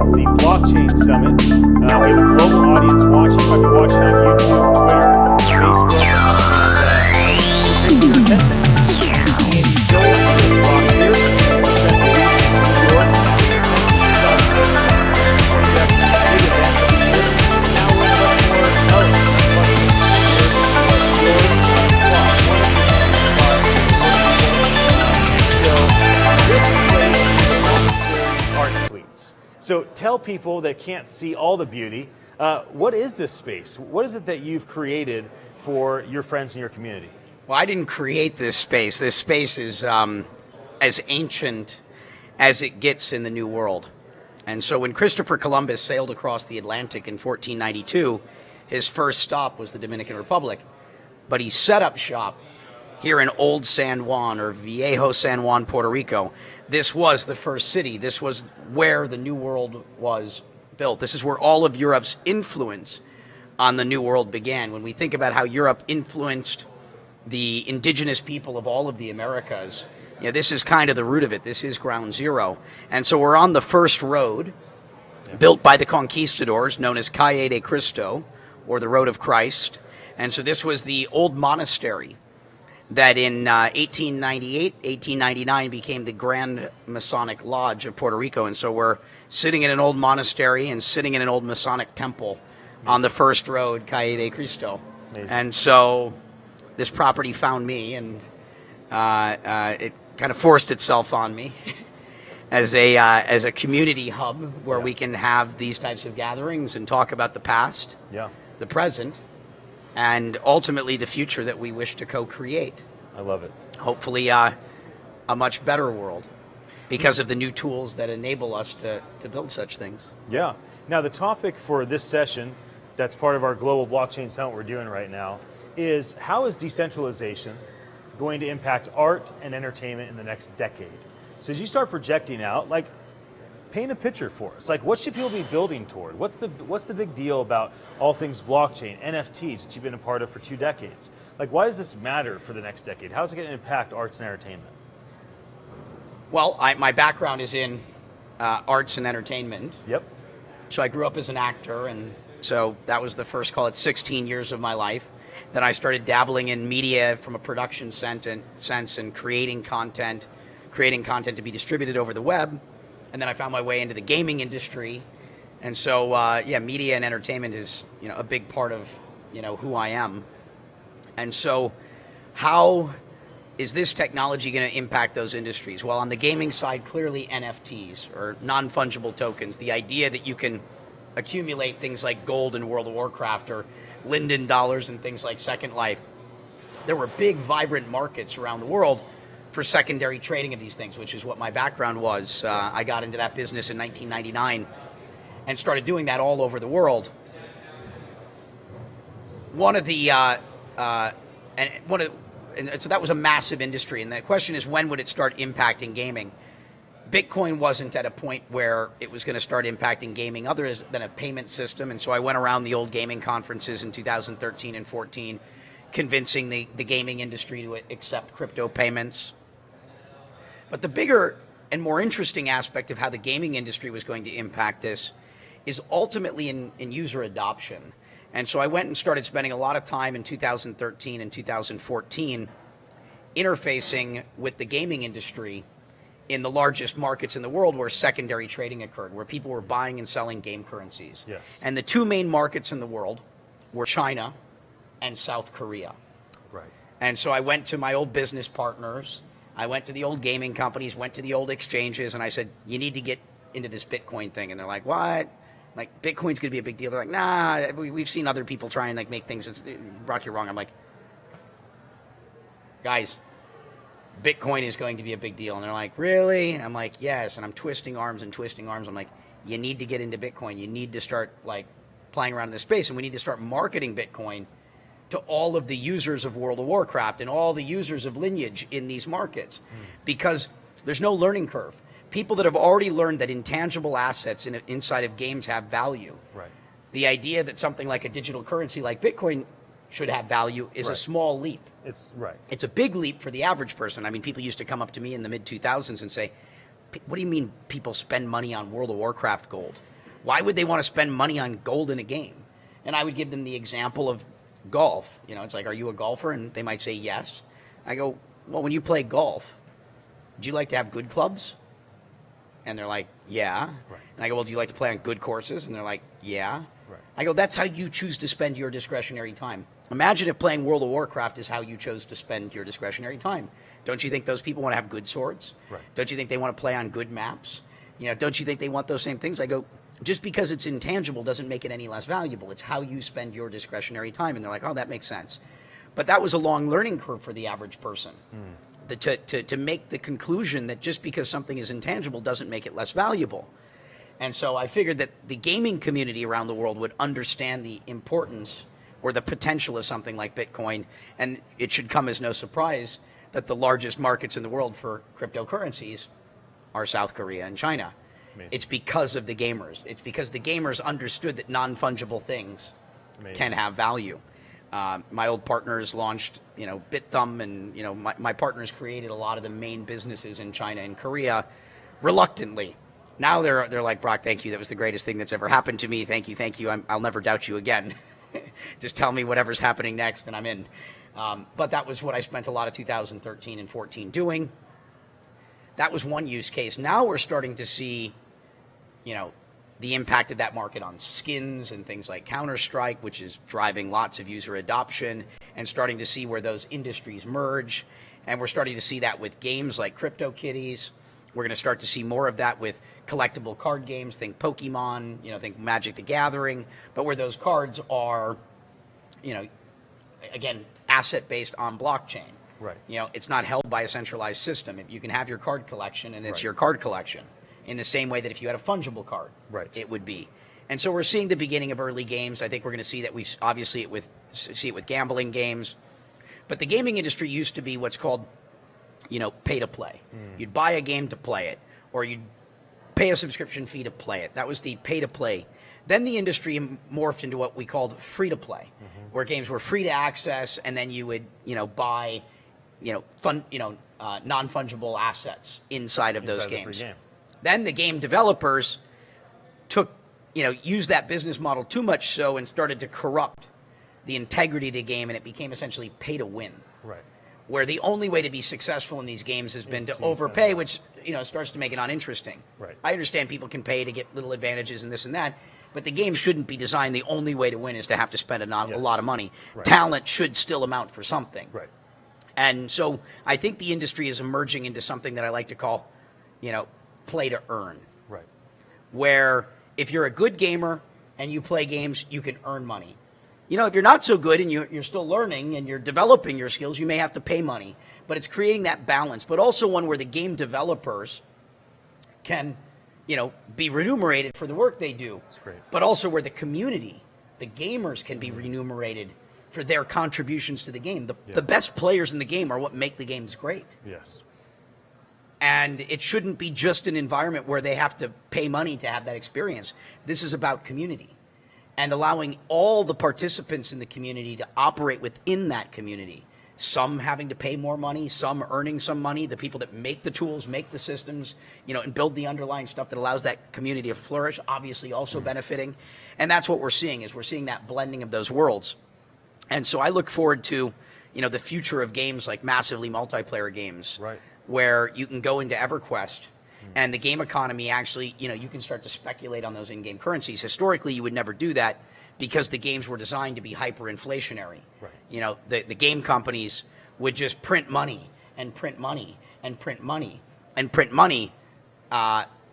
the Blockchain Summit. We have a global audience watching. You might be watching on YouTube, Twitter, Facebook, and your attendance. Andy Joel is Rock here. New York. Now we're much more Art Suites. So tell people that can't see all the beauty, what is this space? What is it that you've created for your friends in your community? Well, I didn't create this space. This space is as ancient as it gets in the New World. And so when Christopher Columbus sailed across the Atlantic in 1492, his first stop was the Dominican Republic. But he set up shop here in Old San Juan, or Viejo San Juan, Puerto Rico. This was the first city. This was where the New World was built. This is where all of Europe's influence on the New World began. When we think about how Europe influenced the indigenous people of all of the Americas, this is kind of the root of it. This is ground zero. And so we're on the first road built by the conquistadors, known as Calle de Cristo, or the Road of Christ. And so this was the old monastery that in 1898, 1899 became the Grand Masonic Lodge of Puerto Rico. And so we're sitting in an old monastery and sitting in an old Masonic temple on the first road, Calle de Cristo. Amazing. And so this property found me, and it kind of forced itself on me as a community hub where we can have these types of gatherings and talk about the past, the present, and ultimately the future that we wish to co-create. I love it. Hopefully a much better world because of the new tools that enable us to build such things. Yeah. Now the topic for this session, that's part of our Global Blockchain Summit we're doing right now, is how is decentralization going to impact art and entertainment in the next decade? So as you start projecting out, paint a picture for us. What should people be building toward? What's the big deal about all things blockchain, NFTs, which you've been a part of for 2 decades? Why does this matter for the next decade? How is it going to impact arts and entertainment? Well, my background is in arts and entertainment. Yep. So I grew up as an actor, and so that was the first, call it 16 years of my life. Then I started dabbling in media from a production sense and creating content to be distributed over the web. And then I found my way into the gaming industry. And so, media and entertainment is, a big part of, who I am. And so how is this technology going to impact those industries? Well, on the gaming side, clearly NFTs, or non-fungible tokens, the idea that you can accumulate things like gold in World of Warcraft or Linden dollars and things like Second Life. There were big, vibrant markets around the world for secondary trading of these things, which is what my background was. I got into that business in 1999 and started doing that all over the world. So that was a massive industry, and the question is, when would it start impacting gaming? Bitcoin wasn't at a point where it was going to start impacting gaming other than a payment system, and so I went around the old gaming conferences in 2013 and 14, convincing the gaming industry to accept crypto payments. But the bigger and more interesting aspect of how the gaming industry was going to impact this is ultimately in user adoption. And so I went and started spending a lot of time in 2013 and 2014 interfacing with the gaming industry in the largest markets in the world where secondary trading occurred, where people were buying and selling game currencies. Yes. And the 2 main markets in the world were China and South Korea. Right. And so I went to my old business partners, I went to the old gaming companies, went to the old exchanges, and I said, you need to get into this Bitcoin thing. And they're like, what? Bitcoin's going to be a big deal. They're like, nah, we've seen other people try and make things. Brock, you're wrong. I'm like, guys, Bitcoin is going to be a big deal. And they're like, really? I'm like, yes. And I'm twisting arms. I'm like, you need to get into Bitcoin. You need to start playing around in this space. And we need to start marketing Bitcoin to all of the users of World of Warcraft and all the users of Lineage in these markets, because there's no learning curve. People that have already learned that intangible assets inside of games have value. Right. The idea that something like a digital currency like Bitcoin should have value is a small leap. It's a big leap for the average person. I mean, people used to come up to me in the mid-2000s and say, what do you mean people spend money on World of Warcraft gold? Why would they want to spend money on gold in a game? And I would give them the example of golf. You know, it's like, are you a golfer? And they might say yes. I go, well, when you play golf, do you like to have good clubs? And they're like, yeah. Right. And I go, well, do you like to play on good courses? And they're like, yeah. Right. I go, that's how you choose to spend your discretionary time. Imagine if playing World of Warcraft is how you chose to spend your discretionary time. Don't you think those people want to have good swords? Right. Don't you think they want to play on good maps? You know, don't you think they want those same things? I go, just because it's intangible doesn't make it any less valuable. It's how you spend your discretionary time. And they're like, oh, that makes sense. But that was a long learning curve for the average person. To make the conclusion that just because something is intangible doesn't make it less valuable. And so I figured that the gaming community around the world would understand the importance or the potential of something like Bitcoin, and it should come as no surprise that the largest markets in the world for cryptocurrencies are South Korea and China. Amazing. It's because of the gamers. It's because the gamers understood that non-fungible things Amazing. can have value. My old partners launched, BitThumb, and my partners created a lot of the main businesses in China and Korea, reluctantly. Now they're like, Brock, thank you. That was the greatest thing that's ever happened to me. Thank you. I'll never doubt you again. Just tell me whatever's happening next, and I'm in. But that was what I spent a lot of 2013 and 14 doing. That was one use case. Now we're starting to see, the impact of that market on skins and things like Counter-Strike, which is driving lots of user adoption, and starting to see where those industries merge. And we're starting to see that with games like CryptoKitties. We're going to start to see more of that with collectible card games. Think Pokemon, think Magic the Gathering, but where those cards are, again, asset-based on blockchain. Right. It's not held by a centralized system. You can have your card collection, and it's Right. your card collection, in the same way that if you had a fungible card, Right. it would be. And so we're seeing the beginning of early games. I think we're going to see that. We obviously see it with gambling games, but the gaming industry used to be what's called, pay to play. You'd buy a game to play it, or you'd pay a subscription fee to play it. That was the pay to play. Then the industry morphed into what we called free to play, where games were free to access, and then you would, buy, non-fungible assets inside of those Inside the free games. game. Then the game developers used that business model too much so and started to corrupt the integrity of the game, and it became essentially pay to win. Right. Where the only way to be successful in these games has been to to overpay, spend. which starts to make it uninteresting. Right. I understand people can pay to get little advantages and this and that, but the game shouldn't be designed. The only way to win is to have to spend a lot of money. Right. Talent should still amount for something. Right. And so I think the industry is emerging into something that I like to call, play to earn, Right. where if you're a good gamer and you play games, you can earn money. If you're not so good and you're still learning and you're developing your skills, you may have to pay money. But it's creating that balance, but also one where the game developers can, be remunerated for the work they do. That's great. But also where the community, the gamers, can be remunerated for their contributions to the game. The best players in the game are what make the games great. Yes. And it shouldn't be just an environment where they have to pay money to have that experience. This is about community and allowing all the participants in the community to operate within that community. Some having to pay more money, some earning some money, the people that make the tools, make the systems, and build the underlying stuff that allows that community to flourish, obviously also benefiting. And that's what we're seeing that blending of those worlds. And so I look forward to, the future of games like massively multiplayer games, Right. where you can go into EverQuest and the game economy actually, you can start to speculate on those in-game currencies. Historically, you would never do that because the games were designed to be hyperinflationary. Right. The game companies would just print money and print money and print money and print money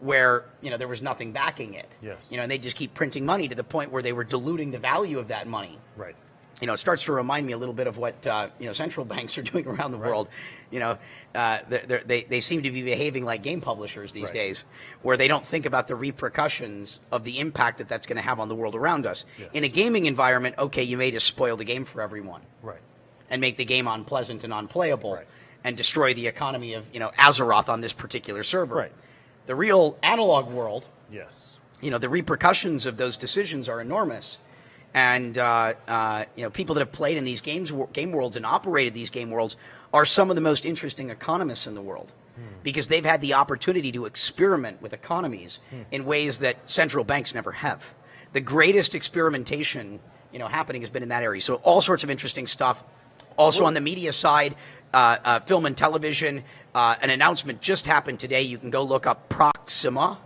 where, there was nothing backing it. Yes. And they just keep printing money to the point where they were diluting the value of that money. Right. It starts to remind me a little bit of what central banks are doing around the world. They seem to be behaving like game publishers these Right. days, where they don't think about the repercussions of the impact that that's going to have on the world around us. Yes. In a gaming environment, okay, you may just spoil the game for everyone Right. and make the game unpleasant and unplayable, Right. and destroy the economy of Azeroth on this particular server. Right. The real analog world, Yes. the repercussions of those decisions are enormous. And people that have played in these game worlds and operated these game worlds are some of the most interesting economists in the world. because they've had the opportunity to experiment with economies in ways that central banks never have. The greatest experimentation, happening has been in that area. So all sorts of interesting stuff. Also on the media side, film and television, an announcement just happened today. You can go look up Proxima.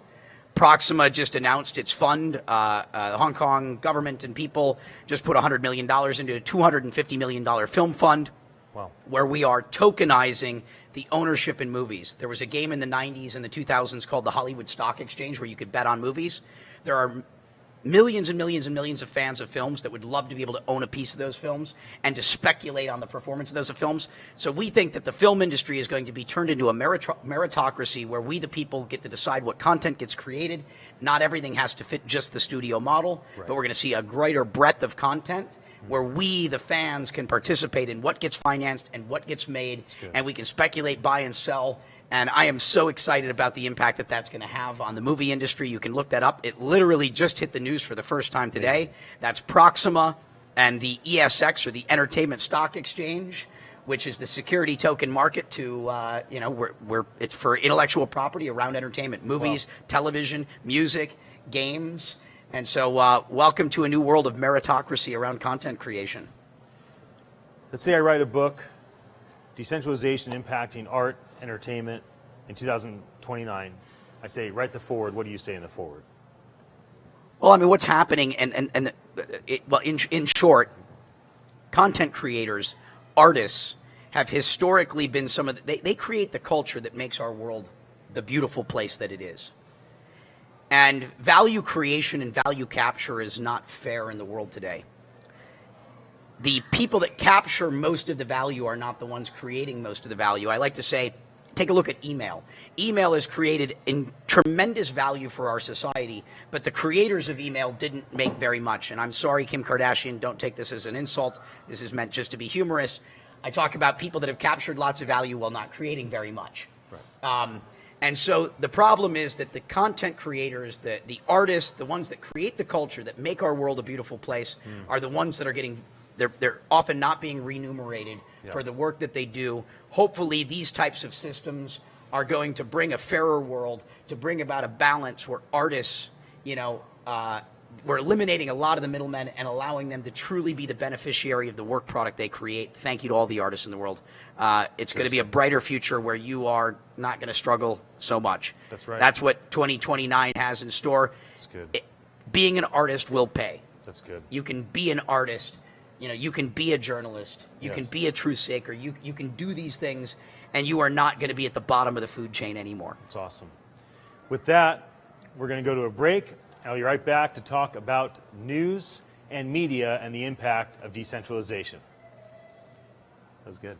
Proxima just announced its fund. The Hong Kong government and people just put $100 million into a $250 million film fund. Wow. Where we are tokenizing the ownership in movies. There was a game in the 90s and the 2000s called the Hollywood Stock Exchange where you could bet on movies. There are millions and millions and millions of fans of films that would love to be able to own a piece of those films and to speculate on the performance of those films. So we think that the film industry is going to be turned into a meritocracy where we, the people, get to decide what content gets created. Not everything has to fit just the studio model, but we're going to see a greater breadth of content where we, the fans, can participate in what gets financed and what gets made, and we can speculate, buy, and sell. And I am so excited about the impact that that's going to have on the movie industry. You can look that up. It literally just hit the news for the first time today. That's Proxima and the ESX, or the Entertainment Stock Exchange, which is the security token market to, where it's for intellectual property around entertainment, movies, television, music, games. And so welcome to a new world of meritocracy around content creation. Let's say I write a book, Decentralization Impacting Art, Entertainment in 2029. I say, write the forward. What do you say in the forward? Well, I mean, what's happening, in short, content creators, artists have historically been they create the culture that makes our world the beautiful place that it is. And value creation and value capture is not fair in the world today. The people that capture most of the value are not the ones creating most of the value. I like to say, take a look at email. Email has created tremendous value for our society, but the creators of email didn't make very much. And I'm sorry, Kim Kardashian, don't take this as an insult. This is meant just to be humorous. I talk about people that have captured lots of value while not creating very much. Right. And so the problem is that the content creators, the artists, the ones that create the culture that make our world a beautiful place are the ones that are they're often not being remunerated for the work that they do. Hopefully these types of systems are going to bring a fairer world, to bring about a balance where artists, we're eliminating a lot of the middlemen and allowing them to truly be the beneficiary of the work product they create. Thank you to all the artists in the world. It's going to be a brighter future where you are not going to struggle so much. That's right. That's what 2029 has in store. That's good. Being an artist will pay. That's good. You can be an artist. You can be a journalist. You can be a truth seeker. You can do these things, and you are not going to be at the bottom of the food chain anymore. That's awesome. With that, we're going to go to a break. I'll be right back to talk about news and media and the impact of decentralization. That was good.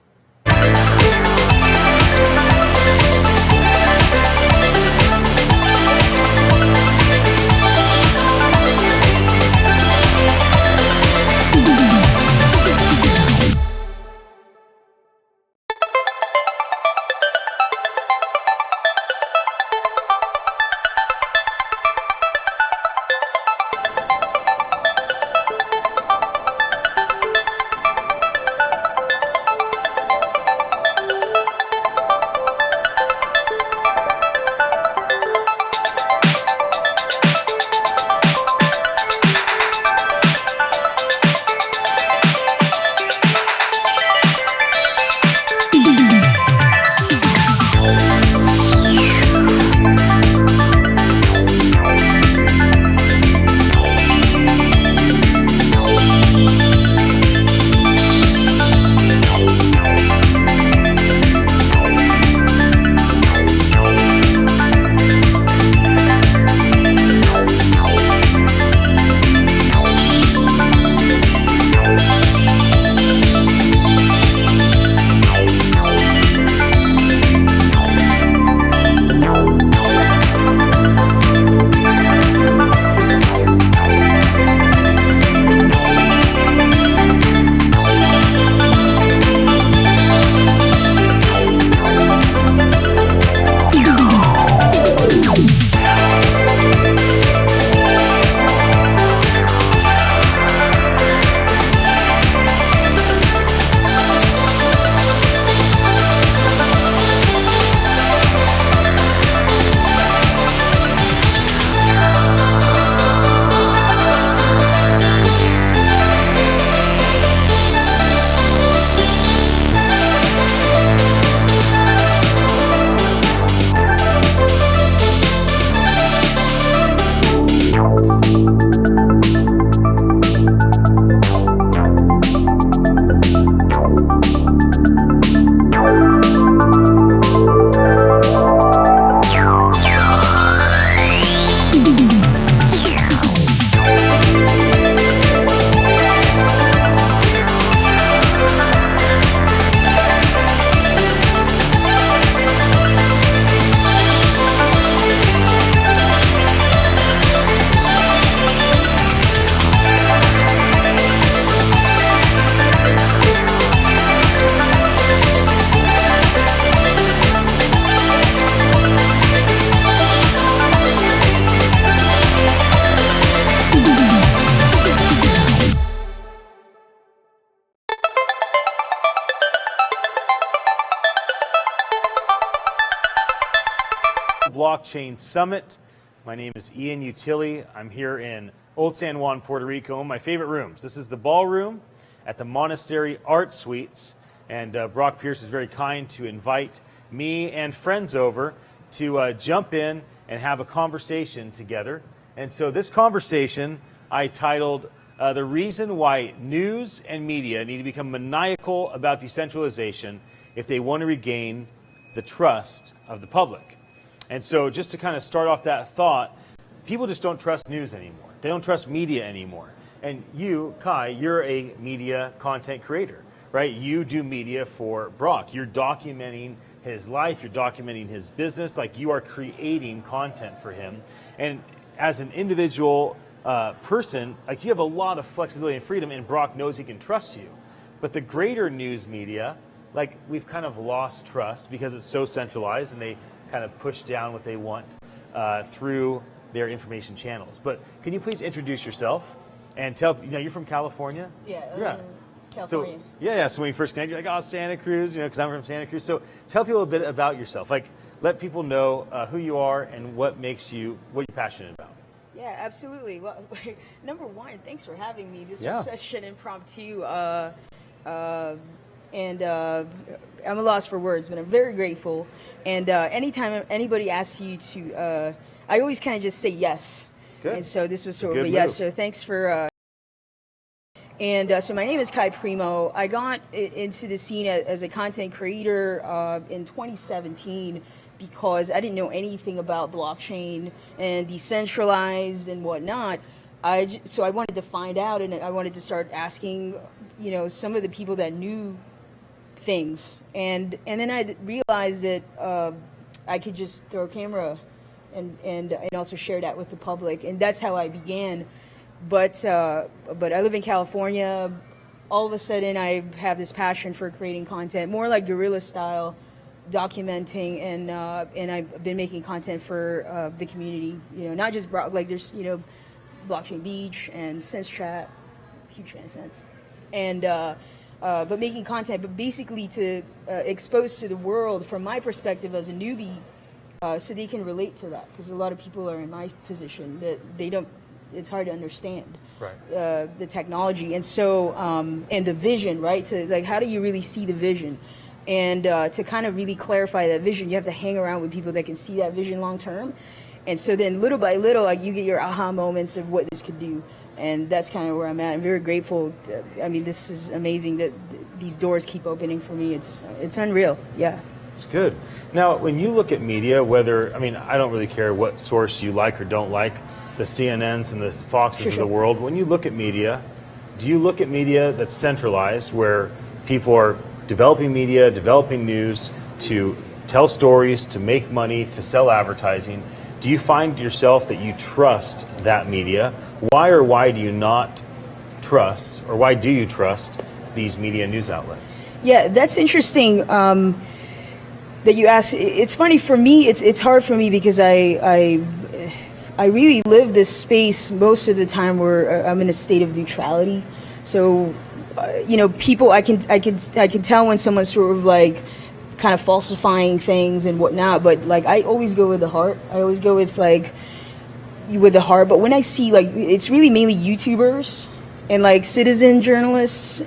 Blockchain Summit. My name is Ian Utilli. I'm here in Old San Juan, Puerto Rico, in my favorite rooms. This is the ballroom at the Monastery Art Suites, and Brock Pierce was very kind to invite me and friends over to jump in and have a conversation together. And so this conversation I titled The Reason Why News and Media Need to Become Maniacal About Decentralization if they want to regain the trust of the public. And so just to kind of start off that thought, people just don't trust news anymore. They don't trust media anymore. And you, Kai, you're a media content creator, right? You do media for Brock. You're documenting his life, you're documenting his business, like you are creating content for him. And as an individual person, like you have a lot of flexibility and freedom, and Brock knows he can trust you. But the greater news media, like we've kind of lost trust because it's so centralized and they kind of push down what they want through their information channels. But can you please introduce yourself and tell, you're from California? Yeah. California. So when you first connected, you're like, oh, Santa Cruz, because I'm from Santa Cruz. So tell people a bit about yourself. Like, let people know who you are and what you're passionate about. Yeah, absolutely. Well, number one, thanks for having me. This Yeah. was such an impromptu, and I'm a loss for words, but I'm very grateful. And anytime anybody asks you to, I always kind of just say yes. Good. And so this was sort Good of a yes. move. So thanks for. So my name is Kai Primo. I got into the scene as a content creator in 2017 because I didn't know anything about blockchain and decentralized and whatnot. So I wanted to find out, and I wanted to start asking, some of the people that knew things. And then I realized that I could just throw a camera and also share that with the public. And that's how I began. But I live in California. All of a sudden, I have this passion for creating content, more like guerrilla style, documenting, and I've been making content for the community. Not just there's Blockchain Beach and SenseChat, huge fan of Sense, and but making content, but basically to expose to the world from my perspective as a newbie, so they can relate to that, because a lot of people are in my position that they don't. It's hard to understand the technology, and so and the vision, right? To how do you really see the vision, and to kind of really clarify that vision, you have to hang around with people that can see that vision long term, and so then little by little, you get your aha moments of what this could do, and that's kind of where I'm at. I'm very grateful. This is amazing that these doors keep opening for me. It's unreal. Yeah. It's good. Now, when you look at media, I don't really care what source you like or don't like, the CNNs and the Foxes of the world. When you look at media, do you look at media that's centralized, where people are developing media, developing news to tell stories, to make money, to sell advertising? Do you find yourself that you trust that media? Why do you not trust, or why do you trust these media news outlets? Yeah, that's interesting that you ask. It's funny for me. It's hard for me because I really live this space most of the time where I'm in a state of neutrality. So, people, I can tell when someone's sort of kind of falsifying things and whatnot. But I always go with the heart. I always go with the heart. But when I see it's really mainly YouTubers and citizen journalists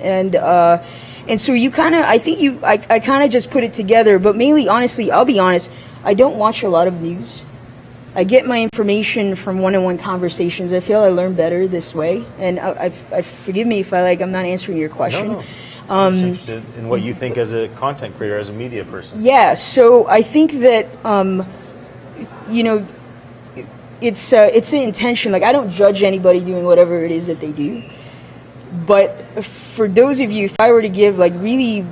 and so you kind of, I kind of just put it together. But mainly, honestly, I'll be honest, I don't watch a lot of news. I get my information from one-on-one conversations. I feel I learn better this way. And I forgive me if I'm not answering your question. No. I'm just interested in what you think as a content creator, as a media person. Yeah, so I think that, it's the intention. I don't judge anybody doing whatever it is that they do. But for those of you, if I were to give really,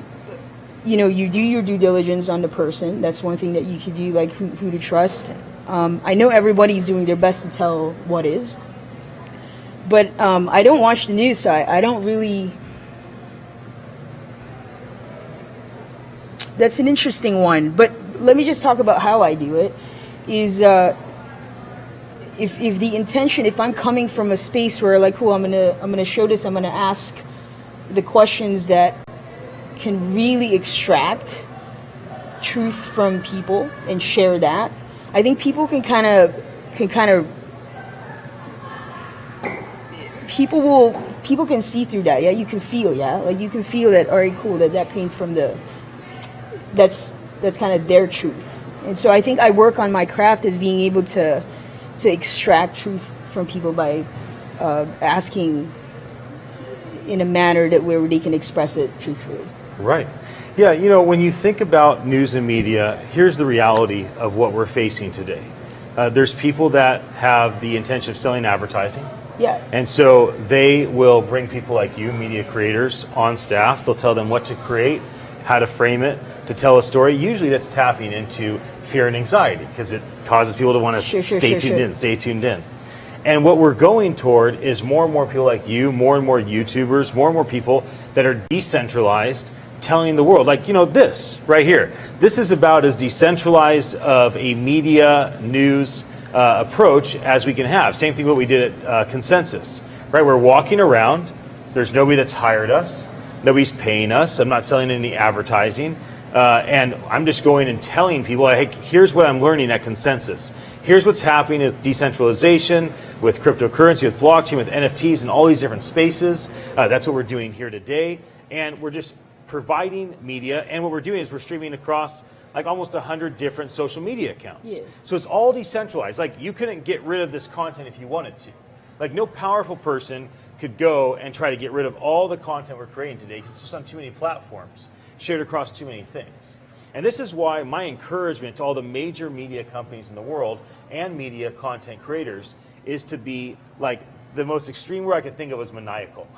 you do your due diligence on the person. That's one thing that you could do, who to trust. I know everybody's doing their best to tell what is, but I don't watch the news, so I don't really. That's an interesting one, but let me just talk about how I do it. Is if the intention, if I'm coming from a space where cool, I'm gonna show this, I'm gonna ask the questions that can really extract truth from people and share that. I think people can kind of people can see through that. Yeah, you can feel. Yeah, like you can feel that. All right, cool. That came from that's kind of their truth. And so I think I work on my craft as being able to extract truth from people by asking in a manner that where they can express it truthfully. Right. Yeah, when you think about news and media, here's the reality of what we're facing today. There's people that have the intention of selling advertising. Yeah. And so they will bring people like you, media creators, on staff. They'll tell them what to create, how to frame it, to tell a story. Usually that's tapping into fear and anxiety because it causes people to want to stay tuned in. And what we're going toward is more and more people like you, more and more YouTubers, more and more people that are decentralized, telling the world, like, this right here. This is about as decentralized of a media news approach as we can have. Same thing what we did at Consensus, right? We're walking around. There's nobody that's hired us. Nobody's paying us. I'm not selling any advertising. And I'm just going and telling people, hey, here's what I'm learning at Consensus. Here's what's happening with decentralization, with cryptocurrency, with blockchain, with NFTs, and all these different spaces. That's what we're doing here today. And we're just providing media. And what we're doing is we're streaming across like almost 100 different social media accounts. Yeah. So it's all decentralized. Like you couldn't get rid of this content if you wanted to. Like no powerful person could go and try to get rid of all the content we're creating today because it's just on too many platforms, shared across too many things. And this is why my encouragement to all the major media companies in the world and media content creators is to be like the most extreme word I could think of was maniacal.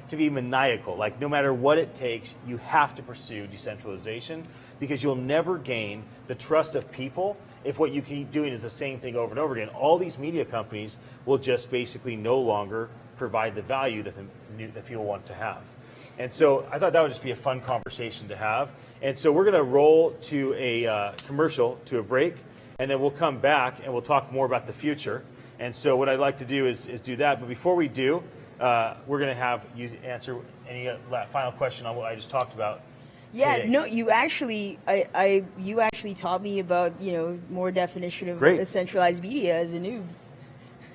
To be maniacal, like no matter what it takes, you have to pursue decentralization because you'll never gain the trust of people if what you keep doing is the same thing over and over again. All these media companies will just basically no longer provide the value that people want to have. And so I thought that would just be a fun conversation to have. And so we're going to roll to a commercial, to a break, and then we'll come back and we'll talk more about the future. And so what I'd like to do is do that. But before we do, we're going to have you answer any final question on what I just talked about. Yeah, today. no, you actually taught me about more definition of Great. a centralized media as a noob.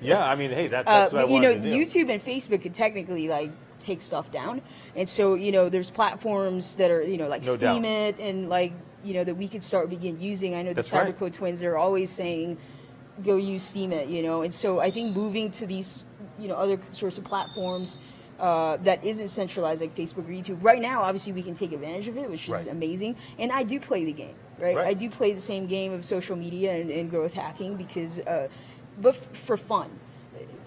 Yeah, I mean, hey, that's what I wanted to do. YouTube and Facebook could technically like take stuff down, and so there's platforms that are like No doubt. Steemit and like that we could begin using. I know the That's right. Cybercode twins are always saying, go use Steemit, and so I think moving to these other sorts of platforms that isn't centralized like Facebook or YouTube. Right now, obviously, we can take advantage of it, which is Right. amazing. And I do play the game, right? Right. I do play the same game of social media and growth hacking because, but for fun.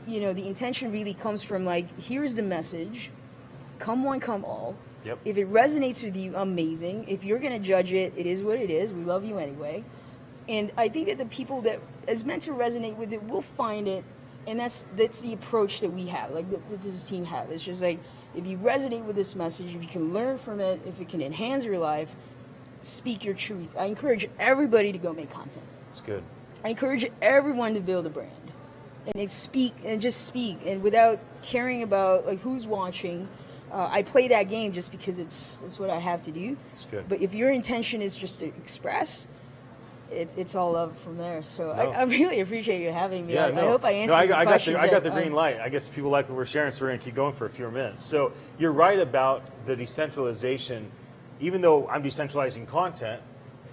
The intention really comes from like, here's the message, come one, come all. Yep. If it resonates with you, amazing. If you're going to judge it, it is what it is. We love you anyway. And I think that the people that is meant to resonate with it will find it. And that's the approach that we have, like that this team have. It's just like, if you resonate with this message, if you can learn from it, if it can enhance your life, speak your truth. I encourage everybody to go make content. It's good. I encourage everyone to build a brand and speak and without caring about like who's watching. I play that game just because it's what I have to do. It's good. But if your intention is just to express, it's all love from there. So No. I really appreciate you having me. Yeah, I hope I answered your I questions. got the green light. I guess people like what we're sharing, so we're going to keep going for a few minutes. So you're right about the decentralization. Even though I'm decentralizing content,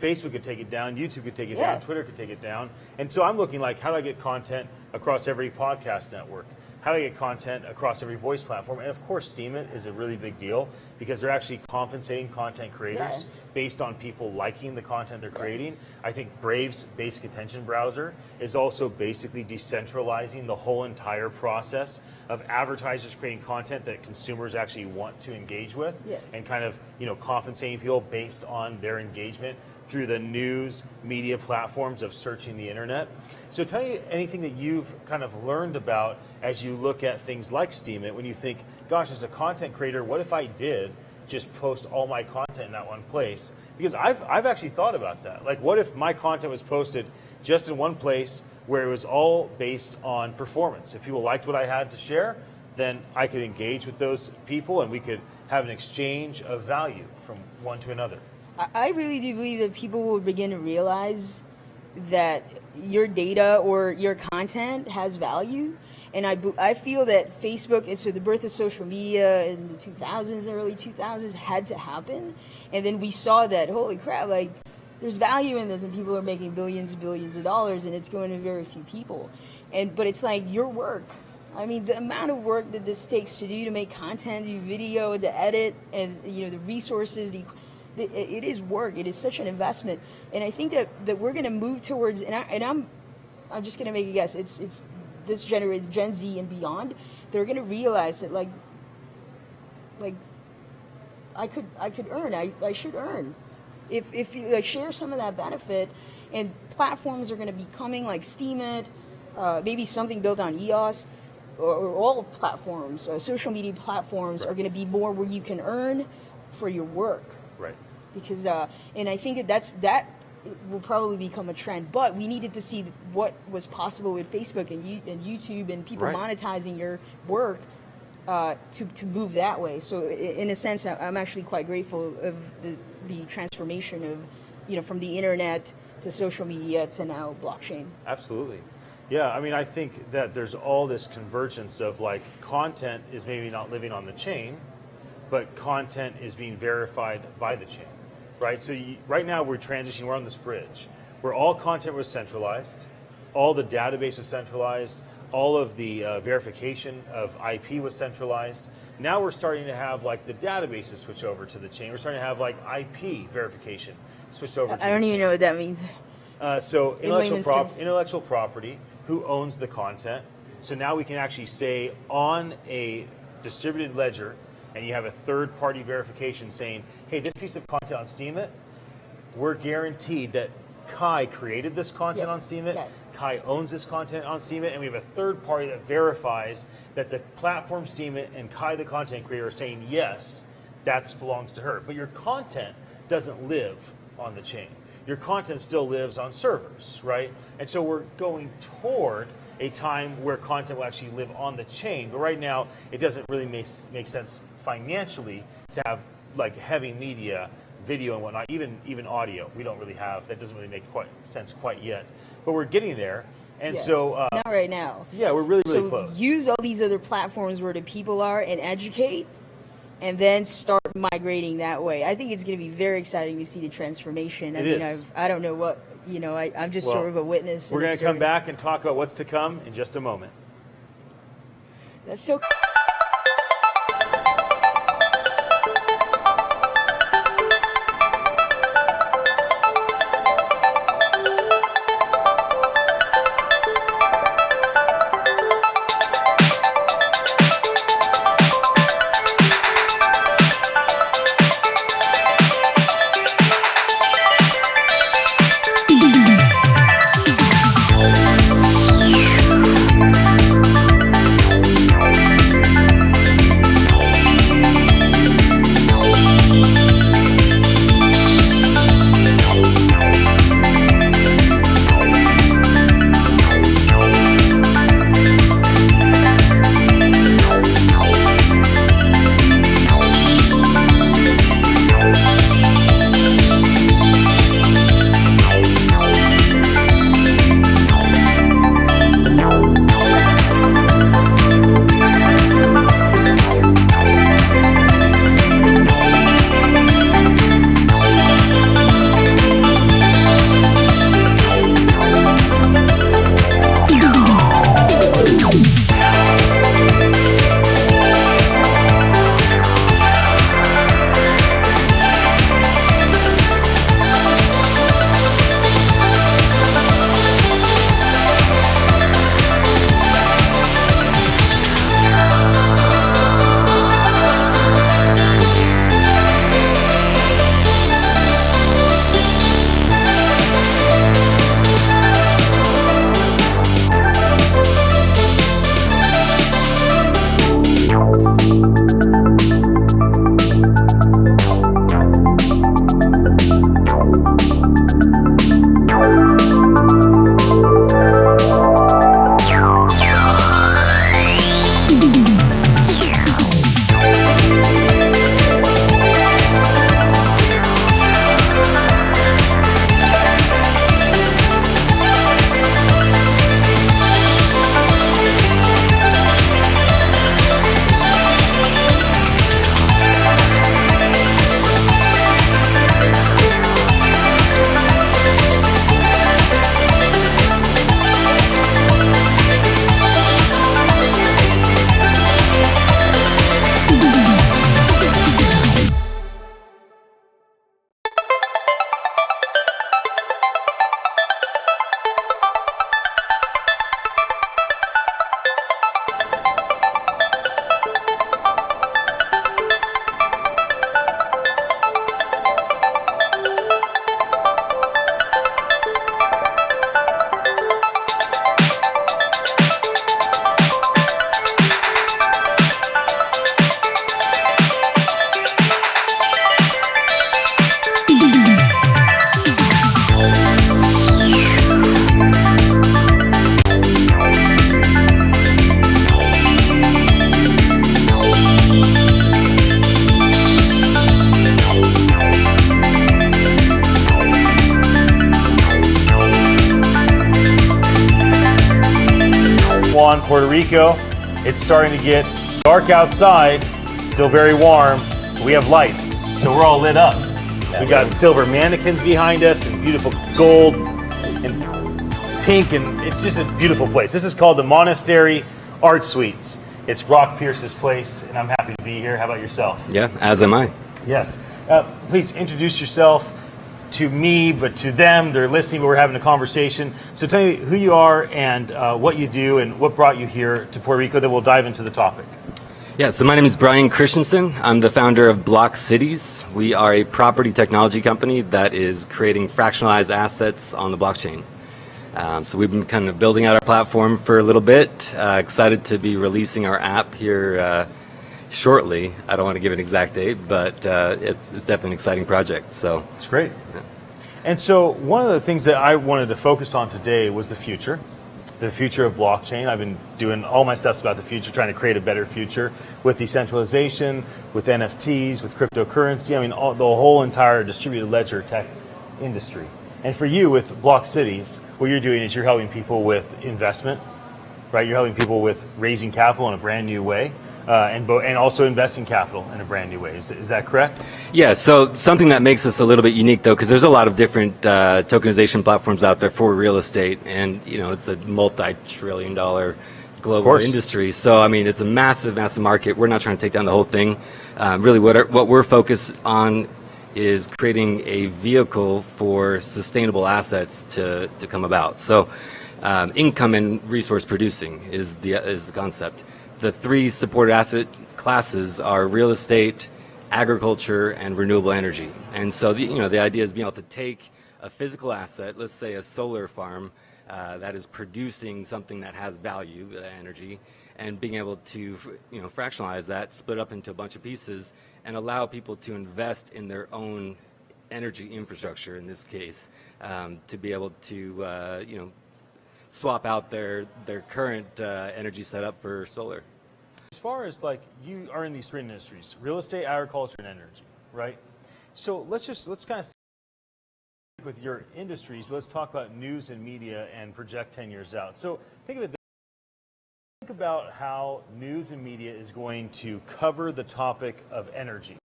Facebook could take it down, YouTube could take it down, Twitter could take it down. And so I'm looking like, how do I get content across every podcast network? How do I get content across every voice platform? And of course, Steemit is a really big deal because they're actually compensating content creators based on people liking the content they're creating. I think Brave's basic attention browser is also basically decentralizing the whole entire process of advertisers creating content that consumers actually want to engage with and kind of, compensating people based on their engagement through the news media platforms of searching the internet. So tell me anything that you've kind of learned about as you look at things like Steemit when you think, gosh, as a content creator, what if I did just post all my content in that one place? Because I've actually thought about that. Like, what if my content was posted just in one place where it was all based on performance? If people liked what I had to share, then I could engage with those people and we could have an exchange of value from one to another. I really do believe that people will begin to realize that your data or your content has value. And I feel that Facebook, and so the birth of social media in the 2000s, early 2000s, had to happen. And then we saw that, holy crap, like, there's value in this, and people are making billions and billions of dollars, and it's going to very few people. But it's like your work. I mean, the amount of work that this takes to do, to make content, do video, to edit, and the resources, it is work. It is such an investment. And I think that we're going to move towards, and I'm just going to make a guess. It's this generation, Gen Z and beyond. They're going to realize that like I could earn. I should earn. If you share some of that benefit, and platforms are going to be coming like Steemit, maybe something built on EOS, or all platforms, social media platforms are going to be more where you can earn for your work. Right. Because and I think that will probably become a trend. But we needed to see what was possible with Facebook and YouTube and people monetizing your work to move that way. So in a sense, I'm actually quite grateful of the transformation of, from the internet to social media to now blockchain. Absolutely. Yeah, I mean, I think that there's all this convergence of like content is maybe not living on the chain, but content is being verified by the chain, right? So right now we're transitioning, we're on this bridge where all content was centralized, all the database was centralized, all of the verification of IP was centralized. Now we're starting to have like the databases switch over to the chain. We're starting to have like IP verification switch over to the chain. I don't even know what that means. So layman's terms. intellectual property, who owns the content. So now we can actually say on a distributed ledger, and you have a third-party verification saying, hey, this piece of content on Steemit, we're guaranteed that Kai created this content on Steemit, Kai owns this content on Steemit, and we have a third party that verifies that the platform Steemit and Kai, the content creator, are saying, yes, that belongs to her. But your content doesn't live on the chain. Your content still lives on servers, right? And so we're going toward a time where content will actually live on the chain. But right now, it doesn't really make sense financially to have like heavy media, video and whatnot, even audio. We don't really have, that doesn't really make sense quite yet. But we're getting there. And so... not right now. Yeah, we're really so close. Use all these other platforms where the people are and educate, and then start migrating that way. I think it's going to be very exciting to see the transformation. I don't know what, I'm just sort of a witness. We're going to come back and talk about what's to come in just a moment. That's so Puerto Rico. It's starting to get dark outside. It's still very warm. We have lights, so we're all lit up. We got silver mannequins behind us and beautiful gold and pink, and it's just a beautiful place. This is called the Monastery Art Suites. It's Brock Pierce's place, and I'm happy to be here. How about yourself? Yeah, as am I. Yes. Please introduce yourself to me, but to them. They're listening, but we're having a conversation. So tell me who you are and what you do and what brought you here to Puerto Rico. Then we'll dive into the topic. Yeah, so my name is Brian Christensen. I'm the founder of Block Cities. We are a property technology company that is creating fractionalized assets on the blockchain. So we've been kind of building out our platform for a little bit. Excited to be releasing our app here shortly. I don't want to give an exact date, but it's definitely an exciting project. So It's great. And so one of the things that I wanted to focus on today was the future of blockchain. I've been doing all my stuffs about the future, trying to create a better future with decentralization, with NFTs, with cryptocurrency. I mean, the whole entire distributed ledger tech industry. And for you with Block Cities, what you're doing is you're helping people with investment, right? You're helping people with raising capital in a brand new way. And also investing capital in a brand new way. Is that correct? yeah, so something that makes us a little bit unique though, because there's a lot of different tokenization platforms out there for real estate, and it's a multi-trillion-dollar global industry. So I mean, it's a massive, massive market. We're not trying to take down the whole thing. Really, what we're focused on is creating a vehicle for sustainable assets to come about. So income and resource producing is the concept. The three supported asset classes are real estate, agriculture, and renewable energy. And so the idea is being able to take a physical asset, let's say a solar farm that is producing something that has value, energy, and being able to fractionalize that, split up into a bunch of pieces, and allow people to invest in their own energy infrastructure in this case, to be able to swap out their current energy setup for solar. As far as like you are in these three industries, real estate, agriculture, and energy, right? So let's kind of stick with your industries. Let's talk about news and media and project 10 years out. So think of it. Think about how news and media is going to cover the topic of energy.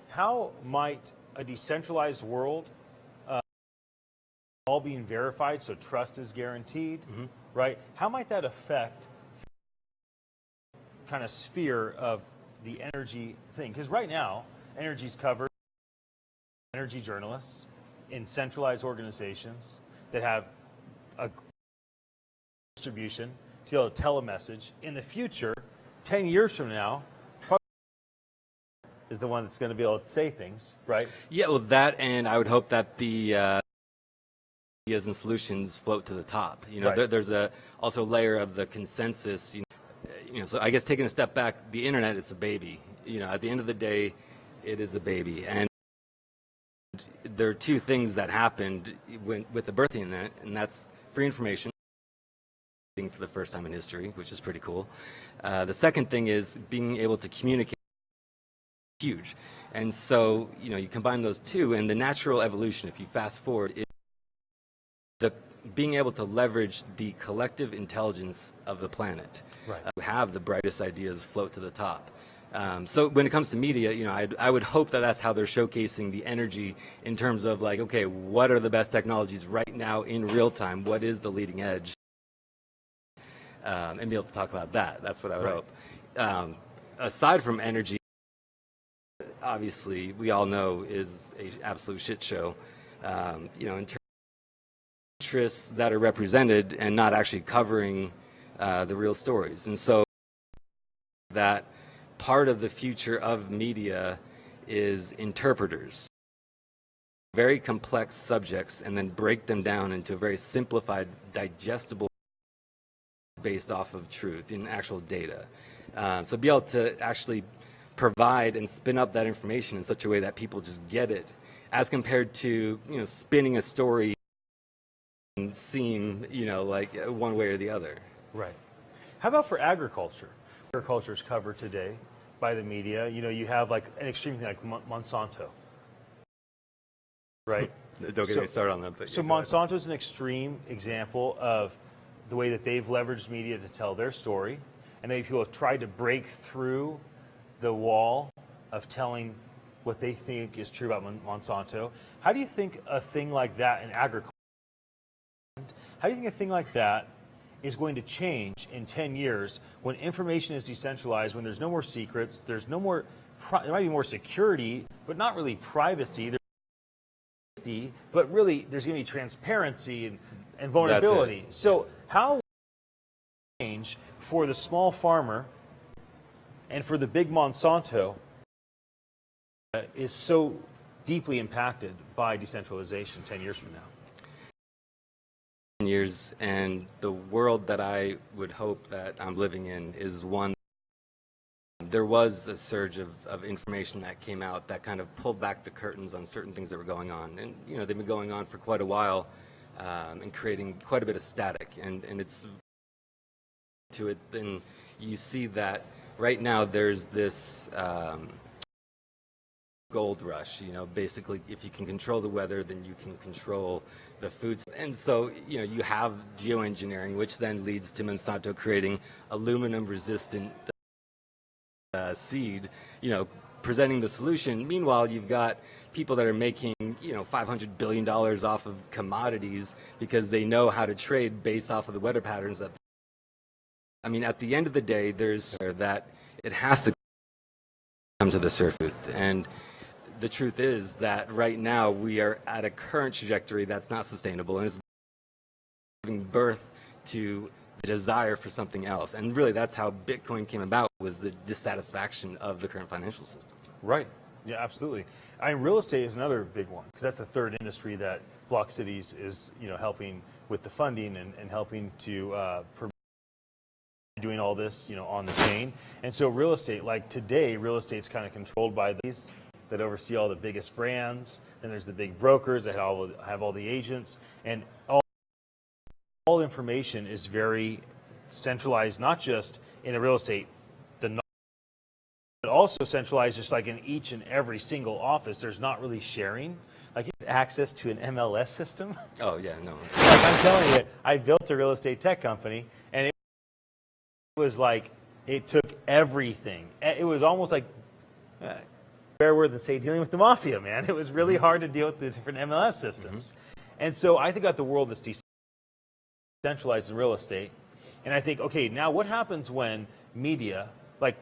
How might a decentralized world all being verified, so trust is guaranteed, right? How might that affect kind of sphere of the energy thing? Because right now, energy is covered by energy journalists in centralized organizations that have a distribution to be able to tell a message. In the future, 10 years from now, probably is the one that's going to be able to say things, right? Yeah, well, that, and I would hope that the ideas and solutions float to the top. Right. There's also a layer of the consensus. So I guess taking a step back, the internet is a baby. At the end of the day, it is a baby, and there are two things that happened with the birth of the internet, and that's free information for the first time in history, which is pretty cool. The second thing is being able to communicate. Huge, and so you combine those two, and the natural evolution, if you fast forward, is being able to leverage the collective intelligence of the planet. Right. To have the brightest ideas float to the top. So when it comes to media, I would hope that that's how they're showcasing the energy in terms of like, okay, what are the best technologies right now in real time? What is the leading edge? And be able to talk about that. That's what I would hope. Aside from energy, obviously, we all know is an absolute shit show. In terms of interests that are represented and not actually covering the real stories. And so that part of the future of media is interpreters. Very complex subjects and then break them down into a very simplified, digestible based off of truth in actual data. So be able to actually provide and spin up that information in such a way that people just get it, as compared to spinning a story and seem like one way or the other. Right. How about for agriculture? Agriculture is covered today by the media. You have like an extreme thing like Monsanto, right? Don't get me started on that. But so Monsanto is an extreme example of the way that they've leveraged media to tell their story, and maybe people have tried to break through the wall of telling what they think is true about Monsanto. How do you think a thing like that in agriculture, how do you think a thing like that is going to change in 10 years when information is decentralized, when there's no more secrets, there's no more, there might be more security, but not really privacy, there's safety, but really there's going to be transparency and vulnerability. So how change for the small farmer and for the big Monsanto is so deeply impacted by decentralization 10 years from now? Years, and the world that I would hope that I'm living in is one. There was a surge of information that came out that kind of pulled back the curtains on certain things that were going on, and you know they've been going on for quite a while, and creating quite a bit of static, and it's to it. Then you see that right now there's this gold rush. You know, basically, if you can control the weather, then you can control the foods. And so, you know, you have geoengineering, which then leads to Monsanto creating aluminum-resistant seed, you know, presenting the solution. Meanwhile, you've got people that are making, you know, $500 billion off of commodities because they know how to trade based off of the weather patterns. That, I mean, at the end of the day, there's that it has to come to the surface. And the truth is that right now we are at a current trajectory that's not sustainable, and it's giving birth to the desire for something else. And really that's how Bitcoin came about, was the dissatisfaction of the current financial system. Right. Yeah, absolutely. I mean, real estate is another big one, because that's the third industry that Block Cities is, you know, helping with the funding and helping to doing all this, you know, on the chain. And so real estate, like today, real estate's kind of controlled by these that oversee all the biggest brands. And there's the big brokers that have all the agents, and all information is very centralized, not just in a real estate, but also centralized just like in each and every single office. There's not really sharing. Like you have access to an MLS system. Oh yeah, no. Like I'm telling you, I built a real estate tech company, and it was like, it took everything. It was almost like, fair word than say dealing with the mafia, man. It was really hard to deal with the different MLS systems. And so I think about the world that's decentralized in real estate, and I think, okay, now what happens when media, like,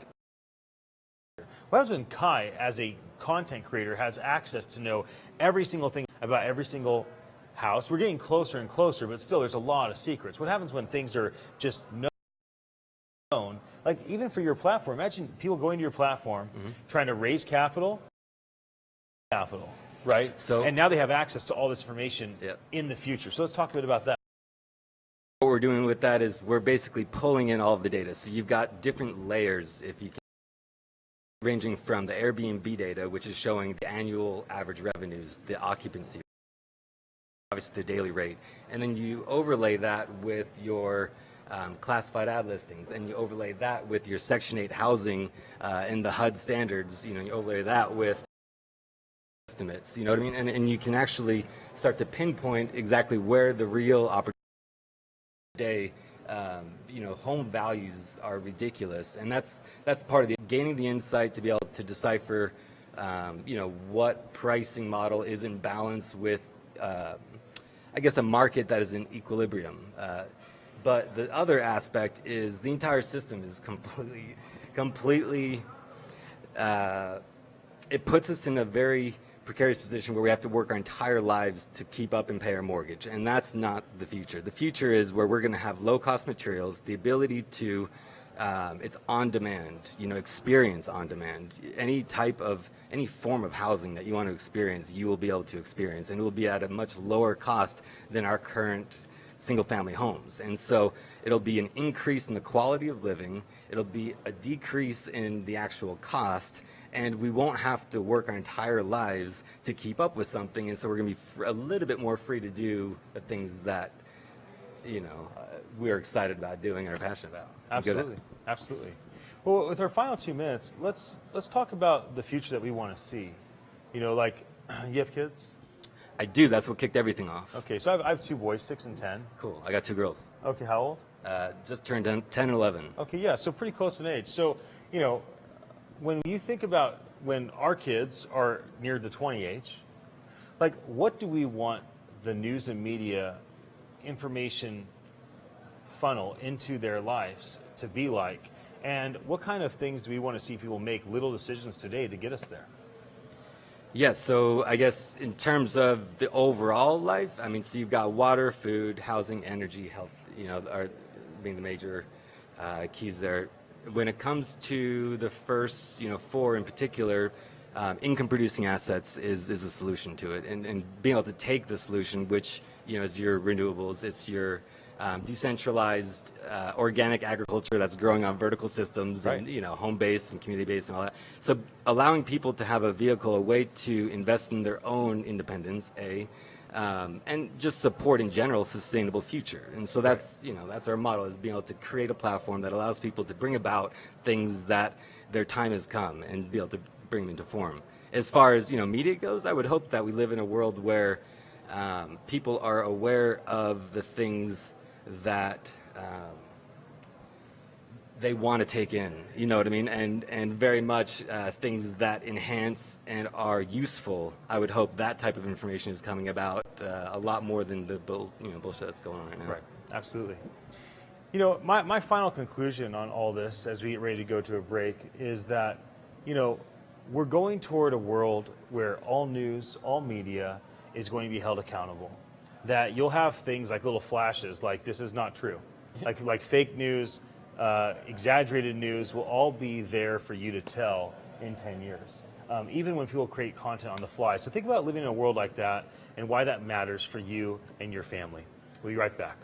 what happens when Kai, as a content creator, has access to know every single thing about every single house? We're getting closer and closer, but still there's a lot of secrets. What happens when things are just known? Like, even for your platform, imagine people going to your platform, trying to raise capital, right? So, and now they have access to all this information in the future. So let's talk a bit about that. What we're doing with that is we're basically pulling in all of the data. So you've got different layers, if you can, ranging from the Airbnb data, which is showing the annual average revenues, the occupancy, obviously the daily rate, and then you overlay that with your classified ad listings, and you overlay that with your Section 8 housing and the HUD standards. You know, you overlay that with estimates. You know what I mean? And you can actually start to pinpoint exactly where the real opportunity today. You know, home values are ridiculous, and that's part of the gaining the insight to be able to decipher, you know, what pricing model is in balance with, I guess, a market that is in equilibrium. But the other aspect is the entire system is completely. It puts us in a very precarious position where we have to work our entire lives to keep up and pay our mortgage, and that's not the future. The future is where we're going to have low-cost materials, the ability to, it's on demand, you know, experience on demand. Any form of housing that you want to experience, you will be able to experience, and it will be at a much lower cost than our current single-family homes. And so it'll be an increase in the quality of living, it'll be a decrease in the actual cost, and we won't have to work our entire lives to keep up with something. And so we're going to be a little bit more free to do the things that, you know, we're excited about doing and are passionate about. Absolutely, absolutely. Well, with our final 2 minutes, let's talk about the future that we want to see. You know, like, you have kids? I do. That's what kicked everything off. Okay, so I have two boys, 6 and 10. Cool. I got two girls. Okay, how old? Just turned 10 and 11. Okay, yeah, so pretty close in age. So, you know, when you think about when our kids are near the 20 age, like what do we want the news and media information funnel into their lives to be like? And what kind of things do we want to see people make little decisions today to get us there? Yes, so I guess in terms of the overall life, I mean, so you've got water, food, housing, energy, health, you know, are being the major keys there. When it comes to the first, you know, four in particular, income producing assets is a solution to it. And being able to take the solution, which, you know, is your renewables, it's your decentralized organic agriculture that's growing on vertical systems, right, and, you know, home-based and community-based and all that. So allowing people to have a vehicle, a way to invest in their own independence, and just support in general sustainable future. And so that's, you know, that's our model, is being able to create a platform that allows people to bring about things that their time has come and be able to bring them into form. As far as, you know, media goes, I would hope that we live in a world where people are aware of the things that they want to take in, you know what I mean, and very much things that enhance and are useful. I would hope that type of information is coming about a lot more than the bullshit that's going on right now. Right, absolutely. You know, my final conclusion on all this as we get ready to go to a break is that, you know, we're going toward a world where all news, all media is going to be held accountable. That you'll have things like little flashes, like this is not true, like fake news, exaggerated news will all be there for you to tell in 10 years, even when people create content on the fly. So think about living in a world like that and why that matters for you and your family. We'll be right back.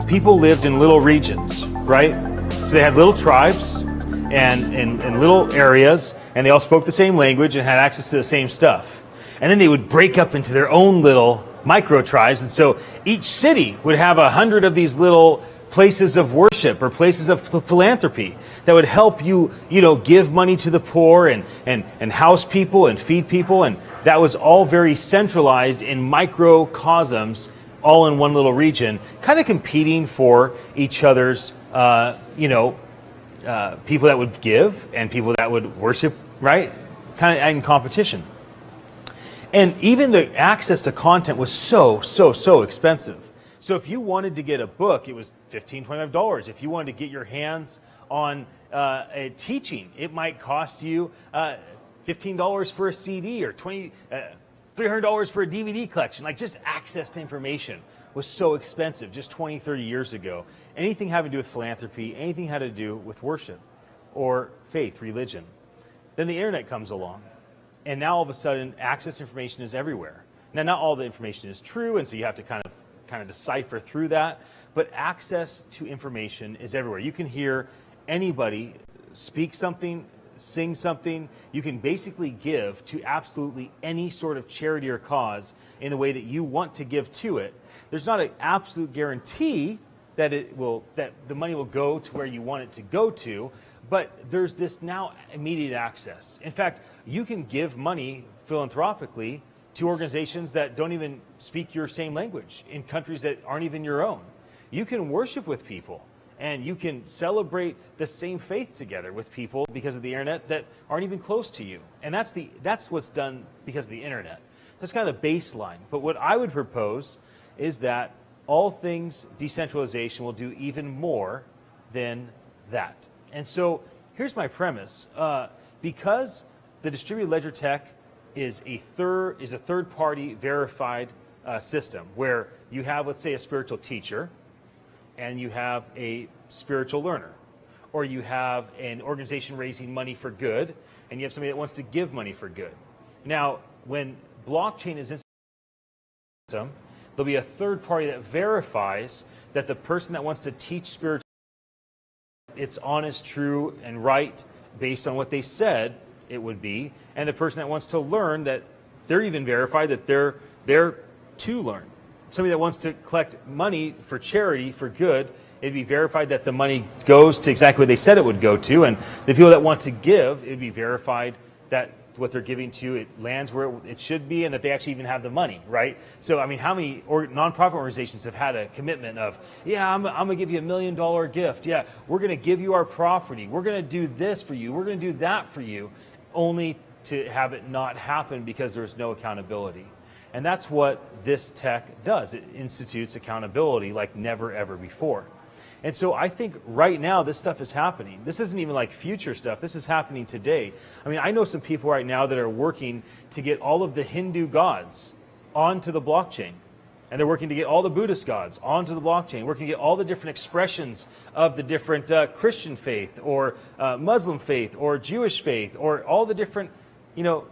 people lived in little regions, right? So they had little tribes and in little areas, and they all spoke the same language and had access to the same stuff. And then they would break up into their own little micro tribes, and so each city would have 100 of these little places of worship or places of philanthropy that would help you, give money to the poor and house people and feed people. And that was all very centralized in microcosms, all in one little region, kind of competing for each other's, people that would give and people that would worship, right? Kind of in competition. And even the access to content was so expensive. So if you wanted to get a book, it was $15, $25. If you wanted to get your hands on a teaching, it might cost you $15 for a CD or $300 for a DVD collection. Like, just access to information was so expensive just 20, 30 years ago. Anything having to do with philanthropy, anything had to do with worship or faith, religion. Then the internet comes along. And now all of a sudden, access to information is everywhere. Now, not all the information is true, and so you have to kind of decipher through that. But access to information is everywhere. You can hear anybody speak something, sing something. You can basically give to absolutely any sort of charity or cause in the way that you want to give to it. There's not an absolute guarantee that that the money will go to where you want it to go to, but there's this now immediate access. In fact, you can give money philanthropically to organizations that don't even speak your same language in countries that aren't even your own. You can worship with people and you can celebrate the same faith together with people because of the internet that aren't even close to you. And that's what's done because of the internet. That's kind of the baseline. But what I would propose is that all things decentralization will do even more than that. And so here's my premise. Because the distributed ledger tech is a third-party verified system where you have, let's say, a spiritual teacher and you have a spiritual learner, or you have an organization raising money for good and you have somebody that wants to give money for good. Now, when blockchain is in system, there'll be a third party that verifies that the person that wants to teach spiritual, it's honest, true, and right based on what they said it would be, and the person that wants to learn, that they're even verified that they're there to learn. Somebody that wants to collect money for charity, for good, it'd be verified that the money goes to exactly what they said it would go to, and the people that want to give, it'd be verified that what they're giving to, it lands where it should be, and that they actually even have the money, right? So, I mean, how many nonprofit organizations have had a commitment of, yeah, I'm going to give you $1 million gift. Yeah, we're going to give you our property. We're going to do this for you. We're going to do that for you, only to have it not happen because there's no accountability. And that's what this tech does. It institutes accountability like never, ever before. And so I think right now this stuff is happening. This isn't even like future stuff. This is happening today. I mean, I know some people right now that are working to get all of the Hindu gods onto the blockchain. And they're working to get all the Buddhist gods onto the blockchain, working to get all the different expressions of the different Christian faith or Muslim faith or Jewish faith or all the different,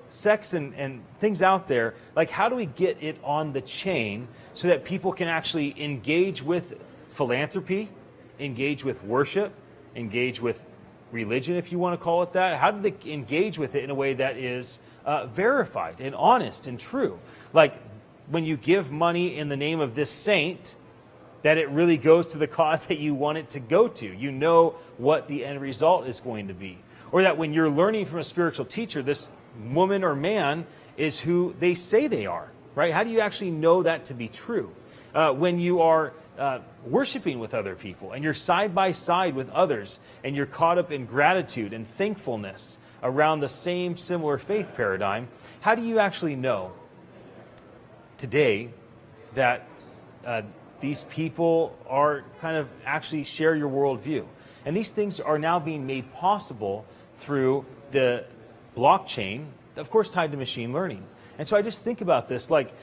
sects and things out there. Like, how do we get it on the chain so that people can actually engage with philanthropy, engage with worship, engage with religion, if you want to call it that? How do they engage with it in a way that is verified and honest and true? Like, when you give money in the name of this saint, that it really goes to the cause that you want it to go to. You know what the end result is going to be. Or that when you're learning from a spiritual teacher, this woman or man is who they say they are, right? How do you actually know that to be true? When you are worshiping with other people and you're side by side with others and you're caught up in gratitude and thankfulness around the same similar faith paradigm, how do you actually know today that these people are kind of actually share your worldview? And these things are now being made possible through the blockchain, of course tied to machine learning. And so I just think about this, like,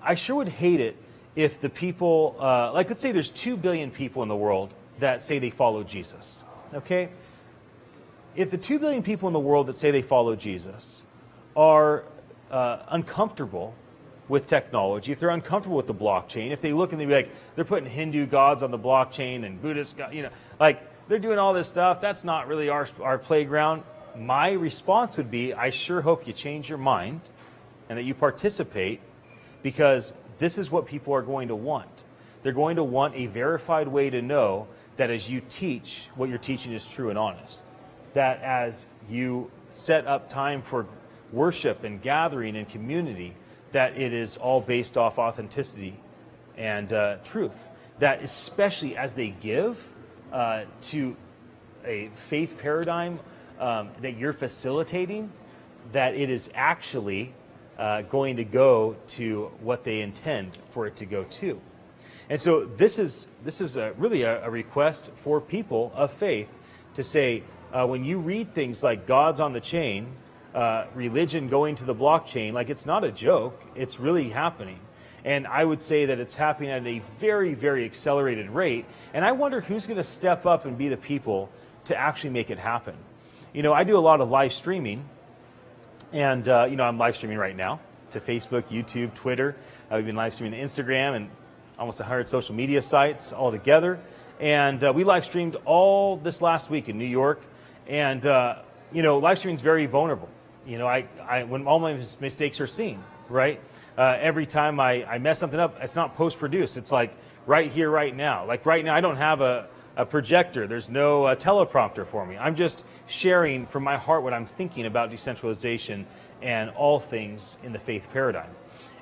I sure would hate it if the people, like, let's say there's 2 billion people in the world that say they follow Jesus, okay? If the 2 billion people in the world that say they follow Jesus are uncomfortable with technology, if they're uncomfortable with the blockchain, if they look and they be like, they're putting Hindu gods on the blockchain and Buddhist, like they're doing all this stuff, that's not really our playground. My response would be, I sure hope you change your mind and that you participate, because this is what people are going to want. They're going to want a verified way to know that as you teach, what you're teaching is true and honest. That as you set up time for worship and gathering and community, that it is all based off authenticity and truth. That especially as they give to a faith paradigm that you're facilitating, that it is actually going to go to what they intend for it to go to. And so this is really a request for people of faith to say, when you read things like God's on the chain, religion going to the blockchain, like it's not a joke, it's really happening. And I would say that it's happening at a very, very accelerated rate. And I wonder who's going to step up and be the people to actually make it happen. I do a lot of live streaming, and I'm live streaming right now to Facebook, YouTube, Twitter. We've been live streaming to Instagram and almost 100 social media sites all together. And we live streamed all this last week in New York. And live streaming is very vulnerable. When all my mistakes are seen, right? Every time I mess something up, it's not post-produced. It's like right here, right now. Like right now, I don't have a projector. There's no teleprompter for me. I'm just sharing from my heart what I'm thinking about decentralization and all things in the faith paradigm.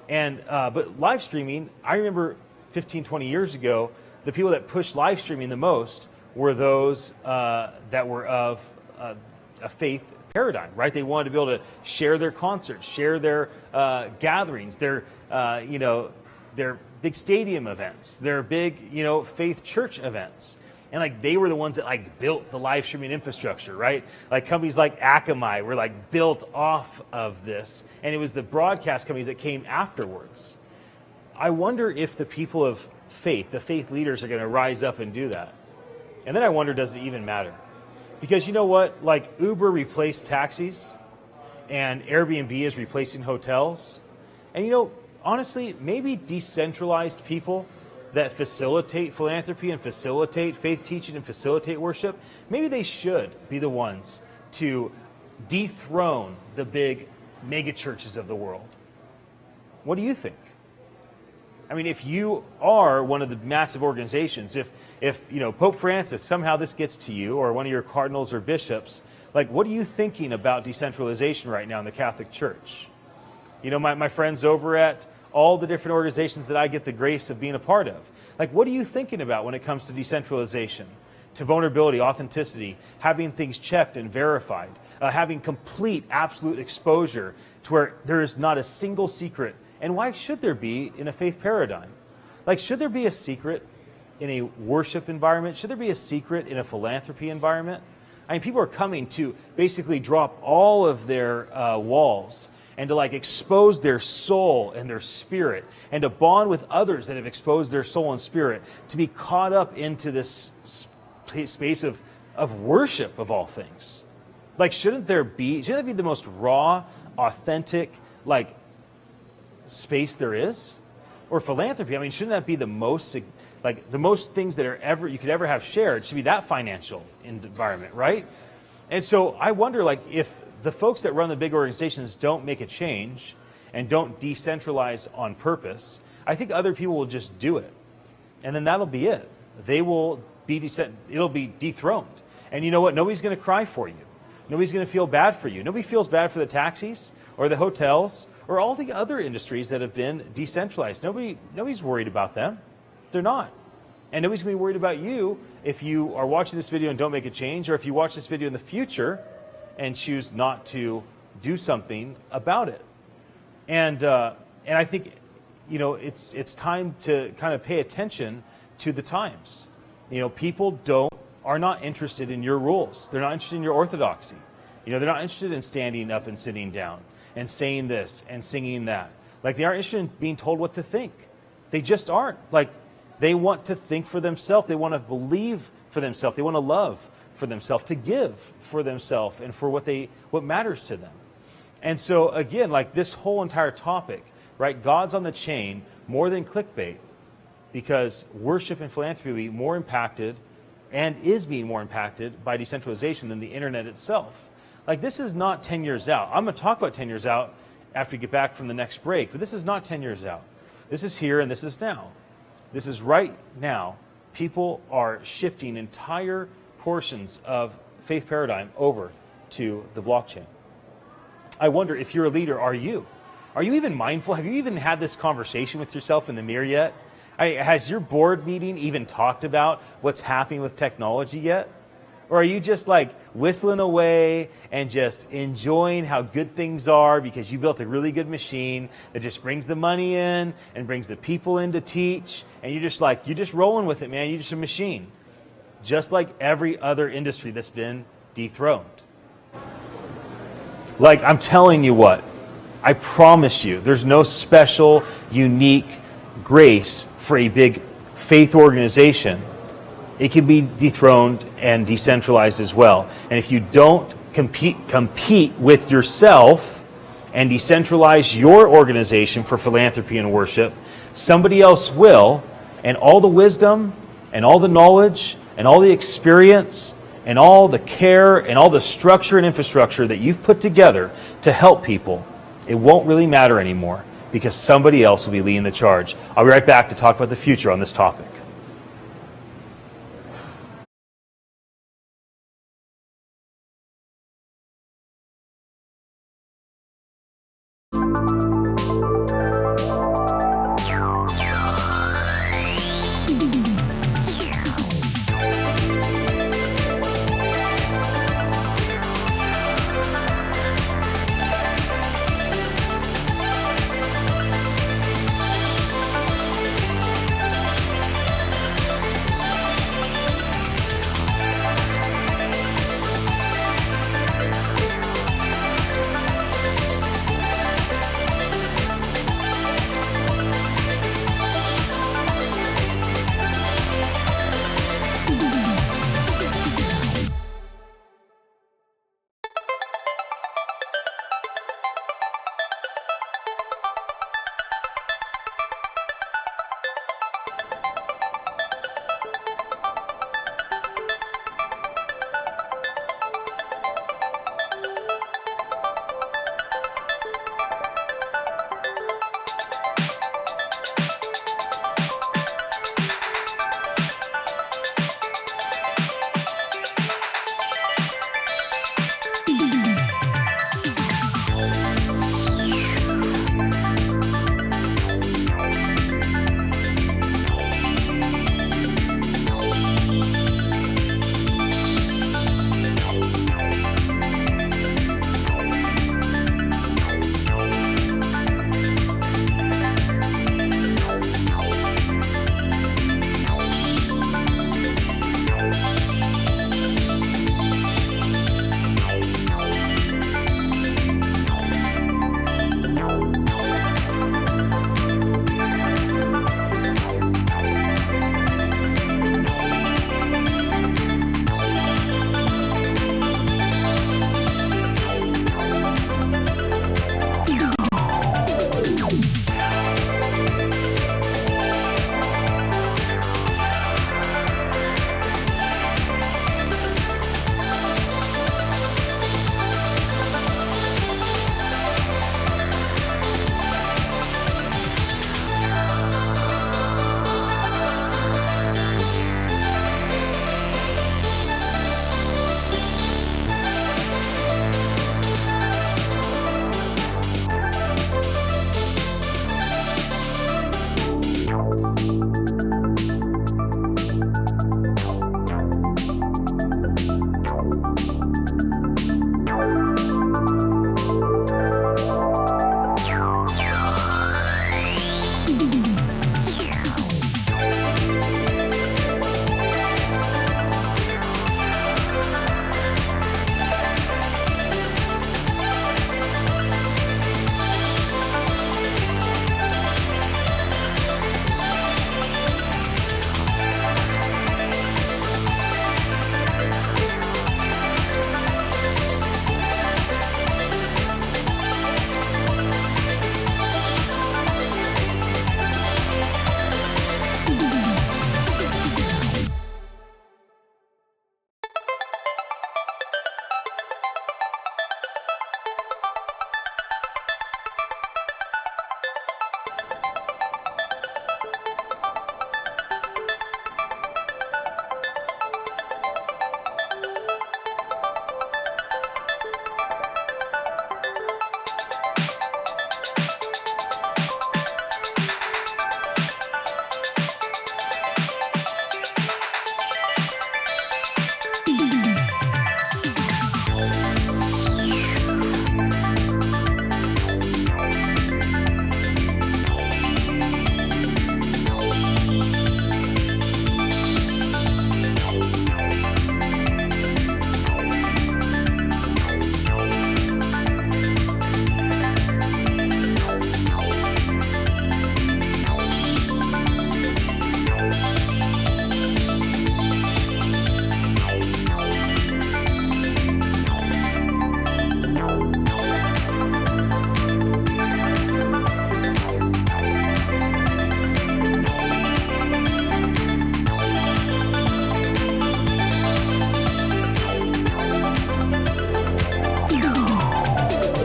And but live streaming, I remember 15, 20 years ago, the people that pushed live streaming the most were those that were of a faith paradigm, right? They wanted to be able to share their concerts, share their gatherings, their big stadium events, their big faith church events. And like they were the ones that like built the live streaming infrastructure, right? Like companies like Akamai were like built off of this, and it was the broadcast companies that came afterwards. I wonder if the people of faith, the faith leaders, are going to rise up and do that. And then I wonder, does it even matter? Because you know what? Like Uber replaced taxis, and Airbnb is replacing hotels. And honestly, maybe decentralized people that facilitate philanthropy and facilitate faith teaching and facilitate worship, maybe they should be the ones to dethrone the big mega churches of the world. What do you think? I mean, if you are one of the massive organizations, if Pope Francis, somehow this gets to you, or one of your cardinals or bishops, like what are you thinking about decentralization right now in the Catholic Church? My friends over at all the different organizations that I get the grace of being a part of. Like, what are you thinking about when it comes to decentralization, to vulnerability, authenticity, having things checked and verified, having complete, absolute exposure to where there is not a single secret? And why should there be in a faith paradigm? Like, should there be a secret in a worship environment? Should there be a secret in a philanthropy environment? I mean, people are coming to basically drop all of their walls and to like expose their soul and their spirit and to bond with others that have exposed their soul and spirit, to be caught up into this space of worship of all things. Like, shouldn't that be the most raw, authentic, like, space there is? Or philanthropy, I mean, shouldn't that be the most things that you could ever have shared? Should be that financial environment, right? And so I wonder, like, if the folks that run the big organizations don't make a change and don't decentralize on purpose, I think other people will just do it. And then that'll be it. It'll be dethroned. And you know what? Nobody's going to cry for you. Nobody's going to feel bad for you. Nobody feels bad for the taxis or the hotels or all the other industries that have been decentralized. Nobody's worried about them. They're not. And nobody's going to be worried about you if you are watching this video and don't make a change, or if you watch this video in the future and choose not to do something about it. And I think, it's time to kind of pay attention to the times. People are not interested in your rules. They're not interested in your orthodoxy. They're not interested in standing up and sitting down and saying this and singing that. Like, they aren't interested in being told what to think. They just aren't. Like, they want to think for themselves. They want to believe for themselves. They want to love for themselves, to give for themselves and for what matters to them. And so again, like this whole entire topic right? God's on the chain more than clickbait, because worship and philanthropy will be more impacted and is being more impacted by decentralization than the internet itself. Like, this is not 10 years out. I'm going to talk about 10 years out after we get back from the next break, but this is not 10 years out. This is here and this is now. This is right now. People are shifting entire portions of faith paradigm over to the blockchain. I wonder if you're a leader, are you? Are you even mindful? Have you even had this conversation with yourself in the mirror yet? Has your board meeting even talked about what's happening with technology yet? Or are you just like whistling away and just enjoying how good things are because you built a really good machine that just brings the money in and brings the people in to teach, and you're just rolling with it, man. You're just a machine. Just like every other industry that's been dethroned. Like, I'm telling you what, I promise you, there's no special, unique grace for a big faith organization. It can be dethroned and decentralized as well. And if you don't compete with yourself and decentralize your organization for philanthropy and worship, somebody else will, and all the wisdom and all the knowledge and all the experience and all the care and all the structure and infrastructure that you've put together to help people, it won't really matter anymore, because somebody else will be leading the charge. I'll be right back to talk about the future on this topic.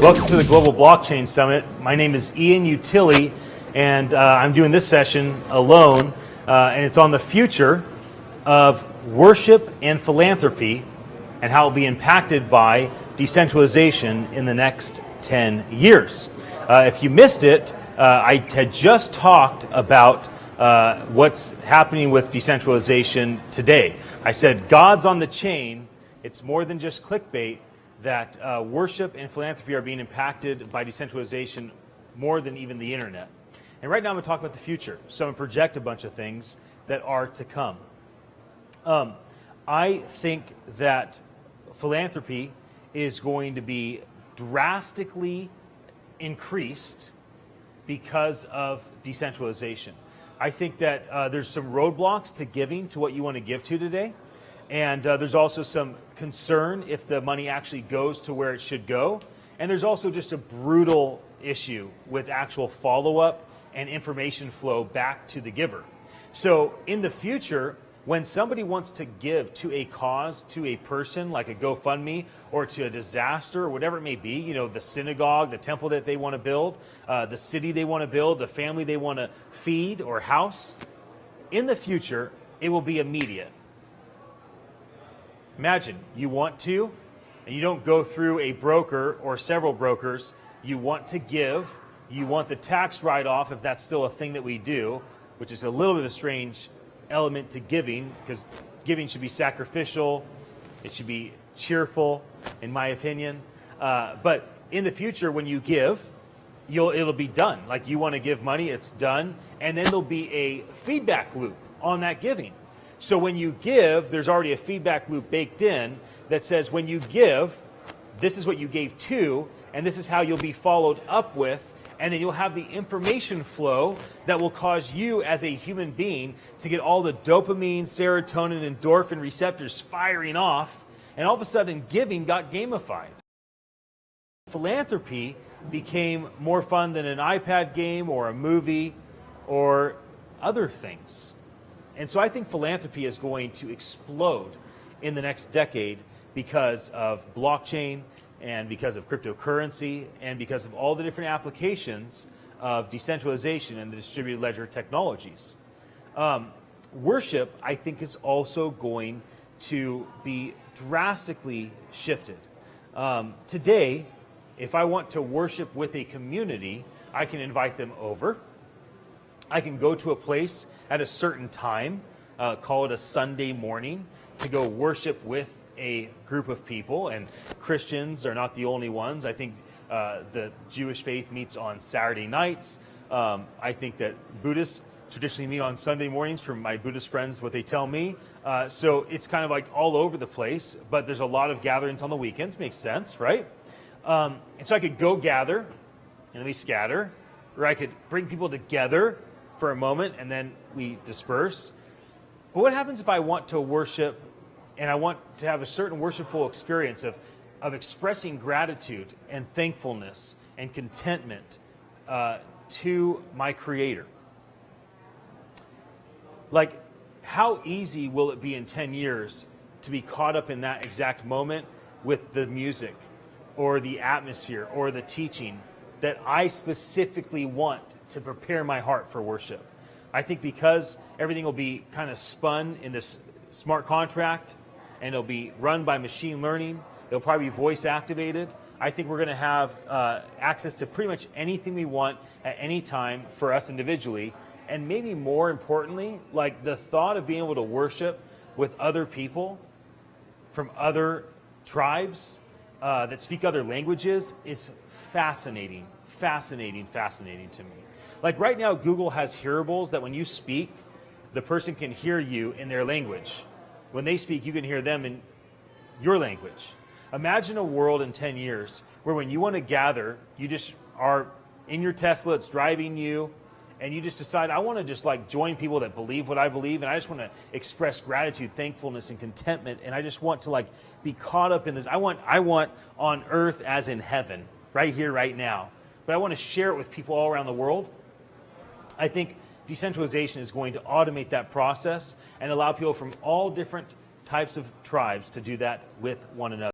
Welcome to the Global Blockchain Summit. My name is Ian Utilli, and I'm doing this session alone, and it's on the future of worship and philanthropy and how it will be impacted by decentralization in the next 10 years. If you missed it, I had just talked about what's happening with decentralization today. I said God's on the chain. It's more than just clickbait, that worship and philanthropy are being impacted by decentralization more than even the internet. And right now I'm going to talk about the future. So I'm going to project a bunch of things that are to come. I think that philanthropy is going to be drastically increased because of decentralization. I think that there's some roadblocks to giving to what you want to give to today. And there's also some concern if the money actually goes to where it should go. And there's also just a brutal issue with actual follow-up and information flow back to the giver. So in the future, when somebody wants to give to a cause, to a person, like a GoFundMe, or to a disaster, or whatever it may be, you know, the synagogue, the temple that they want to build, the city they want to build, the family they want to feed or house, in the future, it will be immediate. Imagine you want to, and you don't go through a broker or several brokers. You want to give. You want the tax write-off, if that's still a thing that we do, which is a little bit of a strange element to giving, because giving should be sacrificial. It should be cheerful, in my opinion. But in the future, when you give, it'll be done. Like you want to give money, it's done. And then there'll be a feedback loop on that giving. So when you give, there's already a feedback loop baked in that says when you give, this is what you gave to, and this is how you'll be followed up with, and then you'll have the information flow that will cause you as a human being to get all the dopamine, serotonin, endorphin receptors firing off, and all of a sudden giving got gamified. Philanthropy became more fun than an iPad game or a movie or other things. And so I think philanthropy is going to explode in the next decade because of blockchain and because of cryptocurrency and because of all the different applications of decentralization and the distributed ledger technologies. Worship, I think, is also going to be drastically shifted. Today, if I want to worship with a community, I can invite them over. I can go to a place at a certain time, call it a Sunday morning, to go worship with a group of people. And Christians are not the only ones. I think the Jewish faith meets on Saturday nights. I think that Buddhists traditionally meet on Sunday mornings, from my Buddhist friends, what they tell me. So it's kind of like all over the place, but there's a lot of gatherings on the weekends. Makes sense, right? And so I could go gather and we scatter, or I could bring people together for a moment and then we disperse. But what happens if I want to worship and I want to have a certain worshipful experience of expressing gratitude and thankfulness and contentment to my Creator? Like, how easy will it be in 10 years to be caught up in that exact moment with the music or the atmosphere or the teaching that I specifically want to prepare my heart for worship? I think because everything will be kind of spun in this smart contract and it'll be run by machine learning, it'll probably be voice activated, I think we're going to have access to pretty much anything we want at any time for us individually. And maybe more importantly, like the thought of being able to worship with other people from other tribes that speak other languages is fascinating to me. Like right now, Google has hearables that when you speak, the person can hear you in their language. When they speak, you can hear them in your language. Imagine a world in 10 years where when you want to gather, you just are in your Tesla, it's driving you, and you just decide, I want to just like join people that believe what I believe, and I just want to express gratitude, thankfulness, and contentment, and I just want to like be caught up in this. I want on earth as in heaven, right here, right now. But I want to share it with people all around the world. I think decentralization is going to automate that process and allow people from all different types of tribes to do that with one another.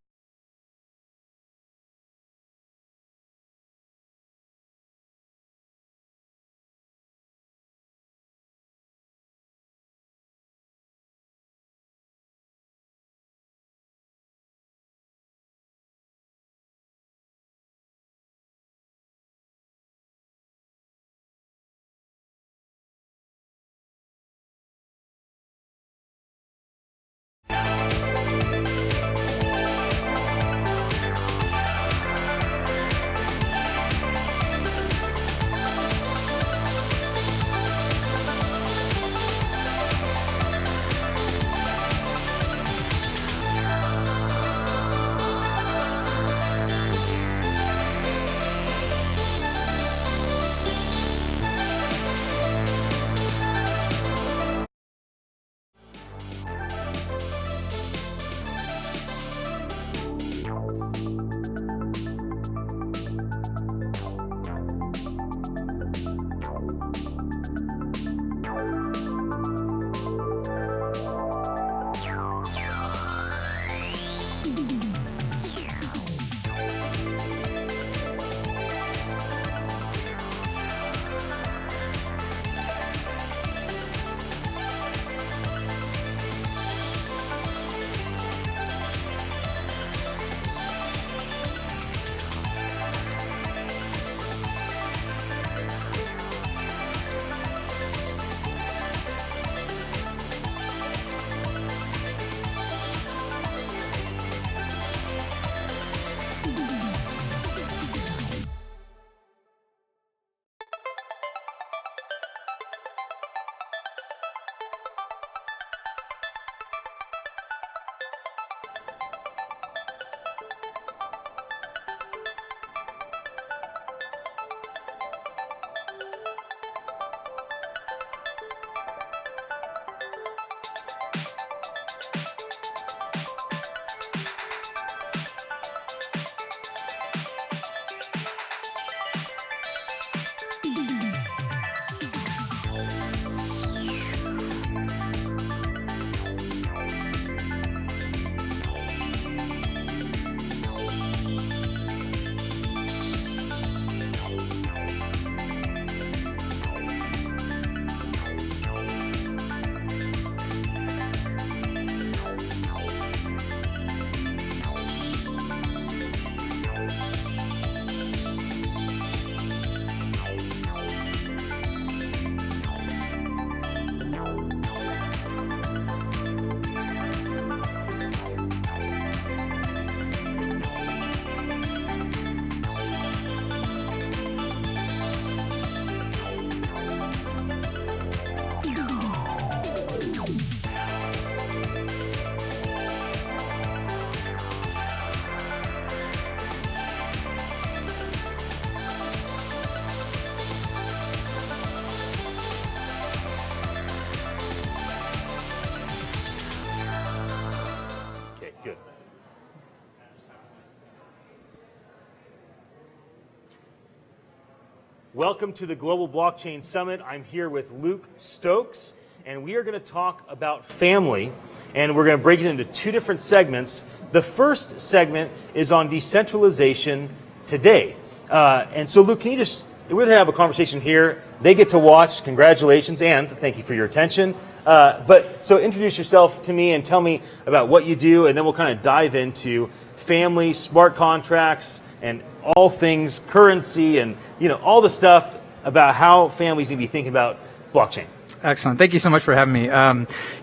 Welcome to the Global Blockchain Summit. I'm here with Luke Stokes, and we are going to talk about family, and we're going to break it into two different segments. The first segment is on decentralization today. And so, Luke, can you we're going to have a conversation here. They get to watch. Congratulations, and thank you for your attention. So introduce yourself to me and tell me about what you do, and then we'll kind of dive into family, smart contracts, and all things currency, and all the stuff about how families need to be thinking about blockchain. Excellent. Thank you so much for having me. My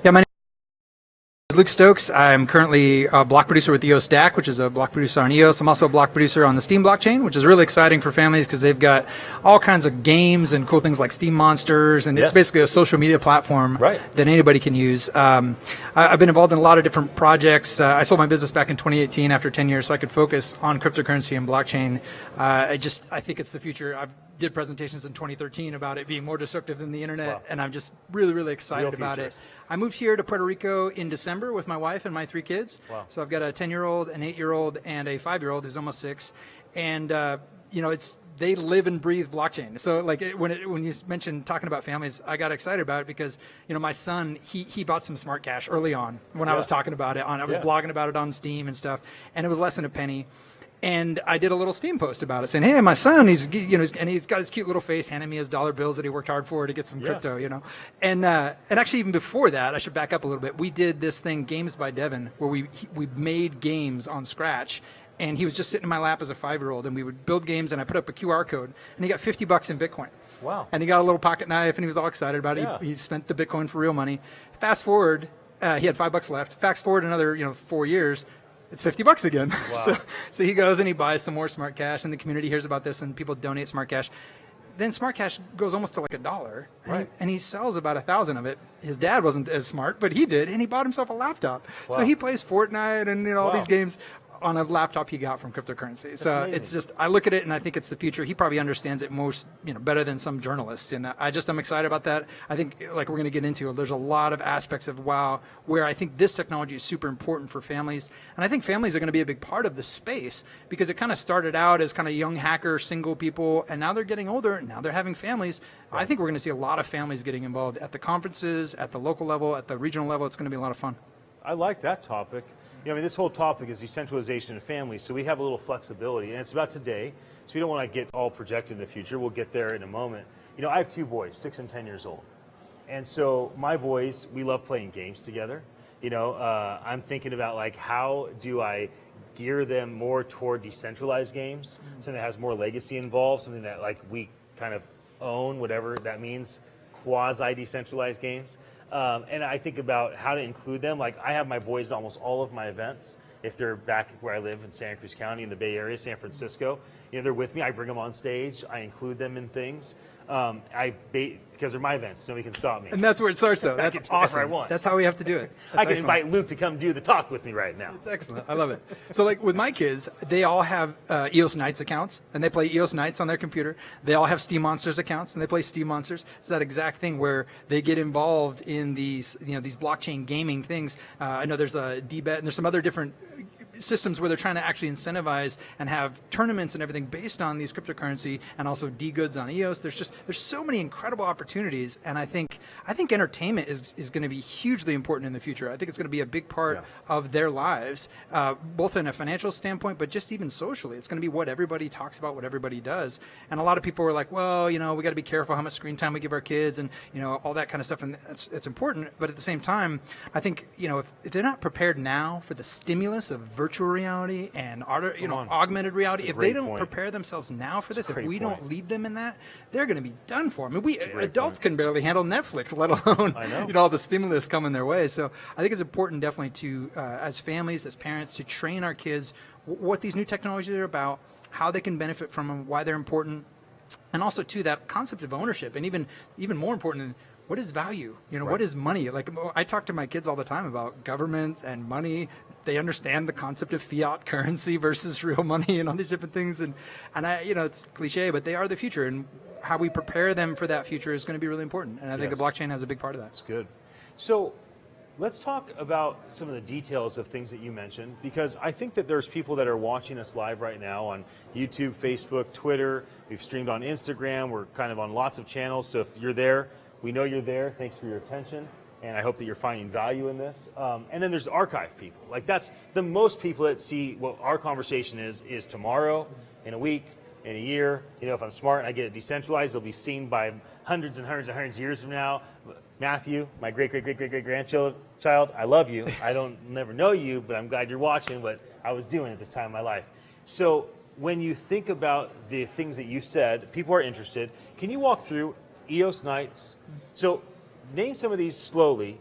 name is Luke Stokes. I'm currently a block producer with EOS DAC, which is a block producer on EOS. I'm also a block producer on the Steam blockchain, which is really exciting for families because they've got all kinds of games and cool things like Steam Monsters, and it's basically a social media platform that anybody can use. I've been involved in a lot of different projects. I sold my business back in 2018 after 10 years so I could focus on cryptocurrency and blockchain. I think it's the future. I did presentations in 2013 about it being more disruptive than the internet, and I'm just really, really excited about it. I moved here to Puerto Rico in December with my wife and my 3 kids. Wow. So I've got a 10-year-old, an 8-year-old, and a 5-year-old who's almost 6. And they live and breathe blockchain. So when you mentioned talking about families, I got excited about it because my son he bought some smart cash early on when I was talking about it I was blogging about it on Steam and stuff, and it was less than a penny. And I did a little Steam post about it saying, hey, my son, he's got his cute little face handing me his dollar bills that he worked hard for to get some crypto, And actually even before that, I should back up a little bit. We did this thing, Games by Devin, where we made games on Scratch. And he was just sitting in my lap as a 5-year-old, and we would build games, and I put up a QR code, and he got $50 in Bitcoin. Wow. And he got a little pocket knife, and he was all excited about it. He spent the Bitcoin for real money. Fast forward, he had $5 left. Fast forward another 4 years, it's $50 again. Wow. So he goes and he buys some more smart cash, and the community hears about this, and people donate smart cash. Then smart cash goes almost to like $1, and he sells about 1,000 of it. His dad wasn't as smart, but he did, and he bought himself a laptop. Wow. So he plays Fortnite and all these games on a laptop he got from cryptocurrency. So it's just, I look at it and I think it's the future. He probably understands it most, better than some journalists. And I'm excited about that. I think, like we're going to get into, there's a lot of aspects of where I think this technology is super important for families. And I think families are going to be a big part of the space because it kind of started out as kind of young hacker, single people, and now they're getting older and now they're having families. I think we're going to see a lot of families getting involved at the conferences, at the local level, at the regional level. It's going to be a lot of fun. I like that topic. This whole topic is decentralization of families, so we have a little flexibility, and it's about today, so we don't want to get all projected in the future. We'll get there in a moment. I have 2 boys, 6 and 10 years old, and so my boys, we love playing games together. I'm thinking about, how do I gear them more toward decentralized games, something that has more legacy involved, something that, we kind of own, whatever that means, quasi-decentralized games. And I think about how to include them. I have my boys at almost all of my events. If they're back where I live in Santa Cruz County in the Bay Area, San Francisco, they're with me. I bring them on stage. I include them in things. Because they're my events, nobody can stop me. And that's where it starts, though. That's awesome. I want. That's how we have to do it. I can invite Luke to come do the talk with me right now. It's excellent. I love it. So, with my kids, they all have EOS Nights accounts, and they play EOS Nights on their computer. They all have Steam Monsters accounts, and they play Steam Monsters. It's that exact thing where they get involved in these, these blockchain gaming things. I know there's a DBet, and there's some other different systems where they're trying to actually incentivize and have tournaments and everything based on these cryptocurrency and also D-goods on EOS. There's so many incredible opportunities, and I think entertainment is going to be hugely important in the future. I think it's going to be a big part of their lives, both in a financial standpoint, but just even socially. It's going to be what everybody talks about, what everybody does. And a lot of people are like, well, we got to be careful how much screen time we give our kids and, all that kind of stuff. And it's important. But at the same time, I think, if they're not prepared now for the stimulus of virtual reality and augmented reality, if they don't prepare themselves now for this, if we don't lead them in that, they're going to be done for. I mean, we adults can barely handle Netflix, let alone all the stimulus coming their way. So I think it's important definitely to, as families, as parents, to train our kids what these new technologies are about, how they can benefit from them, why they're important, and also to that concept of ownership, and even more important, what is value? What is money? I talk to my kids all the time about government and money. They understand the concept of fiat currency versus real money and all these different things. And I, it's cliche, but they are the future. And how we prepare them for that future is going to be really important. And I think the blockchain has a big part of that. That's good. So Let's talk about some of the details of things that you mentioned, because I think that there's people that are watching us live right now on YouTube, Facebook, Twitter. We've streamed on Instagram. We're kind of on lots of channels. So if you're there, we know you're there. Thanks for your attention. And I hope that you're finding value in this. And then there's archive people. Like, that's the most people that see what our conversation is tomorrow, in a week, in a year. You know, if I'm smart and I get it decentralized, it'll be seen by hundreds and hundreds and hundreds of years from now. Matthew, my great-great-great-great-great-grandchild, I love you. I don't never know you, but I'm glad you're watching what I was doing at this time in my life. So when you think about the things that you said, people are interested. Can you walk through EOS Knights? So name some of these slowly.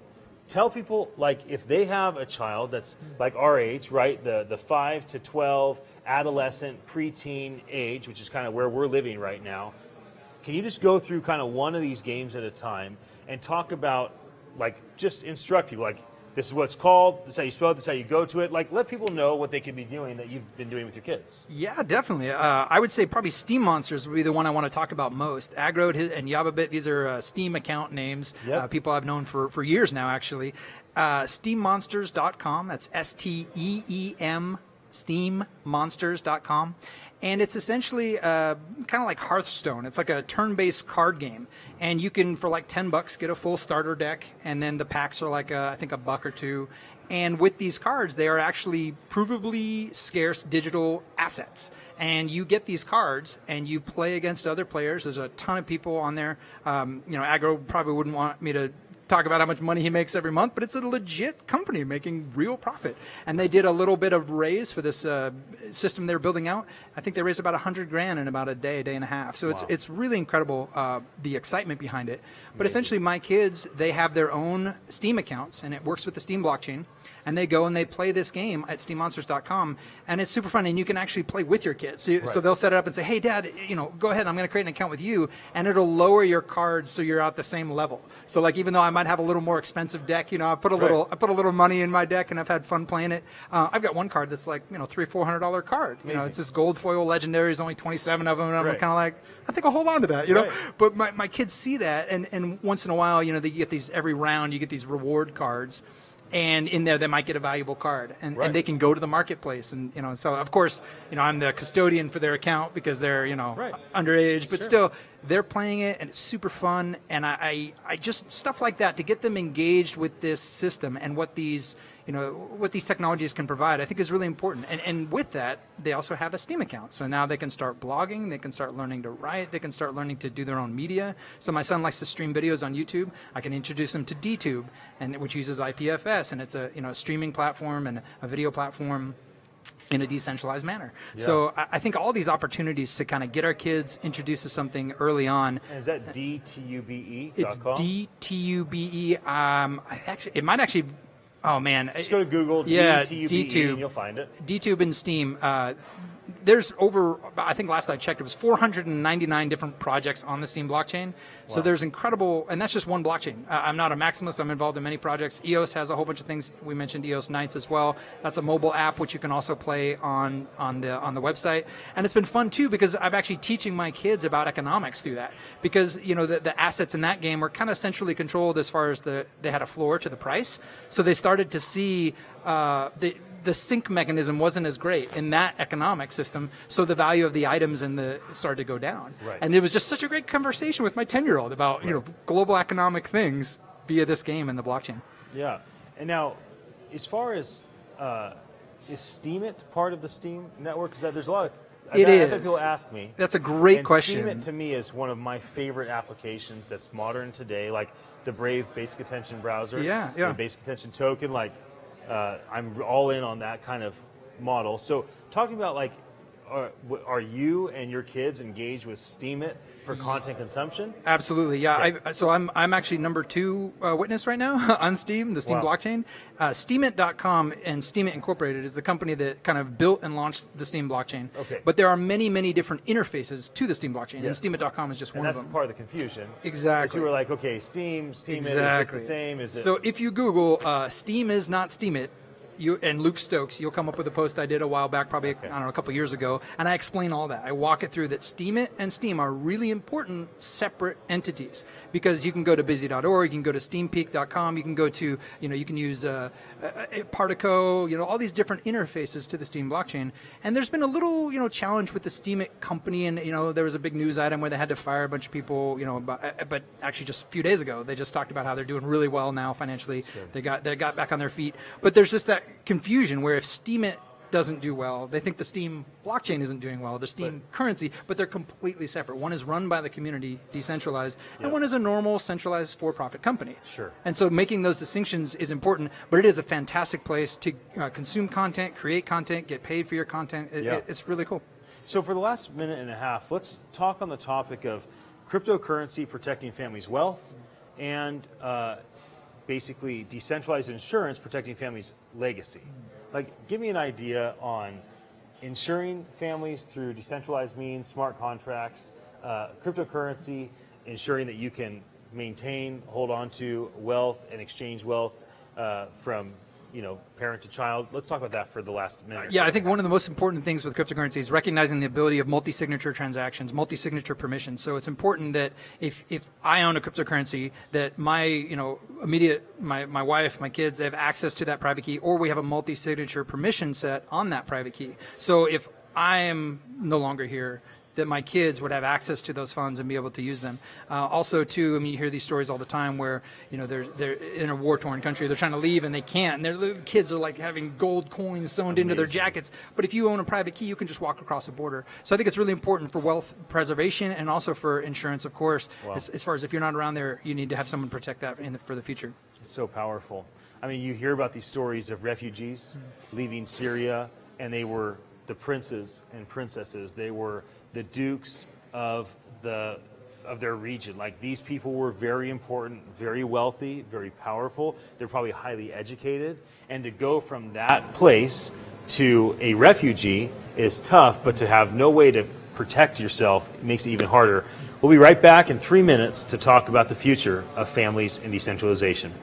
Tell people, like, if they have a child that's like our age, right, the 5 to 12 adolescent, preteen age, which is kind of where we're living right now. Can you just go through kind of one of these games at a time and talk about, like, just instruct people, like, this is what it's called, this is how you spell it, this is how you go to it. Like, let people know what they could be doing that you've been doing with your kids. Yeah, definitely. I would say probably Steam Monsters would be the one I want to talk about most. Agro and Yababit, these are Steam account names. Yep. People I've known for years now, actually. SteamMonsters.com, that's STEEM, SteamMonsters.com. And it's essentially kind of like Hearthstone. It's like a turn-based card game. And you can, for like $10, get a full starter deck. And then the packs are like, I think, $1 or $2. And with these cards, they are actually provably scarce digital assets. And you get these cards and you play against other players. There's a ton of people on there. Agro probably wouldn't want me to talk about how much money he makes every month, but it's a legit company making real profit. And they did a little bit of raise for this system they're building out. I think they raised about $100,000 in about a day and a half. So it's really incredible, the excitement behind it. But essentially, my kids, they have their own Steam accounts, and it works with the Steam blockchain. And they go and they play this game at SteamMonsters.com, and it's super fun. And you can actually play with your kids. So they'll set it up and say, "Hey, Dad, go ahead. I'm going to create an account with you," and it'll lower your cards so you're at the same level. So, like, even though I might have a little more expensive deck, I put a little money in my deck, and I've had fun playing it. I've got one card that's like $300-400 card. It's this gold foil legendary. There's only 27 of them, and I'm kind of like, I think I'll hold on to that. Right. But my kids see that, and once in a while, they get these every round. You get these reward cards. And in there, they might get a valuable card, and they can go to the marketplace, and So of course, I'm the custodian for their account because they're underage, but still, they're playing it, and it's super fun. And I just stuff like that to get them engaged with this system and what these technologies can provide, I think is really important. And with that, they also have a Steam account. So now they can start blogging, they can start learning to write, they can start learning to do their own media. So my son likes to stream videos on YouTube. I can introduce him to DTube, which uses IPFS, and it's a streaming platform and a video platform in a decentralized manner. Yeah. So I think all these opportunities to kind of get our kids introduced to something early on. And is that DTUBE.com? It's DTUBE. It might actually. Oh man! Just go to Google, DTUBE, and you'll find it. DTube and Steam. There's over, I think last I checked, it was 499 different projects on the Steam blockchain. Wow. So there's incredible, and that's just one blockchain. I'm not a maximalist. I'm involved in many projects. EOS has a whole bunch of things. We mentioned EOS Knights as well. That's a mobile app which you can also play on the website. And it's been fun too because I'm actually teaching my kids about economics through that. Because the assets in that game were kind of centrally controlled as far as they had a floor to the price. So they started to see the sync mechanism wasn't as great in that economic system, so the value of the items started to go down. Right. And it was just such a great conversation with my 10-year-old about global economic things via this game and the blockchain. Yeah. And now, as far as is Steemit part of the Steam network? Because there's a lot of I've had people ask me. That's a great question. Steemit to me is one of my favorite applications that's modern today, like the Brave Basic Attention browser, the Basic Attention token. Like, I'm all in on that kind of model. So talking about, like, are you and your kids engaged with Steemit for content consumption? Absolutely, yeah. Okay. So I'm actually number 2 witness right now on Steam, the Steam blockchain. Steemit.com and Steemit Incorporated is the company that kind of built and launched the Steam blockchain. Okay. But there are many, many different interfaces to the Steam blockchain, and Steemit.com is just one of them. That's part of the confusion. Exactly. You were like, okay, Steemit, is this the same? Is it? So if you Google Steam is not Steemit, and Luke Stokes, you'll come up with a post I did a while back, probably I don't know, a couple years ago, and I explain all that. I walk it through that Steemit and Steam are really important separate entities, because you can go to busy.org, you can go to steampeak.com, you can go to, you can use Partico, all these different interfaces to the Steem blockchain. And there's been a little, challenge with the Steemit company, and there was a big news item where they had to fire a bunch of people, but actually just a few days ago they just talked about how they're doing really well now financially. They got back on their feet. But there's just that confusion where if Steemit doesn't do well, they think the Steem blockchain isn't doing well, the Steem currency, but they're completely separate. One is run by the community, decentralized, and one is a normal, centralized, for-profit company. Sure. And so making those distinctions is important, but it is a fantastic place to consume content, create content, get paid for your content. It's really cool. So for the last minute and a half, let's talk on the topic of cryptocurrency protecting families' wealth and basically decentralized insurance protecting families' legacy. Like, give me an idea on insuring families through decentralized means, smart contracts, cryptocurrency, ensuring that you can maintain, hold on to wealth and exchange wealth from parent to child. Let's talk about that for the last minute. Yeah, I think one of the most important things with cryptocurrency is recognizing the ability of multi-signature transactions, multi-signature permissions. So it's important that if I own a cryptocurrency, that my immediate my wife, my kids, they have access to that private key, or we have a multi-signature permission set on that private key. So if I am no longer here, that my kids would have access to those funds and be able to use them. Also, too, you hear these stories all the time where, they're in a war-torn country, they're trying to leave and they can't, and their little kids are like having gold coins sewn into their jackets. But if you own a private key, you can just walk across the border. So I think it's really important for wealth preservation and also for insurance, of course. Wow. As far as if you're not around there, you need to have someone protect that for the future. It's so powerful. You hear about these stories of refugees leaving Syria, and they were the princes and princesses. They were the dukes of their region. Like, these people were very important, very wealthy, very powerful. They're probably highly educated. And to go from that place to a refugee is tough, but to have no way to protect yourself makes it even harder. We'll be right back in 3 minutes to talk about the future of families and decentralization.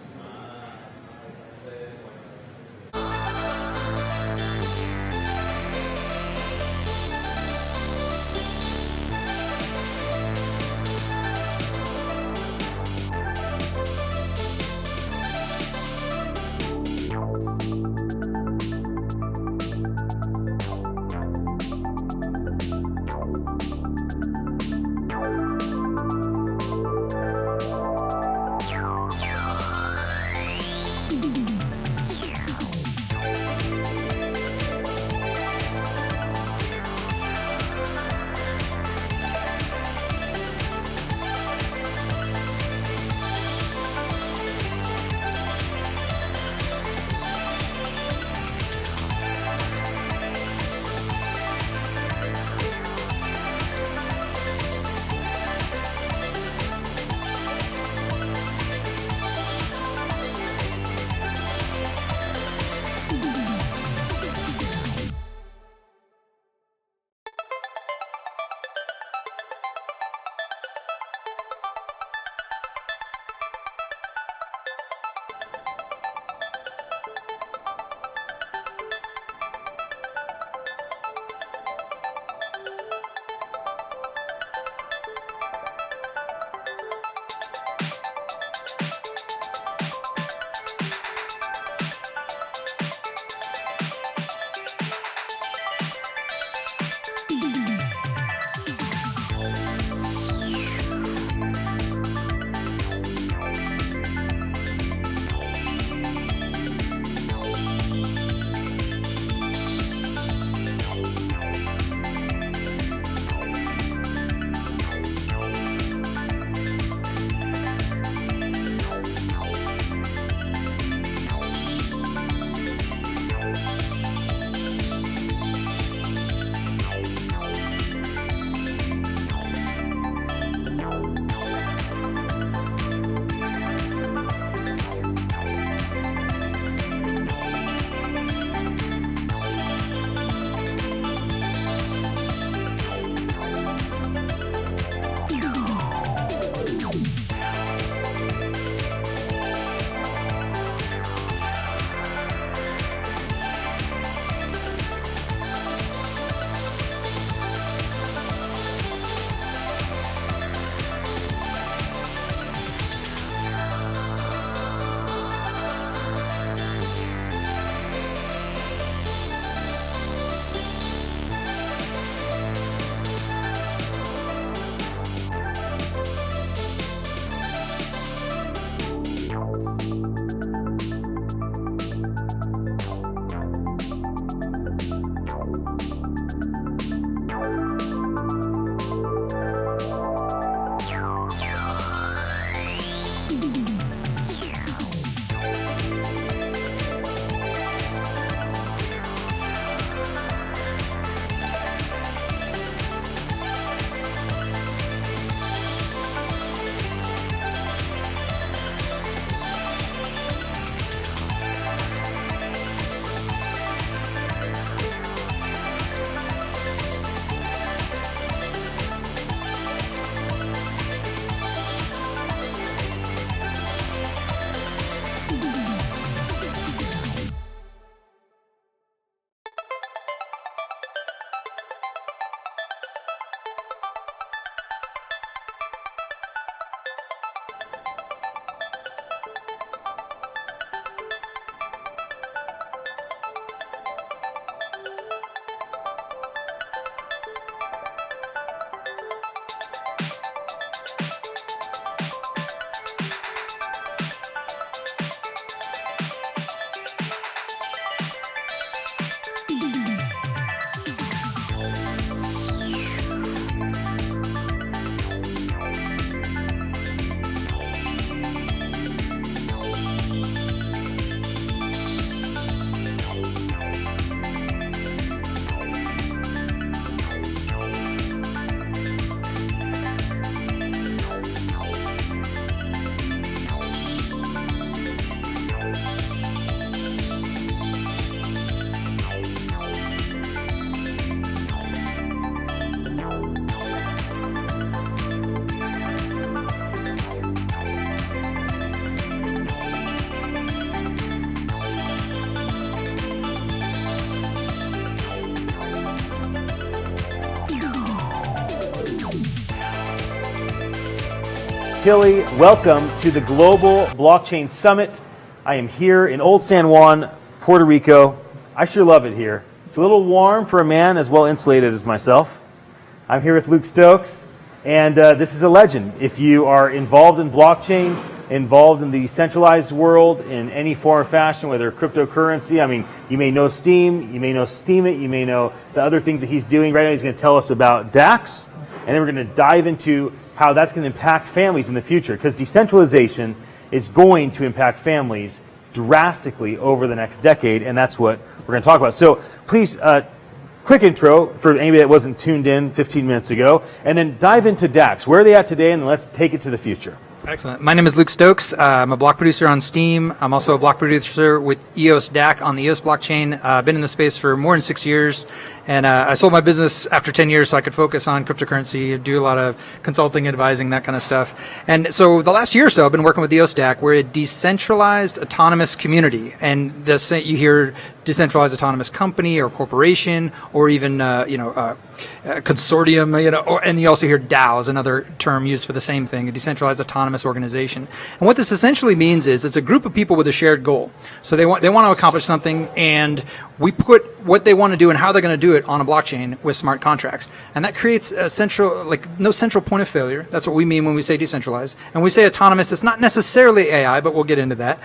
Chile. Welcome to the Global Blockchain Summit. I am here in Old San Juan, Puerto Rico. I sure love it here. It's a little warm for a man as well insulated as myself. I'm here with Luke Stokes, and this is a legend. If you are involved in blockchain, involved in the decentralized world in any form or fashion, whether cryptocurrency, I mean, you may know Steem, you may know Steemit, you may know the other things that he's doing. Right now he's going to tell us about DAX, and then we're going to dive into how that's going to impact families in the future, because decentralization is going to impact families drastically over the next decade, and that's what we're going to talk about. So please, quick intro for anybody that wasn't tuned in 15 minutes ago, and then dive into DAX. Where are they at today, and let's take it to the future. Excellent. My name is Luke Stokes. I'm a block producer on Steem. I'm also a block producer with EOS DAC on the EOS blockchain. I've been in the space for more than 6 years, and I sold my business after 10 years so I could focus on cryptocurrency, do a lot of consulting, advising, that kind of stuff. And so the last year or so, I've been working with EOS DAC. We're a decentralized autonomous community, and you hear decentralized autonomous company or corporation, or even consortium, and you also hear DAOs, another term used for the same thing, a decentralized autonomous organization. And what this essentially means is it's a group of people with a shared goal. So they want to accomplish something, and we put what they want to do and how they're going to do it on a blockchain with smart contracts. And that creates a no central point of failure. That's what we mean when we say decentralized. And when we say autonomous, it's not necessarily AI, but we'll get into that.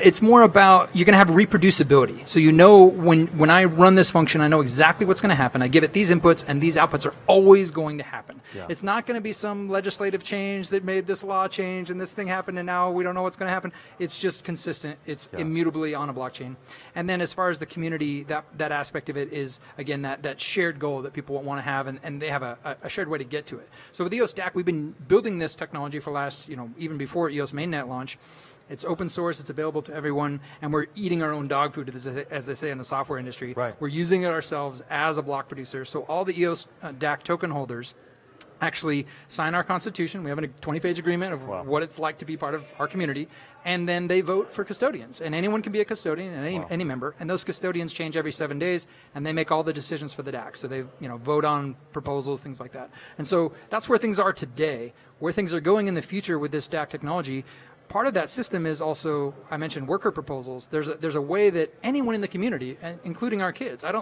It's more about you're going to have reproducibility. So when I run this function, I know exactly what's going to happen. I give it these inputs, and these outputs are always going to happen. Yeah. It's not going to be some legislative change that made this law change and this thing happen, and now we don't know what's going to happen. It's just consistent. It's immutably on a blockchain. And then as far as the community, that aspect of it is, again, that shared goal that people want to have, and they have a shared way to get to it. So with EOS DAC, we've been building this technology for last, even before EOS mainnet launch. It's open source, it's available to everyone, and we're eating our own dog food, as they say in the software industry. Right. We're using it ourselves as a block producer. So all the EOS DAC token holders actually sign our constitution. We have a 20-page agreement of what it's like to be part of our community, and then they vote for custodians. And anyone can be a custodian, and any member, and those custodians change every 7 days, and they make all the decisions for the DAC. So they vote on proposals, things like that. And so that's where things are today. Where things are going in the future with this DAC technology, part of that system is also, I mentioned worker proposals. There's a way that anyone in the community, including our kids, I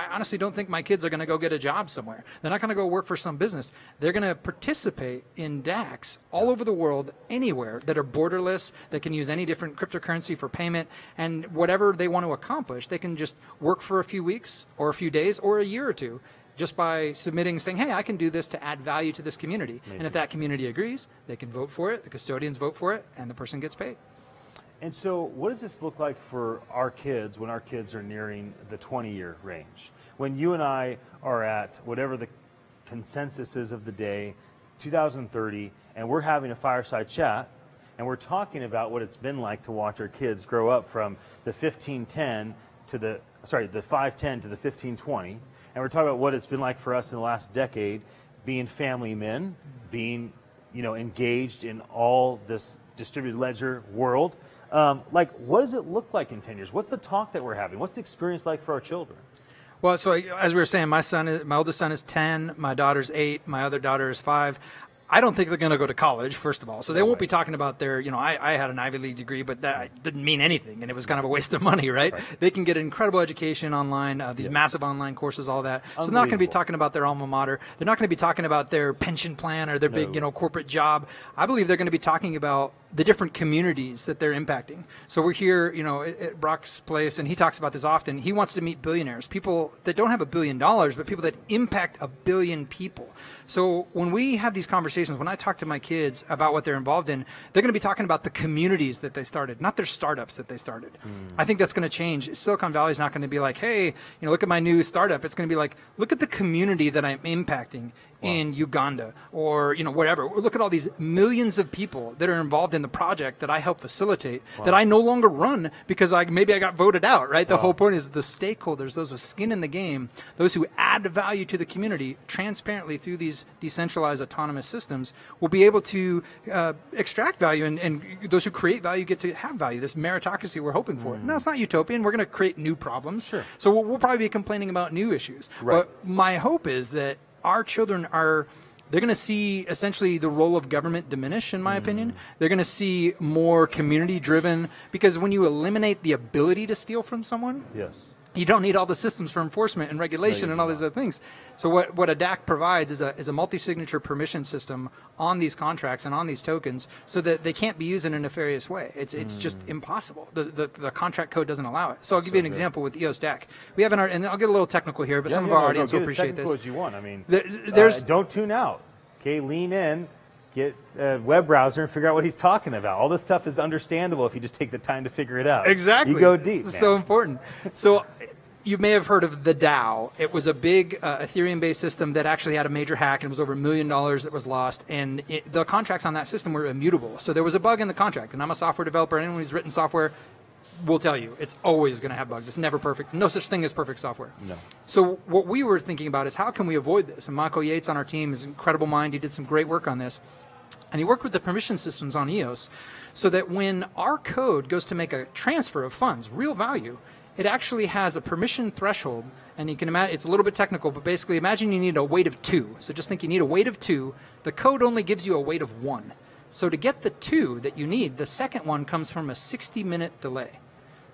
honestly don't think my kids are going to go get a job somewhere. They're not going to go work for some business. They're going to participate in DACs all over the world, anywhere, that are borderless, that can use any different cryptocurrency for payment, and whatever they want to accomplish, they can just work for a few weeks or a few days or a year or two, just by submitting, saying, hey, I can do this to add value to this community. Amazing. And if that community agrees, they can vote for it, the custodians vote for it, and the person gets paid. And so what does this look like for our kids when our kids are nearing the 20-year range? When you and I are at whatever the consensus is of the day, 2030, and we're having a fireside chat, and we're talking about what it's been like to watch our kids grow up from the 1510 to the 510 to the 1520, and we're talking about what it's been like for us in the last decade, being family men, being engaged in all this distributed ledger world. What does it look like in 10 years? What's the talk that we're having? What's the experience like for our children? Well, so as we were saying, my oldest son is 10, my daughter's 8, my other daughter is 5. I don't think they're going to go to college, first of all. So they won't be talking about their, I had an Ivy League degree, but that didn't mean anything, and it was kind of a waste of money, right? They can get incredible education online, these massive online courses, all that. So they're not going to be talking about their alma mater. They're not going to be talking about their pension plan or their big, corporate job. I believe they're going to be talking about the different communities that they're impacting. So we're here, at Brock's place, and he talks about this often. He wants to meet billionaires, people that don't have $1 billion, but people that impact 1 billion people. So when we have these conversations, when I talk to my kids about what they're involved in, they're going to be talking about the communities that they started, not their startups that they started. I think that's going to change. Silicon Valley is not going to be like, hey, look at my new startup. It's going to be like, look at the community that I'm impacting in Uganda or, whatever. Or look at all these millions of people that are involved in the project that I help facilitate, that I no longer run because maybe I got voted out, right? The whole point is the stakeholders, those with skin in the game, those who add value to the community transparently through these decentralized autonomous systems will be able to extract value, and those who create value get to have value, this meritocracy we're hoping for. Now, it's not utopian. We're going to create new problems. Sure. So we'll probably be complaining about new issues. Right. But my hope is that our children are they're going to see essentially the role of government diminish, in my opinion. They're going to see more community driven, because when you eliminate the ability to steal from someone, Yes. you don't need all the systems for enforcement and regulation and all these other things. So what a DAC provides is a multi-signature permission system on these contracts and on these tokens, so that they can't be used in a nefarious way. It's just impossible. The contract code doesn't allow it. So I'll give you an example with EOS DAC. We have in our, and I'll get a little technical here, but some of our audience will appreciate this. Get as technical as you want. I mean, There's don't tune out. Okay, lean in. Get a web browser and figure out what he's talking about. All this stuff is understandable if you just take the time to figure it out. Exactly. You go deep. This is man. so important. So you may have heard of the DAO. It was a big Ethereum-based system that actually had a major hack, and it was over $1 million that was lost. And the contracts on that system were immutable. So there was a bug in the contract. And I'm a software developer. Anyone who's written software will tell you it's always going to have bugs. It's never perfect. No such thing as perfect software. No. So what we were thinking about is, how can we avoid this? And Michael Yates on our team is an incredible mind. He did some great work on this. And he worked with the permission systems on EOS, so that when our code goes to make a transfer of funds, real value, it actually has a permission threshold. And you can imagine, it's a little bit technical, but basically imagine you need a weight of 2. So just think you need a weight of 2. The code only gives you a weight of 1. So to get the 2 that you need, the second one comes from a 60-minute delay.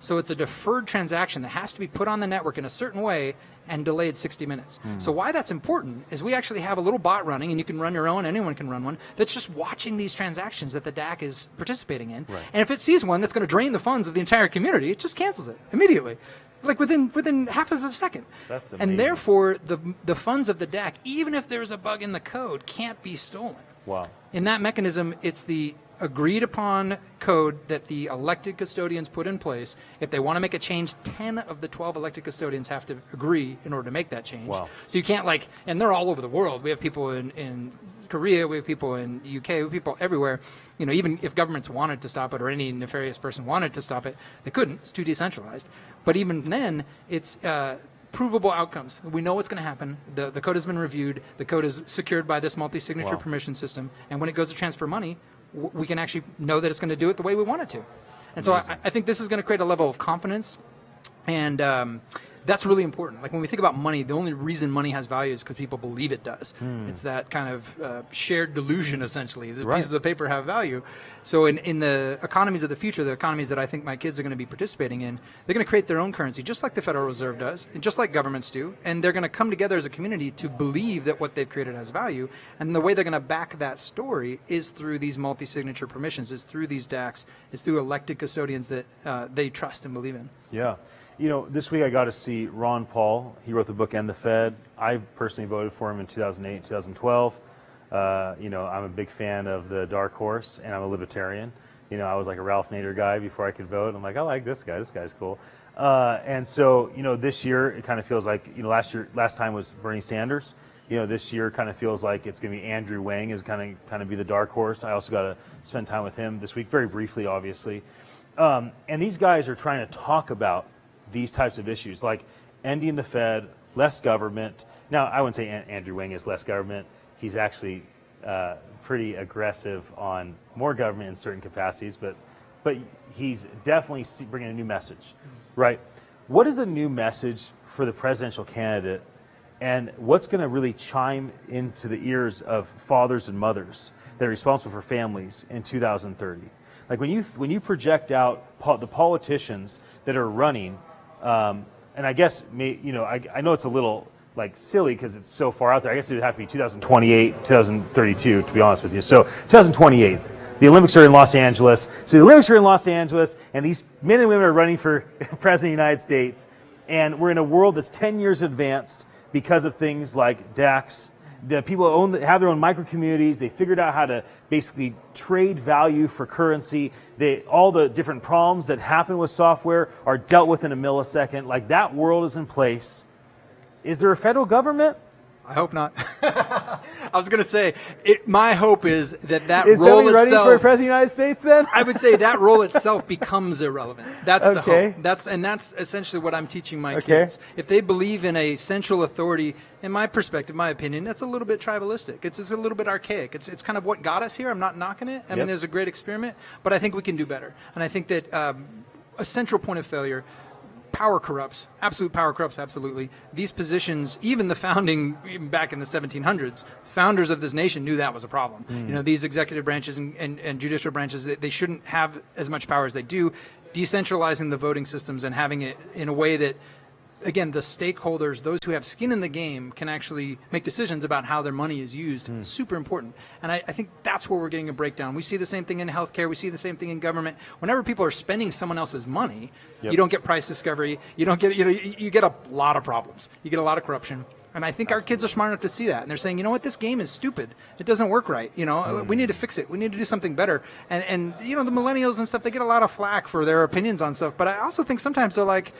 So it's a deferred transaction that has to be put on the network in a certain way and delayed 60 minutes. So why that's important is we actually have a little bot running, and you can run your own, anyone can run one, that's just watching these transactions that the DAC is participating in. Right. And if it sees one that's going to drain the funds of the entire community, it just cancels it immediately, like within half of a second. That's amazing. And therefore, the funds of the DAC, even if there's a bug in the code, can't be stolen. Wow. In that mechanism, it's the agreed upon code that the elected custodians put in place. If they want to make a change, 10 of the 12 elected custodians have to agree in order to make that change. Wow. So you can't and they're all over the world. We have people in Korea, we have people in UK, we have people everywhere. Even if governments wanted to stop it, or any nefarious person wanted to stop it, they couldn't. It's too decentralized. But even then, it's provable outcomes. We know what's going to happen. The code has been reviewed. The code is secured by this multi-signature Wow. permission system. And when it goes to transfer money, we can actually know that it's going to do it the way we want it to. And so I think this is going to create a level of confidence, and that's really important. Like when we think about money, the only reason money has value is because people believe it does. It's that kind of shared delusion, essentially. The Right. pieces of paper have value. So in the economies of the future, the economies that I think my kids are going to be participating in, they're going to create their own currency, just like the Federal Reserve does, and just like governments do. And they're going to come together as a community to believe that what they've created has value. And the way they're going to back that story is through these multi-signature permissions, is through these DACs, is through elected custodians that they trust and believe in. Yeah. This week I got to see Ron Paul. He wrote the book End the Fed. I personally voted for him in 2008, 2012. I'm a big fan of the Dark Horse, and I'm a libertarian. I was like a Ralph Nader guy before I could vote. I'm like, I like this guy. This guy's cool. And so, this year it kind of feels like, last time was Bernie Sanders. This year kind of feels like it's going to be Andrew Wang is kind of be the dark horse. I also got to spend time with him this week, very briefly, obviously. And these guys are trying to talk about these types of issues, like ending the Fed, less government. Now, I wouldn't say Andrew Wang is less government. He's actually pretty aggressive on more government in certain capacities, but he's definitely bringing a new message, right? What is the new message for the presidential candidate, and what's going to really chime into the ears of fathers and mothers that are responsible for families in 2030? Like when you project out the politicians that are running, and I guess I know it's a little like silly because it's so far out there. I guess it would have to be 2028, 2032, to be honest with you. So 2028, the Olympics are in Los Angeles. So the Olympics are in Los Angeles, and these men and women are running for president of the United States, and we're in a world that's 10 years advanced because of things like DACs. The people have their own micro communities. They figured out how to basically trade value for currency. All the different problems that happen with software are dealt with in a millisecond. Like that world is in place. Is there a federal government? I hope not. I was going to say, my hope is that Is role somebody running itself, for president of the United States then? I would say that role itself becomes irrelevant. That's the Okay. hope. That's essentially what I'm teaching my Okay. kids. If they believe in a central authority, in my perspective, my opinion, that's a little bit tribalistic. It's a little bit archaic. It's kind of what got us here. I'm not knocking it. I mean, there's a great experiment, but I think we can do better. And I think that a central point of failure, power corrupts. Absolute power corrupts, absolutely. These positions, even the founding, even back in the 1700s, founders of this nation knew that was a problem. These executive branches and judicial branches, they shouldn't have as much power as they do. Decentralizing the voting systems and having it in a way that, again, the stakeholders, those who have skin in the game, can actually make decisions about how their money is used. Super important. And I think that's where we're getting a breakdown. We see the same thing in healthcare. We see the same thing in government. Whenever people are spending someone else's money, you don't get price discovery. You don't get, you get a lot of problems. You get a lot of corruption. And I think our kids are smart enough to see that. And they're saying, you know what, this game is stupid. It doesn't work right. We need to fix it. We need to do something better. And the millennials and stuff, they get a lot of flack for their opinions on stuff. But I also think sometimes they're like,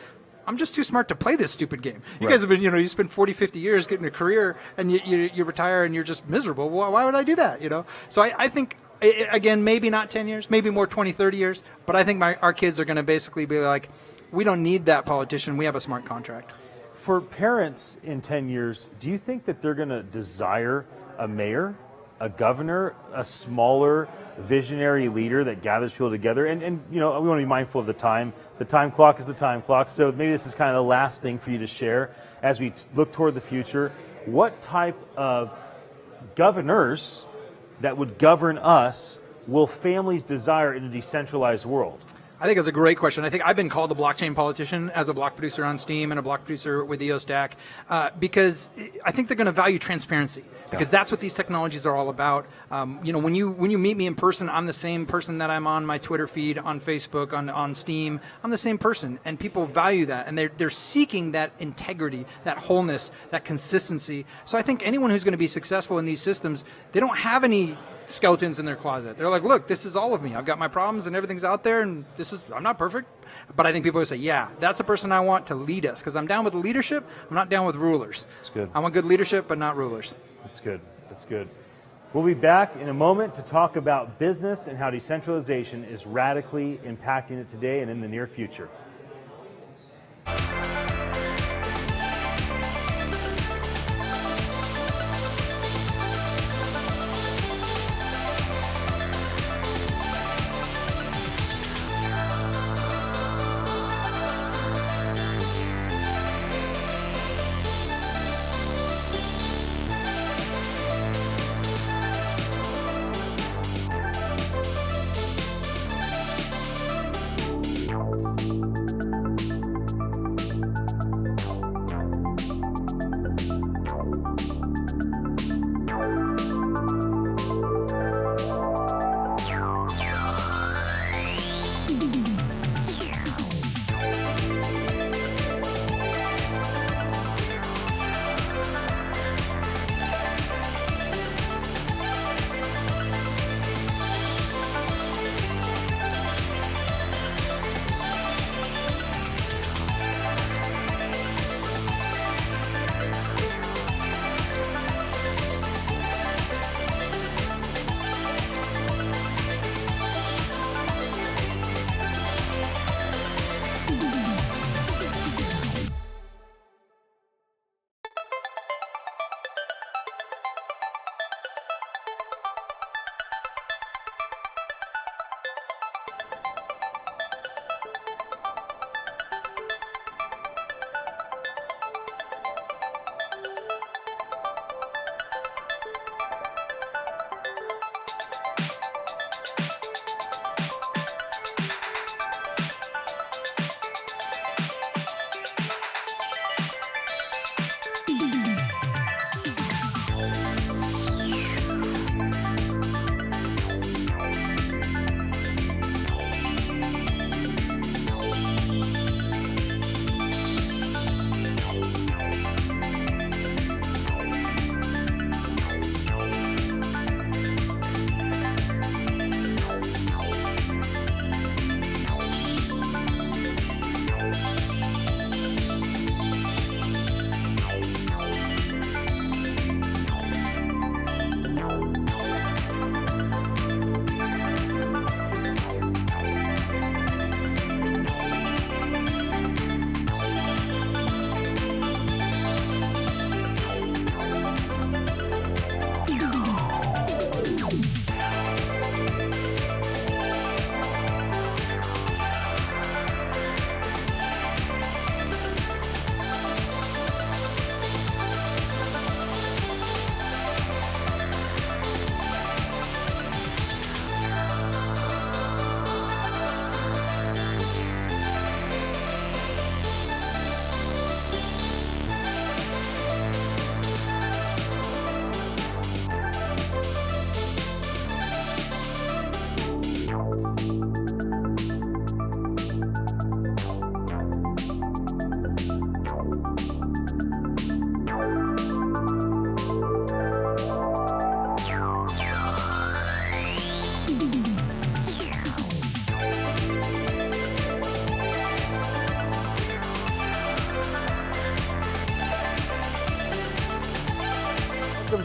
I'm just too smart to play this stupid game. You guys have been, you spend 40, 50 years getting a career and you retire and you're just miserable. Why would I do that? So I think, again, maybe not 10 years, maybe more 20, 30 years. But I think our kids are going to basically be like, we don't need that politician. We have a smart contract. For parents in 10 years, do you think that they're going to desire a mayor, a governor, a smaller visionary leader that gathers people together? And we want to be mindful of the time. The time clock is the time clock. So maybe this is kind of the last thing for you to share as we look toward the future. What type of governors that would govern us will families desire in a decentralized world? I think it's a great question. I think I've been called a blockchain politician as a block producer on Steam and a block producer with EOS DAC because I think they're going to value transparency because that's what these technologies are all about. When you meet me in person, I'm the same person that I'm on my Twitter feed, on Facebook, on Steam. I'm the same person, and people value that, and they're seeking that integrity, that wholeness, that consistency. So I think anyone who's going to be successful in these systems, they don't have any skeletons in their closet. They're like, look, this is all of me. I've got my problems and everything's out there, and I'm not perfect. But I think people will say, yeah, that's the person I want to lead us, because I'm down with leadership. I'm not down with rulers. That's good. I want good leadership, but not rulers. That's good. That's good. We'll be back in a moment to talk about business and how decentralization is radically impacting it today and in the near future.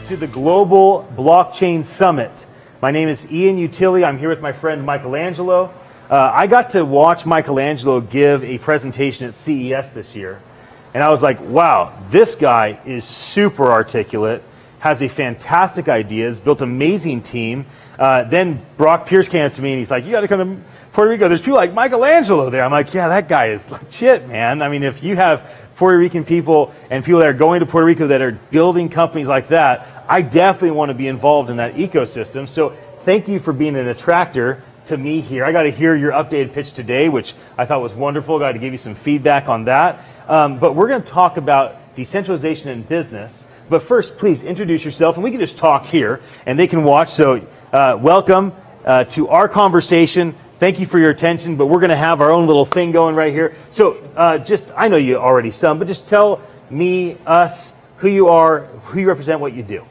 to the Global Blockchain Summit. My name is Ian Utilli. I'm here with my friend Michelangelo. I got to watch Michelangelo give a presentation at CES this year, and I was like, wow, this guy is super articulate, has a fantastic ideas, built an amazing team. Then Brock Pierce came up to me and he's like, you got to come to Puerto Rico. There's people like Michelangelo there. I'm like, yeah, that guy is legit, man. I mean, if you have Puerto Rican people and people that are going to Puerto Rico that are building companies like that, I definitely want to be involved in that ecosystem. So thank you for being an attractor to me here. I got to hear your updated pitch today, which I thought was wonderful. Got to give you some feedback on that. But we're going to talk about decentralization in business. But first, please introduce yourself, and we can just talk here, and they can watch. So welcome to our conversation. Thank you for your attention, but we're going to have our own little thing going right here. So I know you already some, but just tell me, us, who you are, who you represent, what you do.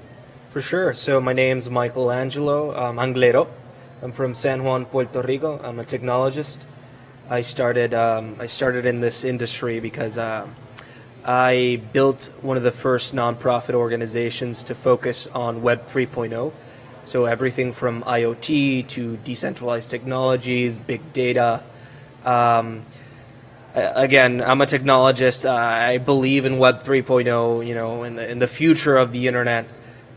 For sure. So my name's Michelangelo Anglero. I'm from San Juan, Puerto Rico. I'm a technologist. I started in this industry because I built one of the first nonprofit organizations to focus on Web 3.0. So everything from IoT to decentralized technologies, big data. Again, I'm a technologist. I believe in Web 3.0. You know, in the future of the internet.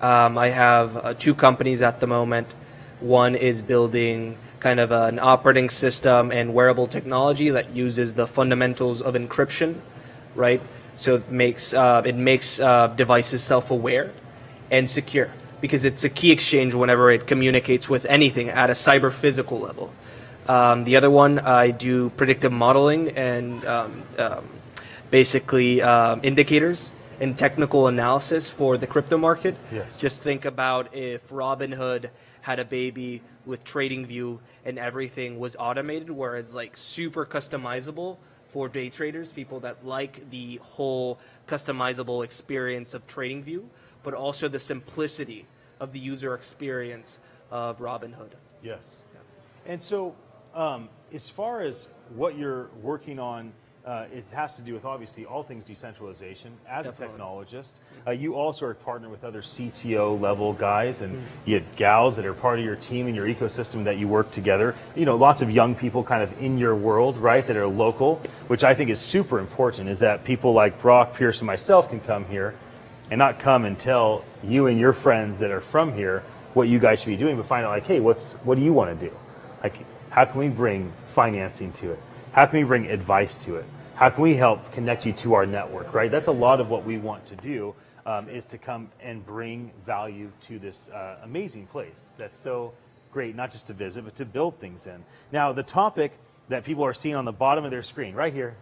I have two companies at the moment. One is building kind of an operating system and wearable technology that uses the fundamentals of encryption, right? So it makes devices self-aware and secure, because it's a key exchange whenever it communicates with anything at a cyber-physical level. The other one, I do predictive modeling and basically indicators and technical analysis for the crypto market. Yes. Just think about if Robinhood had a baby with TradingView and everything was automated, whereas like super customizable for day traders, people that like the whole customizable experience of TradingView, but also the simplicity of the user experience of Robinhood. Yes. And so as far as what you're working on, it has to do with obviously all things decentralization. As Definitely. a technologist, you also are partnered with other CTO level guys and you have gals that are part of your team and your ecosystem that you work together. You know, lots of young people kind of in your world, right, that are local, which I think is super important, is that people like Brock Pierce and myself can come here and not come and tell you and your friends that are from here what you guys should be doing, but find out like, hey, what do you want to do? Like, how can we bring financing to it? How can we bring advice to it? How can we help connect you to our network, right? That's a lot of what we want to do, is to come and bring value to this amazing place that's so great, not just to visit, but to build things in. Now, the topic that people are seeing on the bottom of their screen, right here,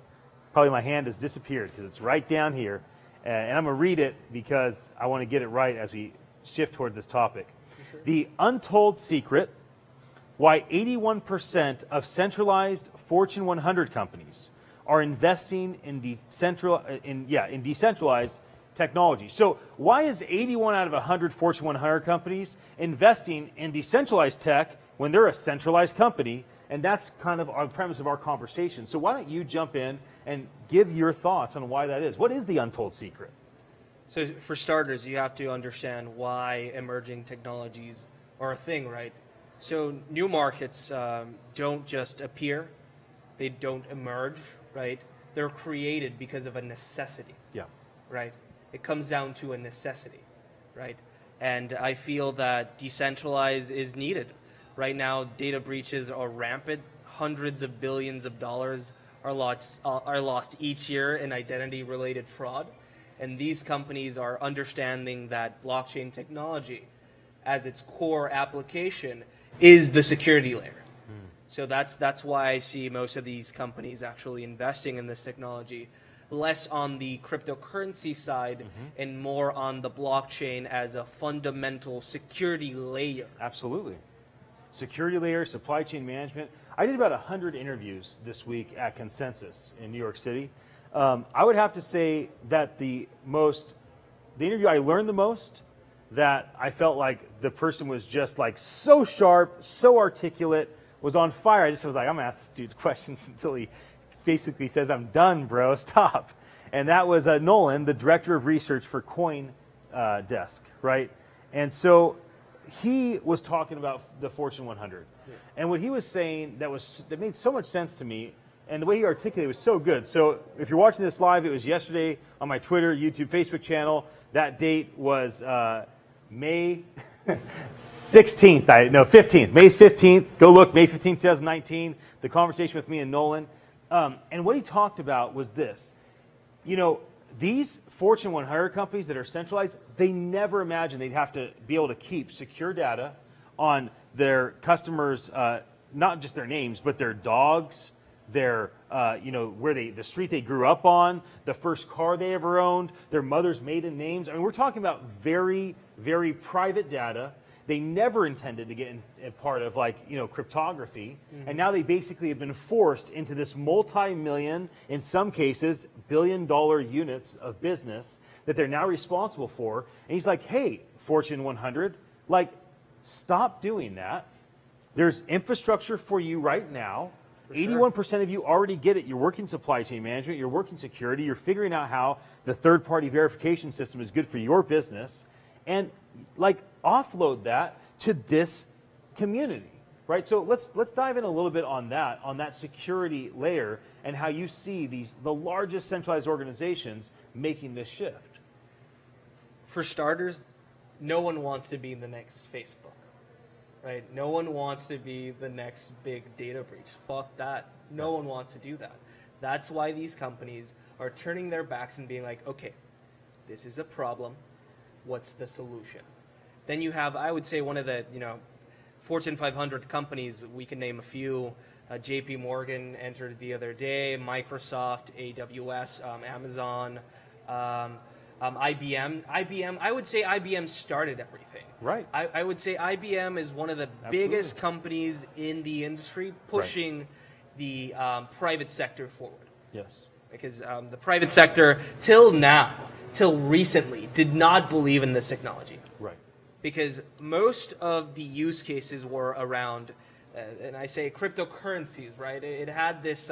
probably my hand has disappeared because it's right down here, and I'm going to read it because I want to get it right as we shift toward this topic. Sure. The untold secret: why 81% of centralized Fortune 100 companies are investing in decentralized technology. So why is 81 out of 100 Fortune 100 companies investing in decentralized tech when they're a centralized company? And that's kind of our premise of our conversation. So why don't you jump in and give your thoughts on why that is? What is the untold secret? So for starters, you have to understand why emerging technologies are a thing, right? So new markets don't just appear, they don't emerge, right? They're created because of a necessity. Yeah. Right? It comes down to a necessity, right? And I feel that decentralized is needed. Right now, data breaches are rampant. Hundreds of billions of dollars are lost each year in identity-related fraud. And these companies are understanding that blockchain technology, as its core application, is the security layer. So that's why I see most of these companies actually investing in this technology, less on the cryptocurrency side and more on the blockchain as a fundamental security layer. Absolutely. Security layer, supply chain management. I did about 100 interviews this week at Consensus in New York City. I would have to say that the interview I learned the most, that I felt like the person was just like so sharp, so articulate, was on fire. I just was like, I'm going to ask this dude questions until he basically says, I'm done, bro, stop. And that was Nolan, the director of research for CoinDesk, right? And so he was talking about the Fortune 100. And what he was saying that made so much sense to me, and the way he articulated it was so good. So if you're watching this live, it was yesterday on my Twitter, YouTube, Facebook channel. That date was May 16th, 15th. May's 15th. Go look, May 15th, 2019, the conversation with me and Nolan. And what he talked about was this. These Fortune 100 companies that are centralized, they never imagined they'd have to be able to keep secure data on their customers, not just their names, but their dogs, their, the street they grew up on, the first car they ever owned, their mother's maiden names. I mean, we're talking about very, very private data. They never intended to get in part of cryptography. And now they basically have been forced into this multi-million, in some cases, billion-dollar units of business that they're now responsible for. And he's like, hey, Fortune 100, stop doing that. There's infrastructure for you right now. 81% of you already get it. You're working supply chain management. You're working security. You're figuring out how the third-party verification system is good for your business. And offload that to this community, right? So let's dive in a little bit on that security layer and how you see the largest centralized organizations making this shift. For starters, no one wants to be the next Facebook, right? No one wants to be the next big data breach. Fuck that. No one wants to do that. That's why these companies are turning their backs and being like, okay, this is a problem. What's the solution? Then you have, I would say, one of the Fortune 500 companies. We can name a few. JP Morgan entered the other day. Microsoft, AWS, Amazon, IBM. I would say IBM started everything. Right. I would say IBM is one of the biggest companies in the industry pushing the private sector forward. Yes. Because the private sector, till recently, did not believe in this technology. Right. Because most of the use cases were around, and I say cryptocurrencies, right? It had this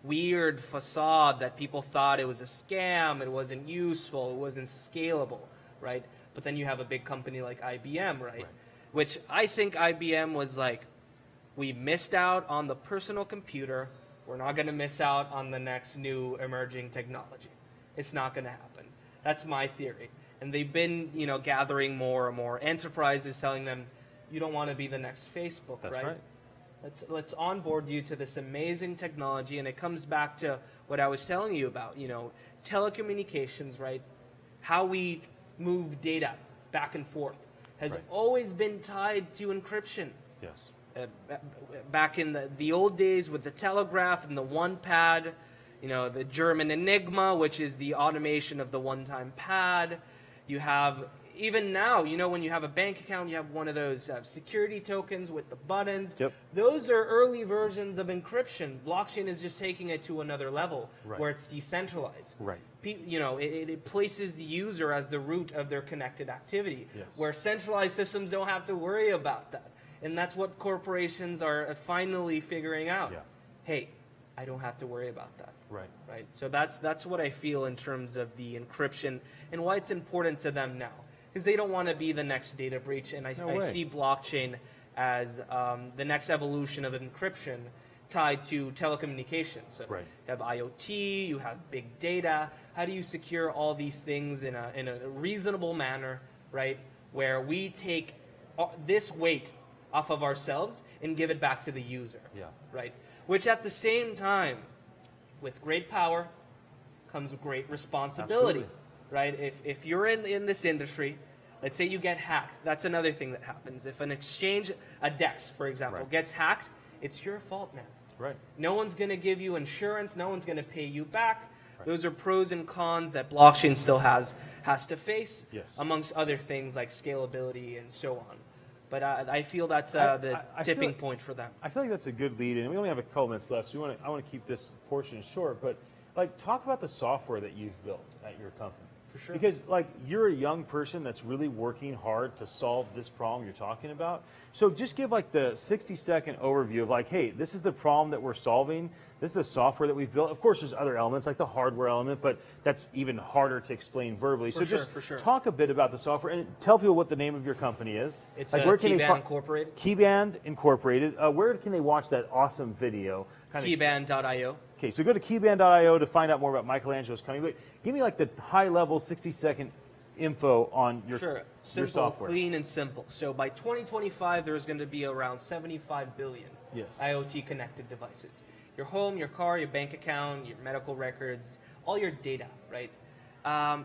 weird facade that people thought it was a scam, it wasn't useful, it wasn't scalable, right? But then you have a big company like IBM, right? Which I think IBM was like, we missed out on the personal computer, we're not going to miss out on the next new emerging technology. It's not going to happen. That's my theory. And they've been, gathering more and more enterprises telling them, you don't want to be the next Facebook, That's right? Let's onboard you to this amazing technology. And it comes back to what I was telling you about, telecommunications, right? How we move data back and forth has always been tied to encryption. Yes. Back in the old days with the telegraph and the one pad, the German Enigma, which is the automation of the one-time pad. You have, even now, when you have a bank account, you have one of those security tokens with the buttons. Yep. Those are early versions of encryption. Blockchain is just taking it to another level where it's decentralized. Right. It places the user as the root of their connected activity, where centralized systems don't have to worry about that. And that's what corporations are finally figuring out. Yeah. Hey, I don't have to worry about that. Right. So that's what I feel in terms of the encryption and why it's important to them now. Because they don't want to be the next data breach. And I see blockchain as the next evolution of encryption tied to telecommunications. So you have IoT, you have big data. How do you secure all these things in a reasonable manner, right? Where we take this weight off of ourselves and give it back to the user, right? Which at the same time, with great power comes great responsibility, right? If you're in this industry, let's say you get hacked, that's another thing that happens. If an exchange, a DEX, for example, gets hacked, it's your fault, man. Right. No one's going to give you insurance. No one's going to pay you back. Those are pros and cons that blockchain still has to face, amongst other things like scalability and so on. But I feel that's the tipping point for them. I feel like that's a good lead, and we only have a couple minutes left, so I want to keep this portion short. But talk about the software that you've built at your company. For sure. Because like you're a young person that's really working hard to solve this problem you're talking about. So just give like the 60-second overview of like, hey, this is the problem that we're solving. This is the software that we've built. Of course, there's other elements like the hardware element, but that's even harder to explain verbally. So just talk a bit about the software and tell people what the name of your company is. It's like, where can Keyband Incorporated. Keyband Incorporated. Where can they watch that awesome video? Keyband.io. Okay, so go to keyband.io to find out more about Michelangelo's company. But give me like the high-level 60-second info on your, Sure. your Simple, software. clean, and simple. So by 2025, there's going to be around 75 billion Yes. IoT connected devices. Your home, your car, your bank account, your medical records, all your data, right?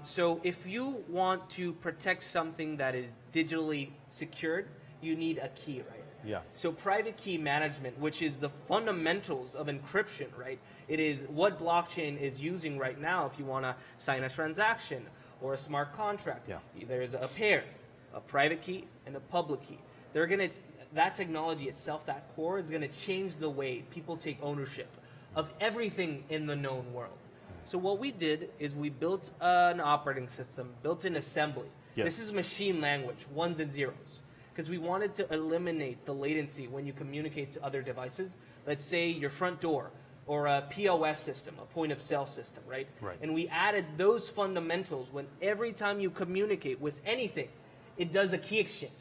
So if you want to protect something that is digitally secured, you need a key, right? Yeah. So private key management, which is the fundamentals of encryption, right? It is what blockchain is using right now if you want to sign a transaction or a smart contract. Yeah. There's a pair, a private key and a public key. They're going to, that technology itself, that core, is going to change the way people take ownership of everything in the known world. So what we did is we built an operating system, built an assembly. Yes. This is machine language, ones and zeros, because we wanted to eliminate the latency when you communicate to other devices. Let's say your front door or a POS system, a point of sale system, right? Right. And we added those fundamentals when every time you communicate with anything, it does a key exchange.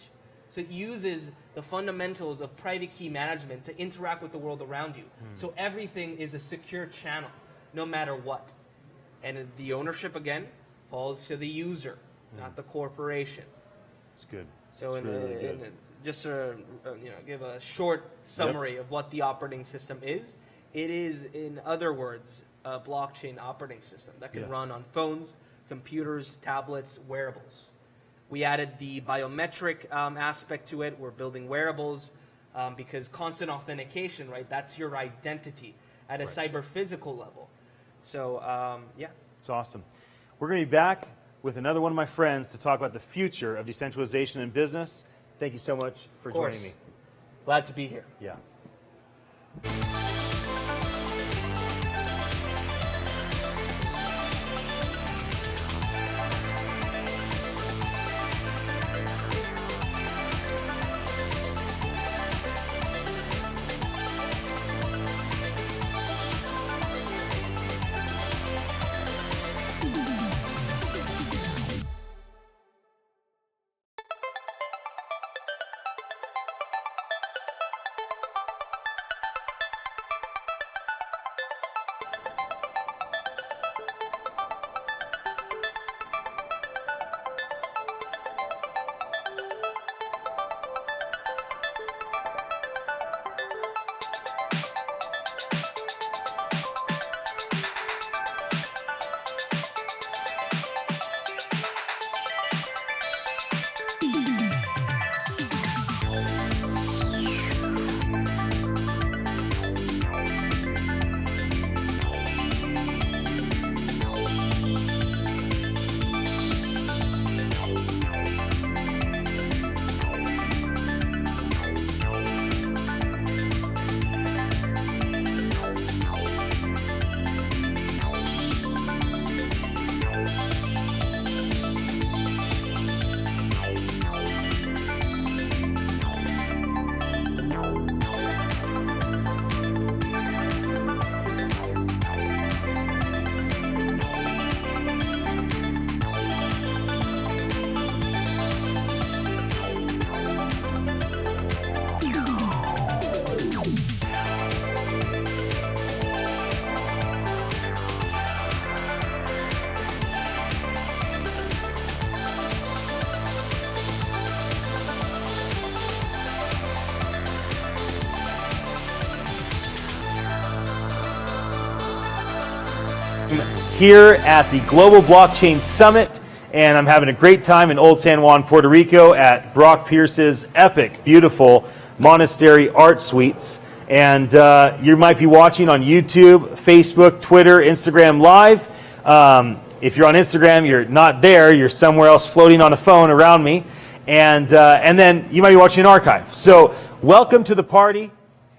So it uses the fundamentals of private key management to interact with the world around you. So everything is a secure channel, no matter what. And the ownership, again, falls to the user, not the corporation. It's good. So It's really good. just to give a short summary of what the operating system is, it is, in other words, a blockchain operating system that can Yes. run on phones, computers, tablets, wearables. We added the biometric aspect to it. We're building wearables because constant authentication, right? That's your identity at a cyber-physical level. So, yeah. It's awesome. We're going to be back with another one of my friends to talk about the future of decentralization in business. Thank you so much for Of course. joining me. Glad to be here. Yeah. Here at the Global Blockchain Summit, and I'm having a great time in Old San Juan, Puerto Rico at Brock Pierce's epic, beautiful monastery art suites. And you might be watching on YouTube, Facebook, Twitter, Instagram Live. If you're on Instagram, you're not there. You're somewhere else floating on a phone around me. And then you might be watching an archive. So welcome to the party.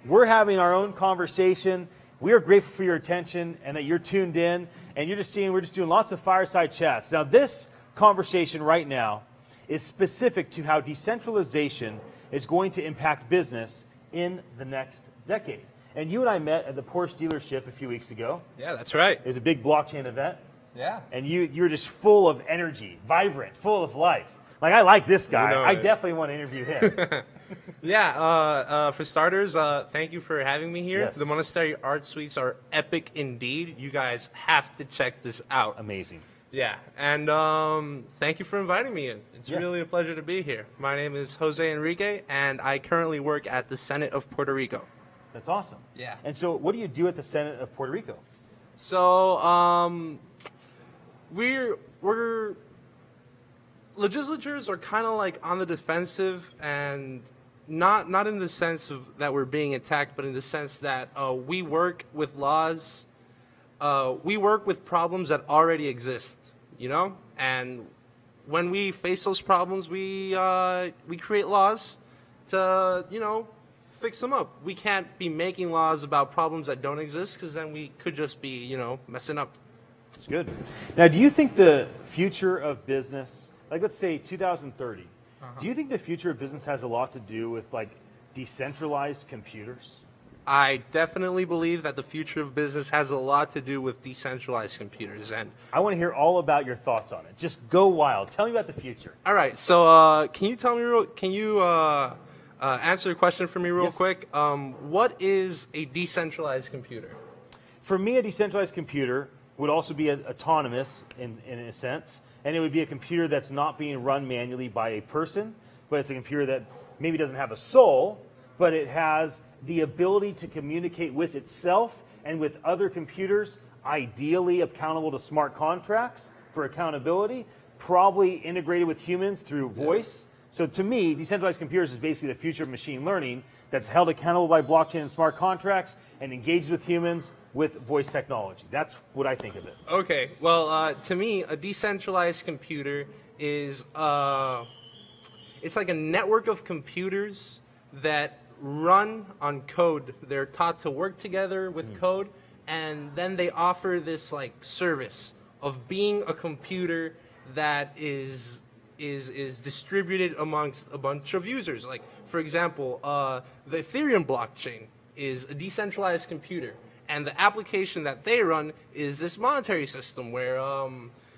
We're having our own conversation. We are grateful for your attention and that you're tuned in, and you're just seeing we're just doing lots of fireside chats. Now, this conversation right now is specific to how decentralization is going to impact business in the next decade. And you and I met at the Porsche dealership a few weeks ago. Yeah, that's right. It was a big blockchain event. Yeah. And you're just full of energy, vibrant, full of life. Like, I like this guy. You know I it. definitely want to interview him. Yeah, for starters, thank you for having me here. Yes. The Monastery Art Suites are epic indeed. You guys have to check this out. Amazing. Yeah, and thank you for inviting me in. It's Yes. really a pleasure to be here. My name is Jose Enrique, and I currently work at the Senate of Puerto Rico. That's awesome. Yeah. And so what do you do at the Senate of Puerto Rico? So we're legislatures are kind of like on the defensive, and not in the sense of that we're being attacked, but in the sense that we work with laws, we work with problems that already exist, you know, and when we face those problems, we create laws to, you know, fix them up. We can't be making laws about problems that don't exist, because then we could just be, you know, messing up. It's good. Now, do you think the future of business, like let's say 2030, do you think the future of business has a lot to do with like decentralized computers? I definitely believe that the future of business has a lot to do with decentralized computers. And I want to hear all about your thoughts on it. Just go wild. Tell me about the future. all right, so can you tell me can you answer a question for me real Yes. quick? What is a decentralized computer? For me, a decentralized computer would also be autonomous in a sense, and it would be a computer that's not being run manually by a person, but it's a computer that maybe doesn't have a soul, but it has the ability to communicate with itself and with other computers, ideally accountable to smart contracts for accountability, probably integrated with humans through voice. So to me, decentralized computers is basically the future of machine learning that's held accountable by blockchain and smart contracts and engaged with humans with voice technology. That's what I think of it. Okay, well, to me, a decentralized computer is it's like a network of computers that run on code. They're taught to work together with code, and then they offer this like service of being a computer that is distributed amongst a bunch of users. Like, for example, the Ethereum blockchain is a decentralized computer, and the application that they run is this monetary system where,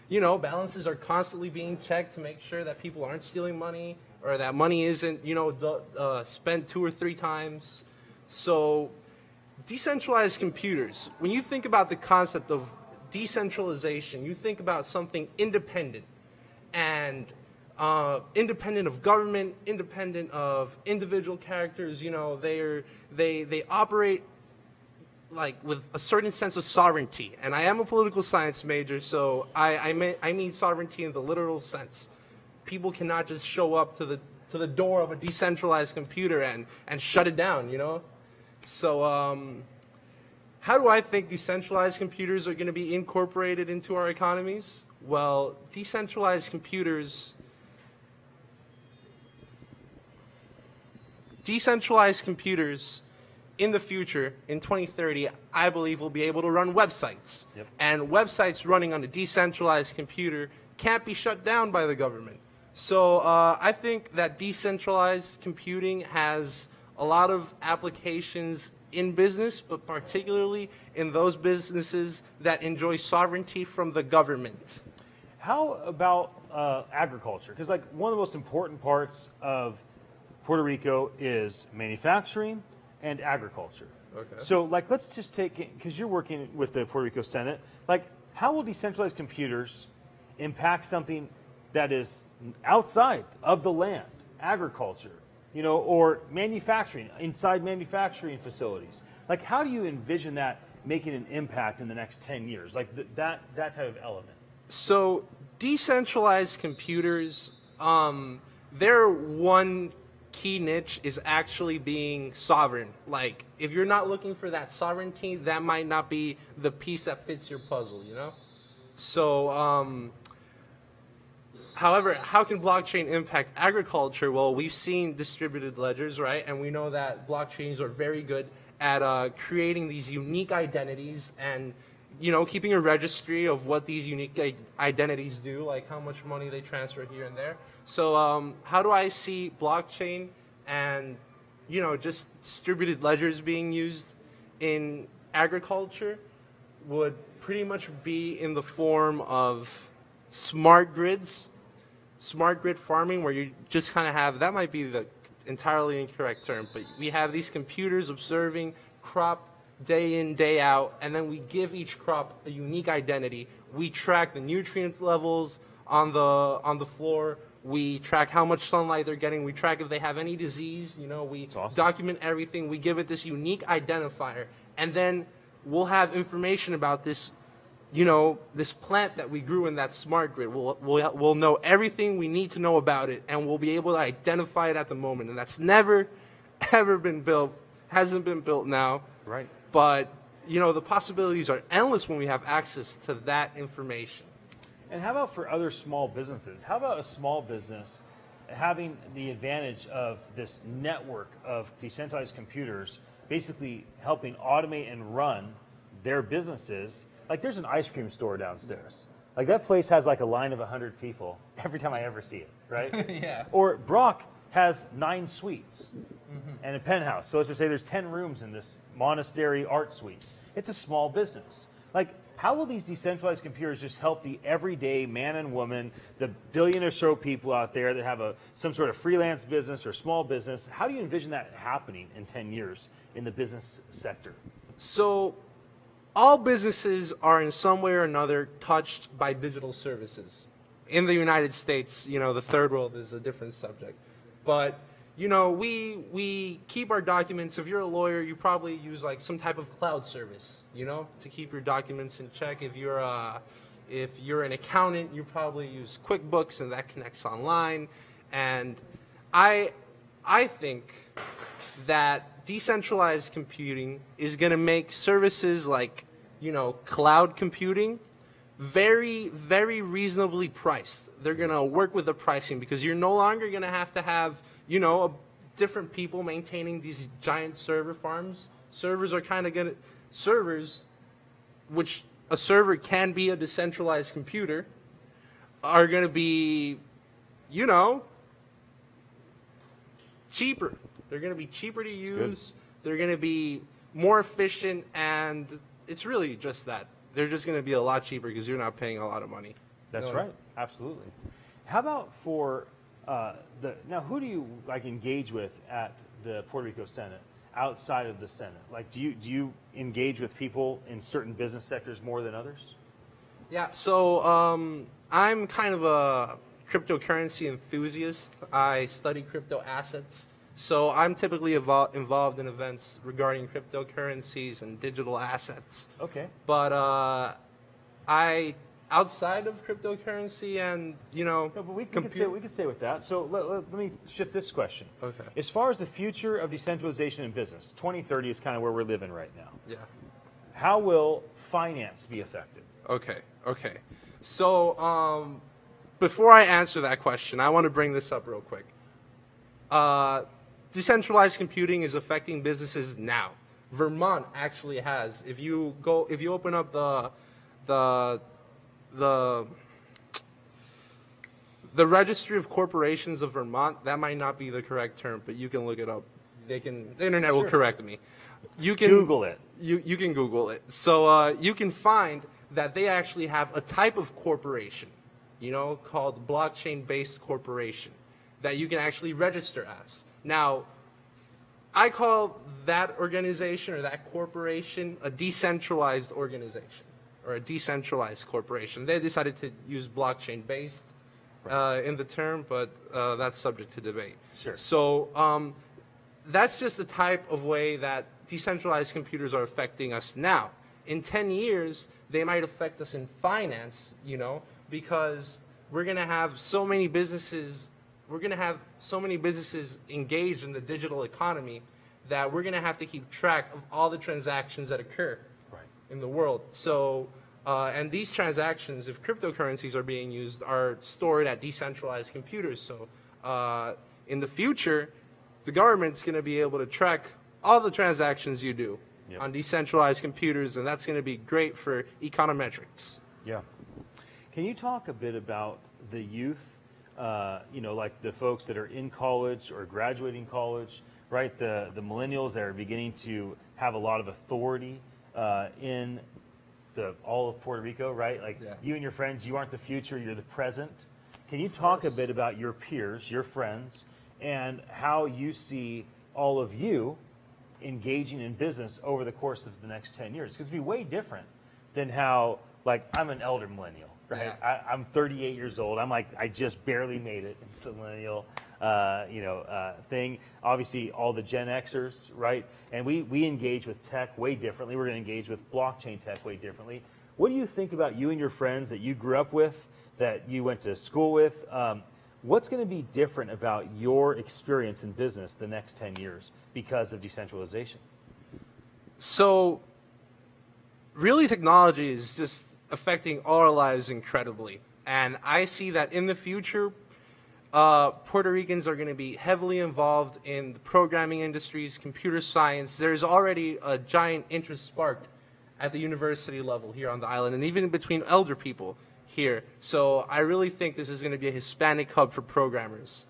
you know, balances are constantly being checked to make sure that people aren't stealing money or that money isn't, you know, spent 2 or 3 times. So decentralized computers, when you think about the concept of decentralization, you think about something independent and independent of government, independent of individual characters. You know, they operate like with a certain sense of sovereignty. And I am a political science major, so I mean sovereignty in the literal sense. People cannot just show up to the door of a decentralized computer and shut it down, you know? So how do I think decentralized computers are going to be incorporated into our economies? Well, decentralized computers in the future, in 2030, I believe will be able to run websites. Yep. And websites running on a decentralized computer can't be shut down by the government. So I think that decentralized computing has a lot of applications in business, but particularly in those businesses that enjoy sovereignty from the government. How about agriculture? Because like one of the most important parts of Puerto Rico is manufacturing and agriculture. Okay. So like let's just take it, because you're working with the Puerto Rico Senate, like how will decentralized computers impact something that is outside of the land, agriculture, you know, or manufacturing, inside manufacturing facilities? Like how do you envision that making an impact in the next 10 years? Like that type of element. So decentralized computers, their one key niche is actually being sovereign. Like if you're not looking for that sovereignty, that might not be the piece that fits your puzzle, you know? So, however, how can blockchain impact agriculture? Well, we've seen distributed ledgers, right? And we know that blockchains are very good at creating these unique identities and, you know, keeping a registry of what these unique identities do, like how much money they transfer here and there. So how do I see blockchain and, you know, just distributed ledgers being used in agriculture? Would pretty much be in the form of smart grids, smart grid farming, where you just kind of have, that might be the entirely incorrect term, but we have these computers observing crop day in, day out, and then we give each crop a unique identity. We track the nutrients levels on the floor. We track how much sunlight they're getting. We track if they have any disease. You know, we awesome. document everything. We give it this unique identifier, and then we'll have information about this, you know, this plant that we grew in that smart grid. We'll know everything we need to know about it, and we'll be able to identify it at the moment. And that's never, ever been built. Hasn't been built now. Right. But, you know, the possibilities are endless when we have access to that information. And how about for other small businesses? How about a small business having the advantage of this network of decentralized computers basically helping automate and run their businesses? Like there's an ice cream store downstairs. Like that place has like a line of 100 people every time I ever see it, right? Yeah. Or Brock has 9 suites and a penthouse. So as we say, there's 10 rooms in this monastery art suites. It's a small business. Like, how will these decentralized computers just help the everyday man and woman, the billion or so people out there that have some sort of freelance business or small business? How do you envision that happening in 10 years in the business sector? So all businesses are in some way or another touched by digital services. In the United States, you know, the third world is a different subject. But, you know, we keep our documents. If you're a lawyer, you probably use like some type of cloud service, you know, to keep your documents in check. If you're an accountant, you probably use QuickBooks, and that connects online. And I think that decentralized computing is going to make services like, you know, cloud computing very, very reasonably priced. They're going to work with the pricing because you're no longer going to have, you know, different people maintaining these giant server farms. Servers are kind of going to, servers, which a server can be a decentralized computer, are going to be, you know, cheaper. They're going to be cheaper to use. They're going to be more efficient, and it's really just that. They're just going to be a lot cheaper because you're not paying a lot of money. That's right. Absolutely. How about for now, who do you like engage with at the Puerto Rico Senate outside of the Senate? Like, do you engage with people in certain business sectors more than others? Yeah, so I'm kind of a cryptocurrency enthusiast. I study crypto assets. So I'm typically involved in events regarding cryptocurrencies and digital assets. Okay. But outside of cryptocurrency and, you know, No, but we can stay with that. So let me shift this question. Okay. As far as the future of decentralization in business, 2030 is kind of where we're living right now. Yeah. How will finance be affected? Okay. So before I answer that question, I want to bring this up real quick. Decentralized computing is affecting businesses now. Vermont actually has. If you open up the registry of corporations of Vermont, that might not be the correct term, but you can look it up. The internet will correct me. You can Google it. You can Google it. So you can find that they actually have a type of corporation, you know, called blockchain-based corporation that you can actually register as. Now, I call that organization or that corporation a decentralized organization or a decentralized corporation. They decided to use blockchain-based in the term, but that's subject to debate. Sure. So that's just the type of way that decentralized computers are affecting us now. In 10 years, they might affect us in finance, you know, because we're going to have so many businesses engaged in the digital economy that we're going to have to keep track of all the transactions that occur in the world. So, and these transactions, if cryptocurrencies are being used, are stored at decentralized computers. So in the future, the government's going to be able to track all the transactions you do Yep. on decentralized computers, and that's going to be great for econometrics. Yeah. Can you talk a bit about the youth, like the folks that are in college or graduating college, right? The millennials that are beginning to have a lot of authority in all of Puerto Rico, right? Like you and your friends, you aren't the future, you're the present. Can you talk a bit about your peers, your friends, and how you see all of you engaging in business over the course of the next 10 years? Because it'd be way different than how, like, I'm an elder millennial, right? I'm 38 years old. I'm like, I just barely made it into the millennial thing. Obviously, all the Gen Xers, right? And we engage with tech way differently. We're going to engage with blockchain tech way differently. What do you think about you and your friends that you grew up with, that you went to school with? What's going to be different about your experience in business the next 10 years because of decentralization? So, really, technology is just affecting all our lives incredibly. And I see that in the future, Puerto Ricans are going to be heavily involved in the programming industries, computer science. There's already a giant interest sparked at the university level here on the island, and even between elder people here. So I really think this is going to be a Hispanic hub for programmers.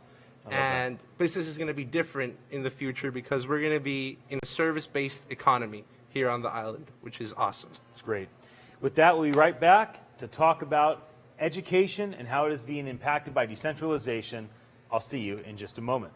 And business is going to be different in the future because we're going to be in a service-based economy here on the island, which is awesome. It's great. With that, we'll be right back to talk about education and how it is being impacted by decentralization. I'll see you in just a moment.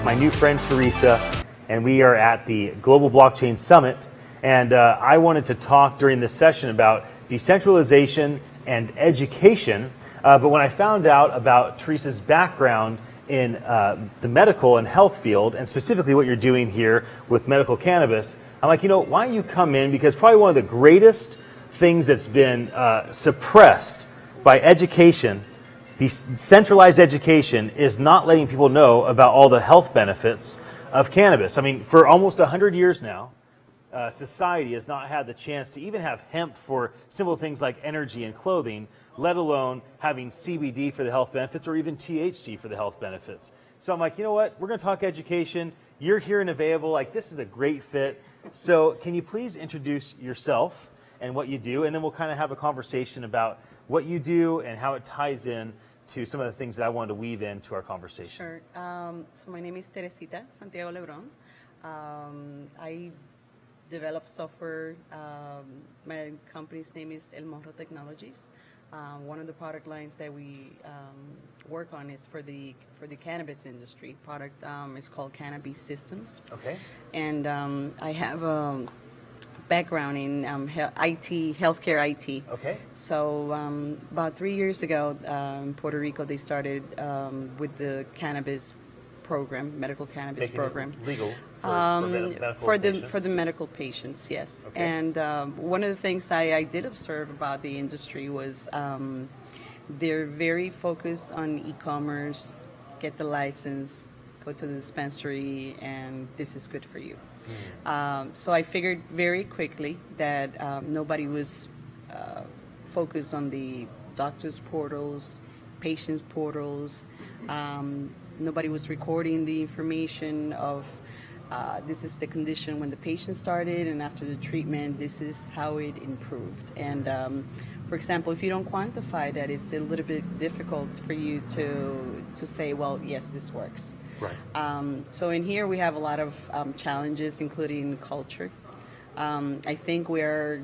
My new friend Teresa, and we are at the Global Blockchain Summit, And I wanted to talk during this session about decentralization and education. But when I found out about Teresa's background in the medical and health field, and specifically what you're doing here with medical cannabis, I'm like, why don't you come in? Because probably one of the greatest things that's been suppressed by education, decentralized education, is not letting people know about all the health benefits of cannabis. I mean, for almost 100 years now, society has not had the chance to even have hemp for simple things like energy and clothing, let alone having CBD for the health benefits or even THC for the health benefits. So I'm like, you know what? We're going to talk education. You're here and available. Like, this is a great fit. So can you please introduce yourself and what you do, and then we'll kind of have a conversation about what you do and how it ties in to some of the things that I wanted to weave into our conversation. Sure. So my name is Teresita Santiago Lebron. I develop software. My company's name is El Morro Technologies. One of the product lines that we work on is for the cannabis industry. Product is called Cannabis Systems. Okay. And I have a background in IT, healthcare IT. Okay. So about 3 years ago in Puerto Rico, they started with the cannabis program, medical cannabis Making program. it legal for medical For the medical patients, yes. Okay. And one of the things I did observe about the industry was they're very focused on e-commerce, get the license, go to the dispensary, and this is good for you. So I figured very quickly that nobody was focused on the doctors' portals, patients' portals. Nobody was recording the information of this is the condition when the patient started, and after the treatment, this is how it improved. And for example, if you don't quantify that, it's a little bit difficult for you to say, well, yes, this works. Right. So in here we have a lot of challenges, including culture. I think we're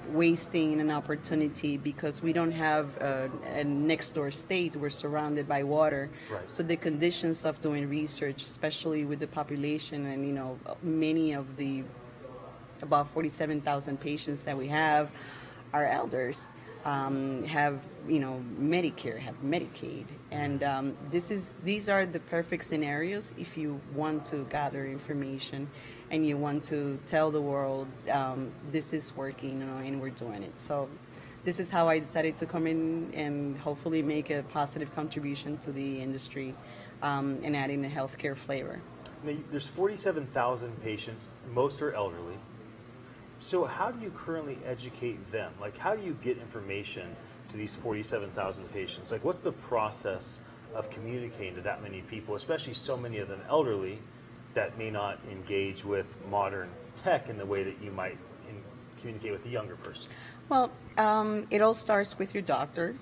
wasting an opportunity because we don't have a next door state. We're surrounded by water. Right. So the conditions of doing research, especially with the population and, many of the about 47,000 patients that we have are elders, have, Medicare, have Medicaid. And these are the perfect scenarios if you want to gather information and you want to tell the world this is working, and we're doing it. So this is how I decided to come in and hopefully make a positive contribution to the industry and adding a healthcare flavor. Now, there's 47,000 patients. Most are elderly. So how do you currently educate them? Like, how do you get information to these 47,000 patients? Like, what's the process of communicating to that many people, especially so many of them elderly, that may not engage with modern tech in the way that you might communicate with a younger person? Well, it all starts with your doctor.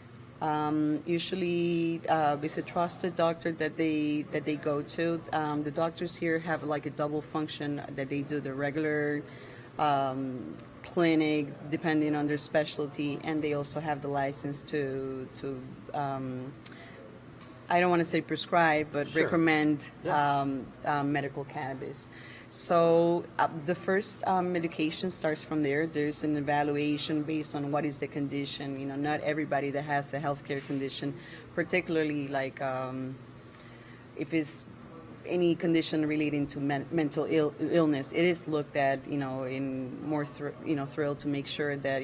Usually, it's a trusted doctor that they go to. The doctors here have like a double function that they do the regular clinic, depending on their specialty, and they also have the license to I don't want to say prescribe, but Sure. recommend medical cannabis. So the first medication starts from there. There's an evaluation based on what is the condition. Not everybody that has a healthcare condition, particularly like if it's any condition relating to mental illness, it is looked at, in more, thrilled to make sure that,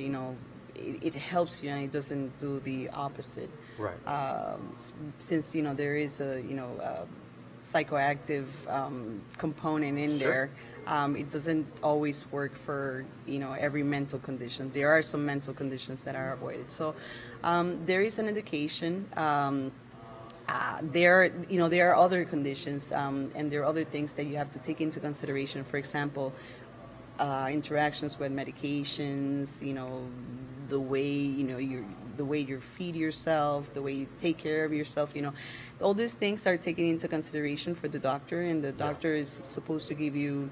it helps you and it doesn't do the opposite. Right. Since, there is a, psychoactive component in Sure. there, it doesn't always work for, every mental condition. There are some mental conditions that are avoided. So there is an indication. There are other conditions, and there are other things that you have to take into consideration. For example, interactions with medications. The way the way you feed yourself, the way you take care of yourself. All these things are taken into consideration for the doctor, and the doctor is supposed to give you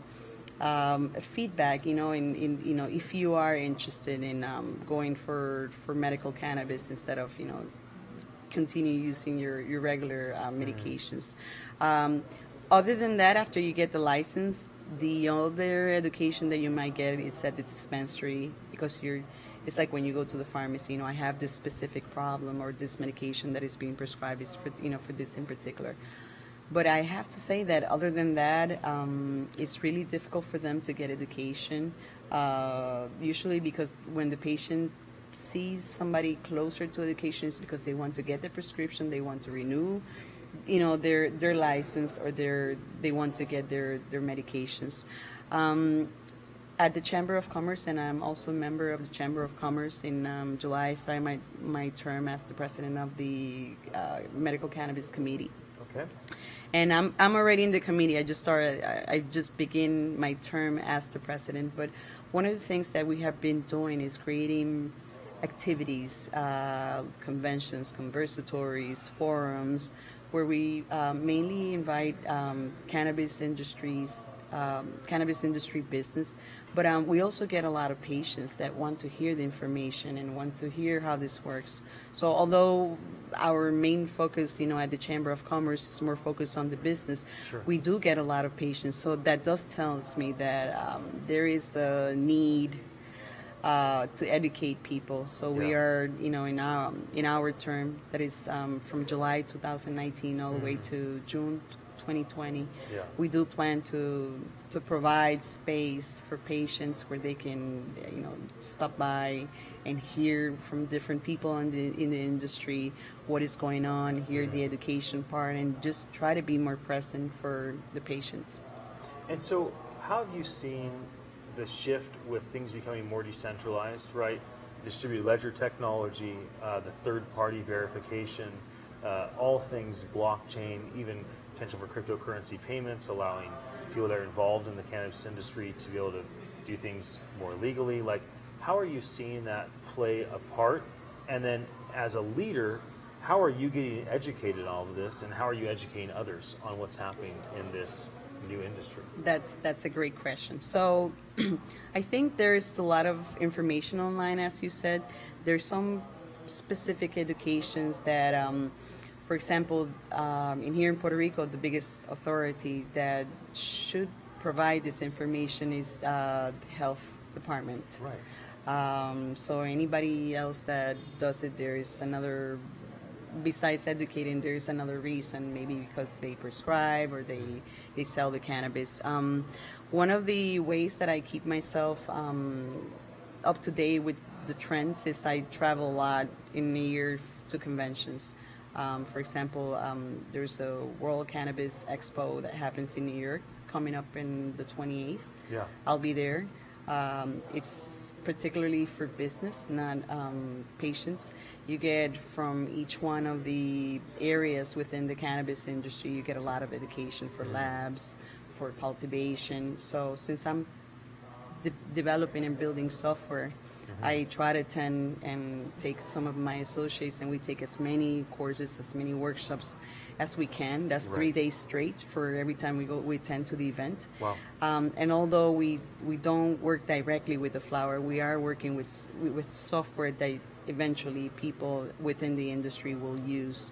feedback. If you are interested in going for medical cannabis instead of continue using your regular medications. Other than that, after you get the license, The other education that you might get is at the dispensary because it's like when you go to the pharmacy, I have this specific problem or this medication that is being prescribed is for, for this in particular. But I have to say that other than that, it's really difficult for them to get education, usually because when the patient sees somebody closer to education, it's because they want to get the prescription, they want to renew their license, or they want to get their medications. At the Chamber of Commerce, and I'm also a member of the Chamber of Commerce. In July, I started my term as the president of the Medical Cannabis Committee. Okay. And I'm already in the committee. I just begin my term as the president. But one of the things that we have been doing is creating activities, conventions, conversatories, forums, where we mainly invite cannabis industry business, but we also get a lot of patients that want to hear the information and want to hear how this works. So although our main focus, at the Chamber of Commerce is more focused on the business, Sure. we do get a lot of patients. So that does tells me that there is a need to educate people. So we Yeah. are, in our term, that is from July 2019 all the way to June 2020. Yeah. We do plan to provide space for patients where they can, stop by and hear from different people in the industry what is going on, hear the education part, and just try to be more present for the patients. And so, how have you seen the shift with things becoming more decentralized, right? Distributed ledger technology, the third-party verification, all things blockchain, even potential for cryptocurrency payments, allowing people that are involved in the cannabis industry to be able to do things more legally. Like, how are you seeing that play a part? And then, as a leader, how are you getting educated on all of this, and how are you educating others on what's happening in this new industry? That's a great question. So I think there's a lot of information online, as you said. There's some specific educations that, for example, here in Puerto Rico, the biggest authority that should provide this information is the health department. Right. So anybody else that does it, there is another, besides educating, there's another reason, maybe because they prescribe or they sell the cannabis. One of the ways that I keep myself up to date with the trends is I travel a lot in a year to conventions. For example, there's a World Cannabis Expo that happens in New York coming up in the 28th. Yeah. I'll be there. It's particularly for business, not patients. You get from each one of the areas within the cannabis industry, you get a lot of education for labs, for cultivation. So since I'm developing and building software, I try to attend and take some of my associates, and we take as many courses, as many workshops as we can. That's 3 days straight for every time we attend to the event. Wow. And although we don't work directly with the flower, we are working with software that eventually people within the industry will use.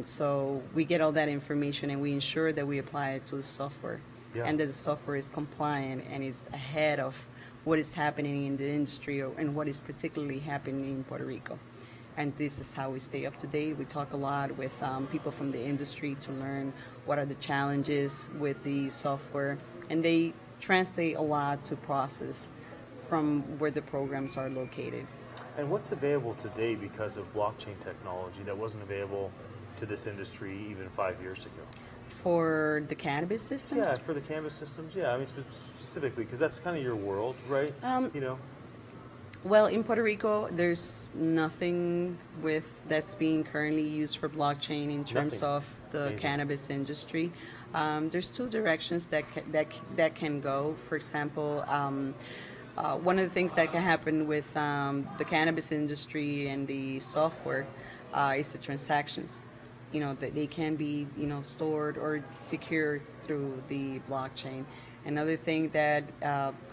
So we get all that information and we ensure that we apply it to the software, and that the software is compliant and is ahead of what is happening in the industry and what is particularly happening in Puerto Rico. And this is how we stay up to date. We talk a lot with people from the industry to learn what are the challenges with the software, and they translate a lot to process from where the programs are located. And what's available today because of blockchain technology that wasn't available to this industry even 5 years ago? For the cannabis systems? Yeah, for the cannabis systems. Yeah, I mean specifically because that's kind of your world, right? Well, in Puerto Rico, there's nothing that's being currently used for blockchain in terms of the Amazing. cannabis industry. There's two directions that can go. For example, one of the things that can happen with the cannabis industry and the software is the transactions. That they can be, stored or secured through the blockchain. Another thing that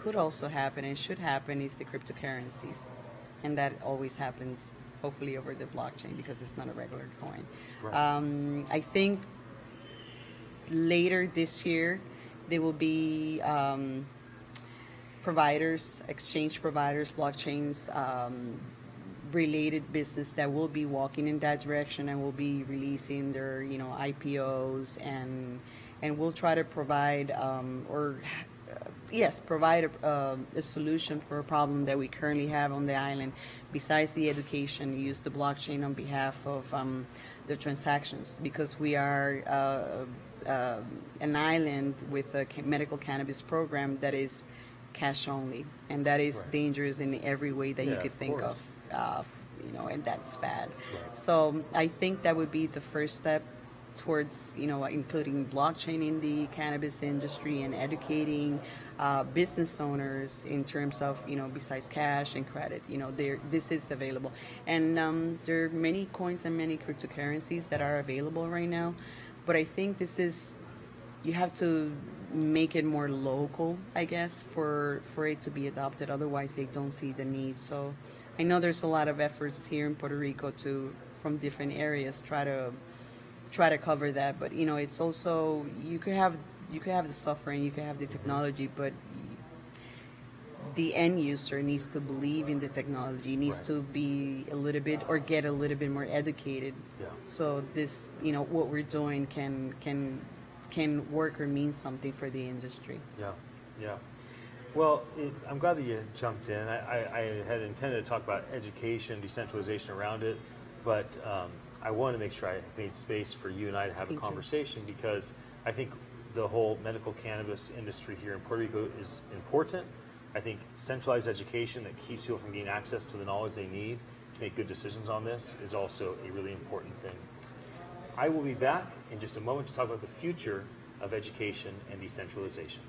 could also happen and should happen is the cryptocurrencies. And that always happens, hopefully, over the blockchain because it's not a regular coin. Right. I think later this year, There will be providers, exchange providers, blockchains, related business that will be walking in that direction and will be releasing their, IPOs, and we'll try to provide provide a solution for a problem that we currently have on the island. Besides the education, use the blockchain on behalf of the transactions, because we are an island with a medical cannabis program that is cash only, and that is dangerous in every way that you could think of, and that's bad. So I think that would be the first step towards, including blockchain in the cannabis industry and educating business owners in terms of, besides cash and credit, this is available. And there are many coins and many cryptocurrencies that are available right now, but I think you have to make it more local, I guess, for it to be adopted. Otherwise, they don't see the need. So I know there's a lot of efforts here in Puerto Rico from different areas, try to cover that. But it's also, you could have the software and you could have the technology, but the end user needs to believe in the technology, needs to be a little bit, or get a little bit more educated. So this, what we're doing can work or mean something for the industry. Yeah. Well, I'm glad that you jumped in. I had intended to talk about education, decentralization around it, but I wanted to make sure I made space for you and I to have a conversation, because I think the whole medical cannabis industry here in Puerto Rico is important. I think centralized education that keeps people from getting access to the knowledge they need to make good decisions on this is also a really important thing. I will be back in just a moment to talk about the future of education and decentralization.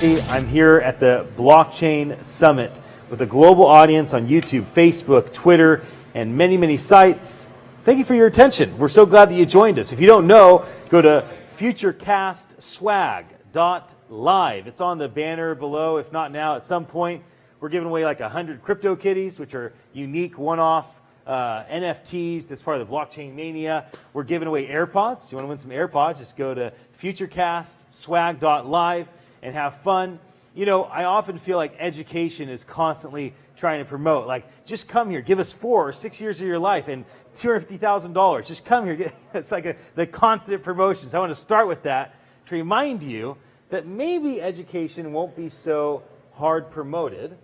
I'm here at the Blockchain Summit with a global audience on YouTube, Facebook, Twitter, and many, many sites. Thank you for your attention. We're so glad that you joined us. If you don't know, go to futurecastswag.live. It's on the banner below. If not now, at some point, we're giving away like 100 crypto kitties, which are unique one-off NFTs. That's part of the Blockchain Mania. We're giving away AirPods. You want to win some AirPods? Just go to futurecastswag.live and have fun. You know, I often feel like education is constantly trying to promote, like, just come here, give us 4 or 6 years of your life and $250,000. Just come here. It's like the constant promotions. I want to start with that to remind you that maybe education won't be so hard promoted.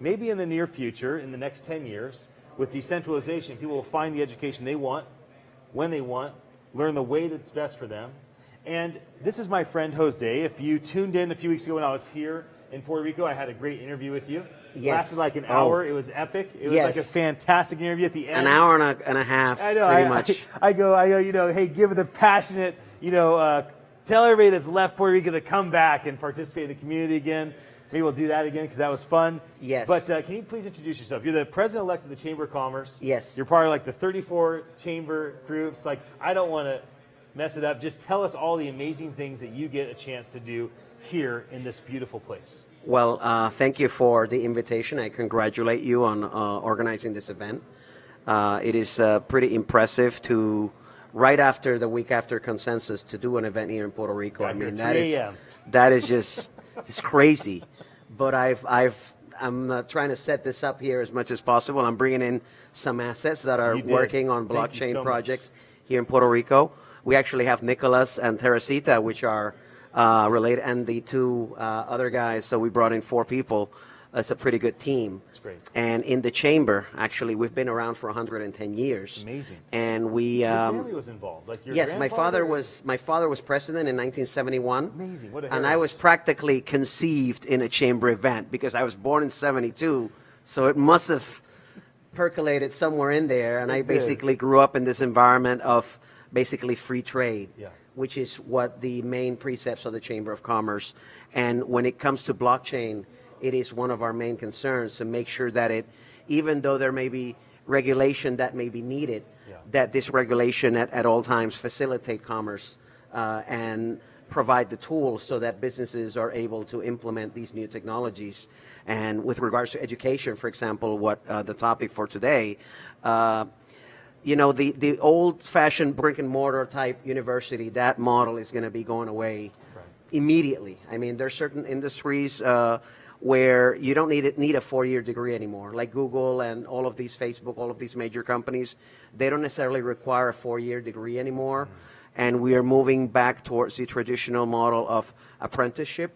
Maybe in the near future, in the next 10 years, with decentralization, people will find the education they want, when they want, learn the way that's best for them. And this is my friend Jose. If you tuned in a few weeks ago when I was here in Puerto Rico, I had a great interview with you. It lasted like an hour. It was epic. It was like a fantastic interview at the end. An hour and a half, I know, pretty much. I go, you know, hey, give the passionate, you know, tell everybody that's left Puerto Rico to come back and participate in the community again. Maybe we'll do that again because that was fun. Yes. But can you please introduce yourself? You're the president-elect of the Chamber of Commerce. Yes. You're part of like the 34 chamber groups. Like, I don't want to mess it up. Just tell us all the amazing things that you get a chance to do here in this beautiful place. Well, thank you for the invitation. I congratulate you on organizing this event. It is pretty impressive to, right after the week after consensus, to do an event here in Puerto Rico. I mean, that is just it's crazy. But I'm trying to set this up here as much as possible. I'm bringing in some assets that are working on blockchain projects here in Puerto Rico. We actually have Nicholas and Teresita, which are related, and the two other guys. So we brought in 4 people. It's a pretty good team. That's great. And in the chamber, actually, we've been around for 110 years. Amazing. And we your family was involved. Like your yes, my father grandfather? was president in 1971. Amazing. What a and I heritage. was practically conceived in a chamber event because I was born in 72. So it must have percolated somewhere in there. And I basically grew up in this environment of basically free trade, which is what the main precepts of the Chamber of Commerce. And when it comes to blockchain, it is one of our main concerns to make sure that it, even though there may be regulation that may be needed, that this regulation at all times facilitate commerce and provide the tools so that businesses are able to implement these new technologies. And with regards to education, for example, what the topic for today, you know, the old-fashioned brick-and-mortar type university, that model is going to be going away immediately. I mean, there's certain industries where you don't need a 4-year degree anymore, like Google and all of these, Facebook, all of these major companies. They don't necessarily require a 4-year degree anymore. And we are moving back towards the traditional model of apprenticeship,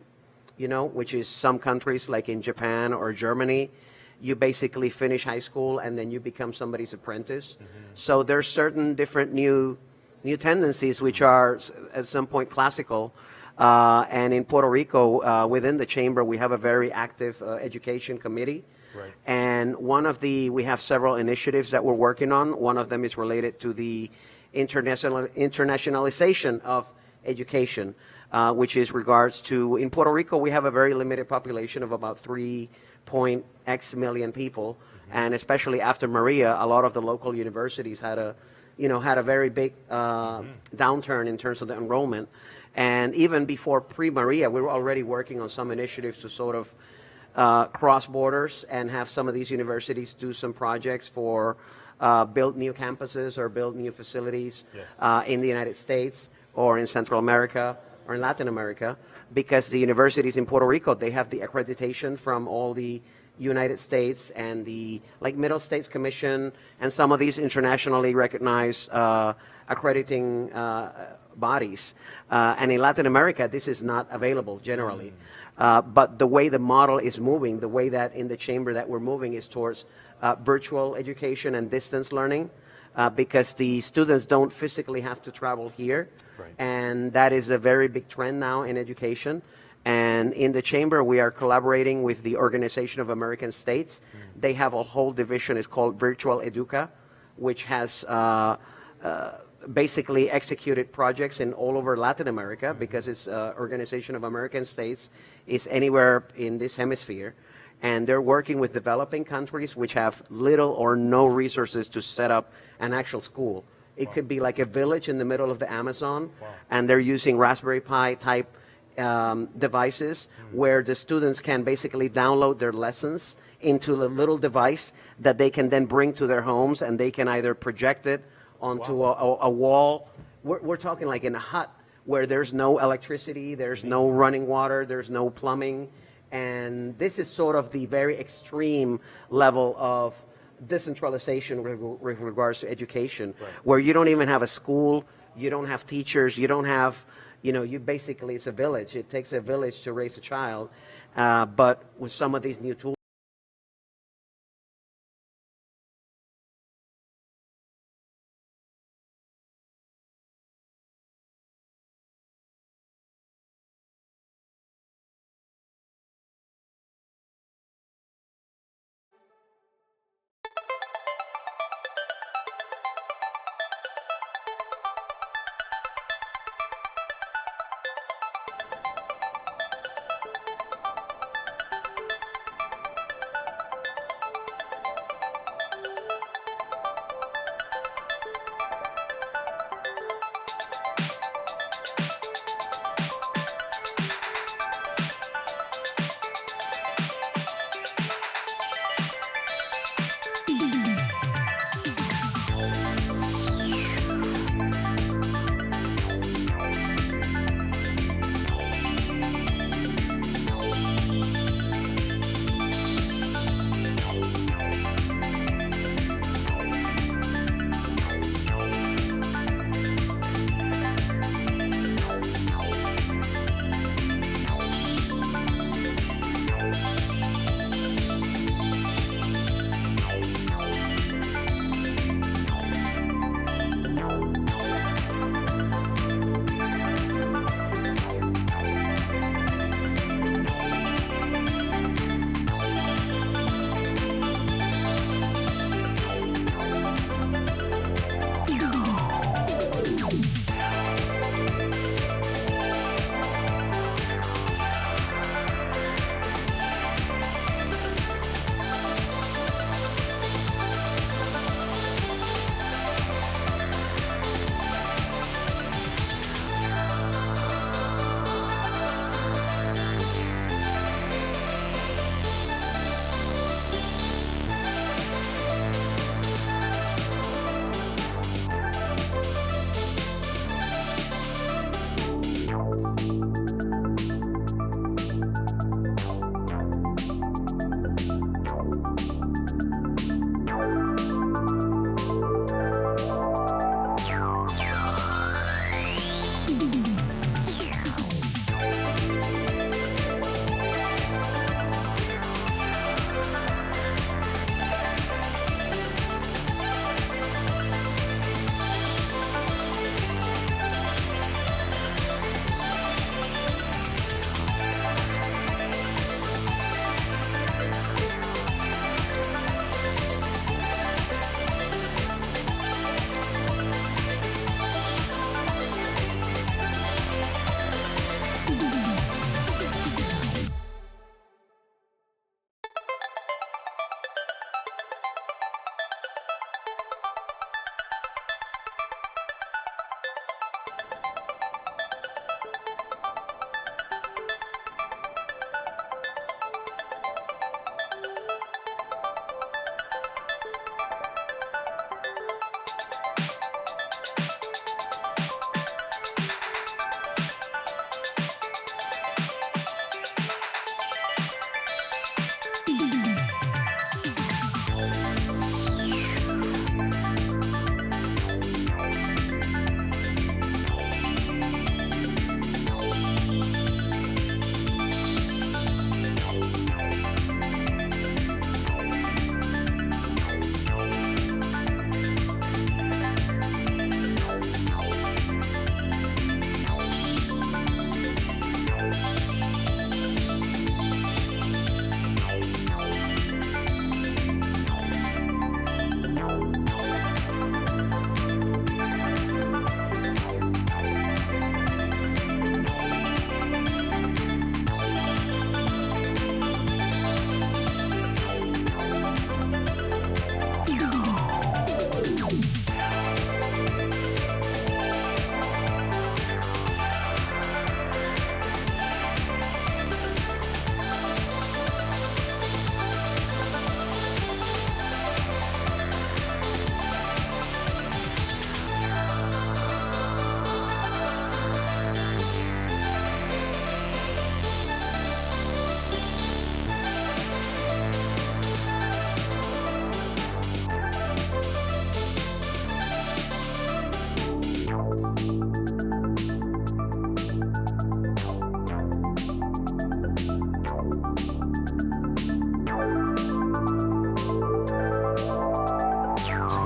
you know, which is some countries like in Japan or Germany, you basically finish high school and then you become somebody's apprentice. So there's certain different new tendencies which are at some point classical. And in Puerto Rico, within the chamber, we have a very active education committee. Right. And we have several initiatives that we're working on. One of them is related to the internationalization of education, which is regards to, in Puerto Rico, we have a very limited population of about 3.x million people. And especially after Maria, a lot of the local universities had a very big downturn in terms of the enrollment. And even before pre-Maria, we were already working on some initiatives to sort of cross borders and have some of these universities do some projects for build new campuses or build new facilities in the United States or in Central America or in Latin America, because the universities in Puerto Rico, they have the accreditation from all the United States and the Middle States Commission and some of these internationally recognized accrediting bodies. And in Latin America, this is not available generally. But the way the model is moving, the way that in the chamber that we're moving is towards virtual education and distance learning, because the students don't physically have to travel here. Right. And that is a very big trend now in education. And in the chamber, we are collaborating with the Organization of American States. They have a whole division, it's called Virtual Educa, which has basically executed projects in all over Latin America because it's Organization of American States is anywhere in this hemisphere. And they're working with developing countries which have little or no resources to set up an actual school. It could be like a village in the middle of the Amazon, and they're using Raspberry Pi type devices where the students can basically download their lessons into a little device that they can then bring to their homes, and they can either project it onto a wall. We're talking like in a hut where there's no electricity, there's no running water, there's no plumbing. And this is sort of the very extreme level of decentralization with regards to education, where you don't even have a school, you don't have teachers, you don't have, you basically, it's a village. It takes a village to raise a child. But with some of these new tools,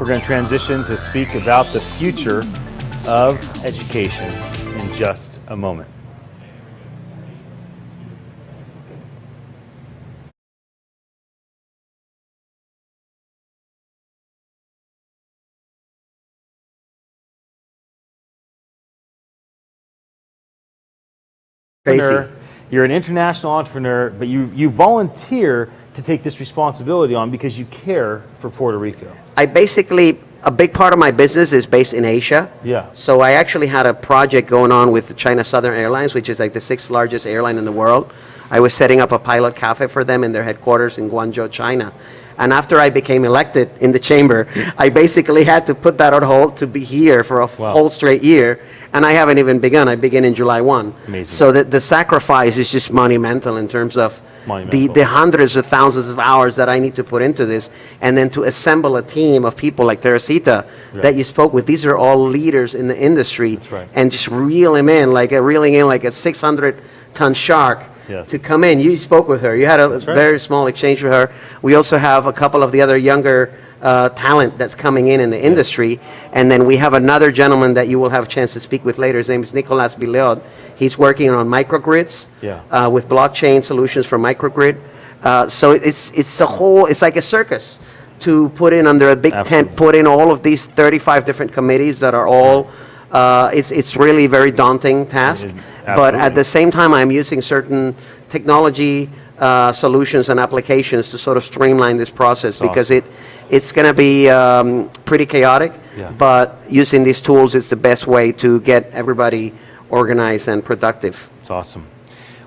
We're going to transition to speak about the future of education in just a moment. Crazy. You're an international entrepreneur, but you volunteer to take this responsibility on because you care for Puerto Rico. I basically, a big part of my business is based in Asia. Yeah. So I actually had a project going on with China Southern Airlines, which is like the 6th largest airline in the world. I was setting up a pilot cafe for them in their headquarters in Guangzhou, China. And after I became elected in the chamber, I basically had to put that on hold to be here for a whole straight year. And I haven't even begun. I begin in July 1. Amazing. So the sacrifice is just monumental in terms of Monumental. the hundreds of thousands of hours that I need to put into this. And then to assemble a team of people like Teresita that you spoke with. These are all leaders in the industry. That's right. And just reel them in, reeling in like a 600-ton shark. Yes. To come in. You spoke with her. You had a right. very small exchange with her. We also have a couple of the other younger talent that's coming in the industry. And then we have another gentleman that you will have a chance to speak with later. His name is Nicolas Bileod. He's working on microgrids with blockchain solutions for microgrid. So it's like a circus to put in under a big tent, put in all of these 35 different committees that are all, it's really a very daunting task. But at the same time, I'm using certain technology solutions and applications to sort of streamline this process because it's going to be pretty chaotic. But using these tools is the best way to get everybody organized and productive. It's awesome.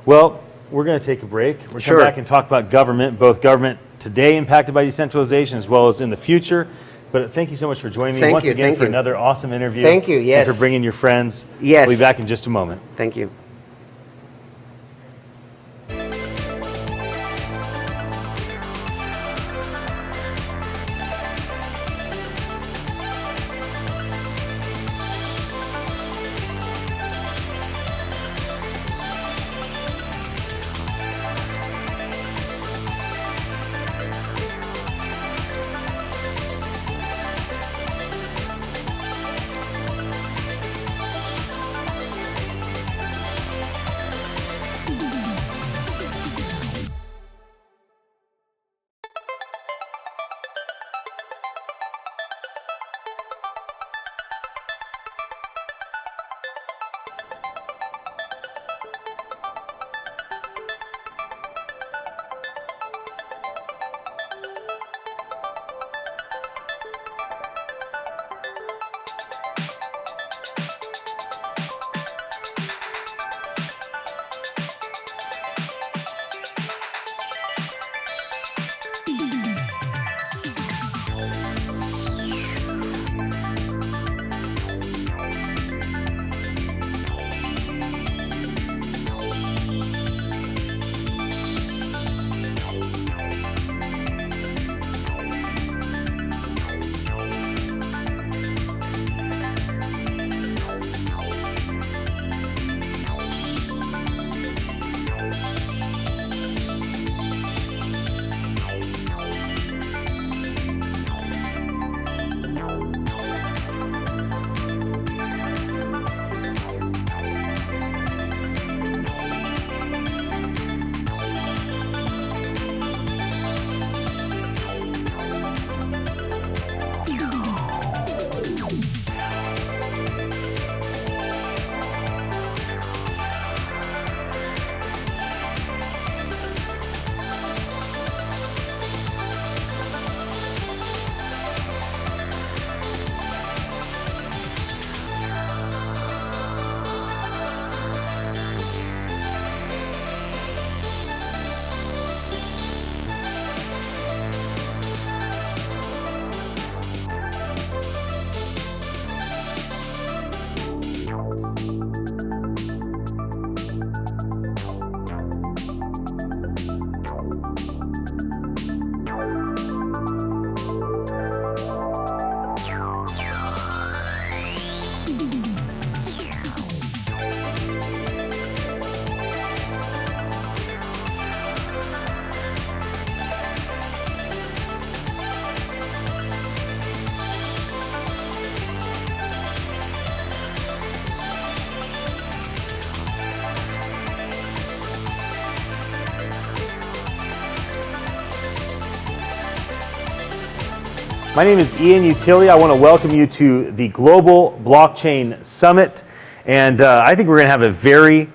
Well, we're going to take a break. We're going to Sure. come back and talk about government, both government today impacted by decentralization as well as in the future. But thank you so much for joining me once again for another awesome interview. Thank you, yes. And for bringing your friends. Yes. We'll be back in just a moment. Thank you. My name is Ian Utilli. I want to welcome you to the Global Blockchain Summit. And I think we're going to have a very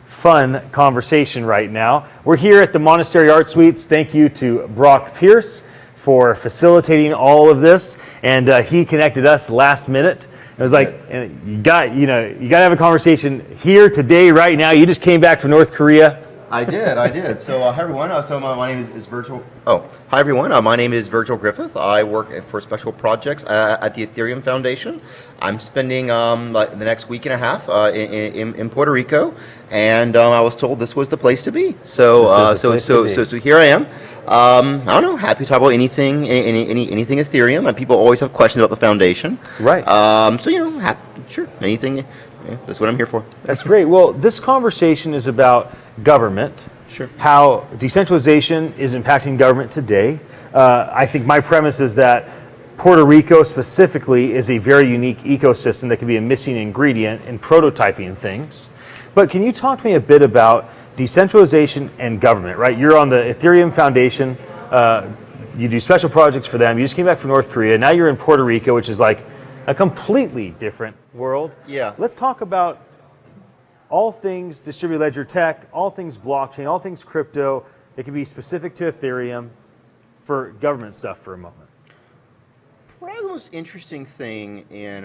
fun conversation right now. We're here at the Monastery Art Suites. Thank you to Brock Pierce for facilitating all of this. And he connected us last minute. It was like, you got to have a conversation here today, right now. You just came back from North Korea. I did. So, hi everyone. My name is Virgil. Oh, hi everyone. My name is Virgil Griffith. I work for special projects at the Ethereum Foundation. I'm spending the next week and a half in Puerto Rico, and I was told this was the place to be. So, so here I am. I don't know. Happy to talk about anything Ethereum. And people always have questions about the foundation. Right. So sure, anything. Yeah, that's what I'm here for. That's great. Well, this conversation is about government. Sure. How decentralization is impacting government today. I think my premise is that Puerto Rico specifically is a very unique ecosystem that can be a missing ingredient in prototyping things. But can you talk to me a bit about decentralization and government, right? You're on the Ethereum Foundation. You do special projects for them. You just came back from North Korea. Now you're in Puerto Rico, which is like a completely different world. Yeah. Let's talk about all things distributed ledger tech, all things blockchain, all things crypto. It can be specific to Ethereum for government stuff for a moment. Probably the most interesting thing in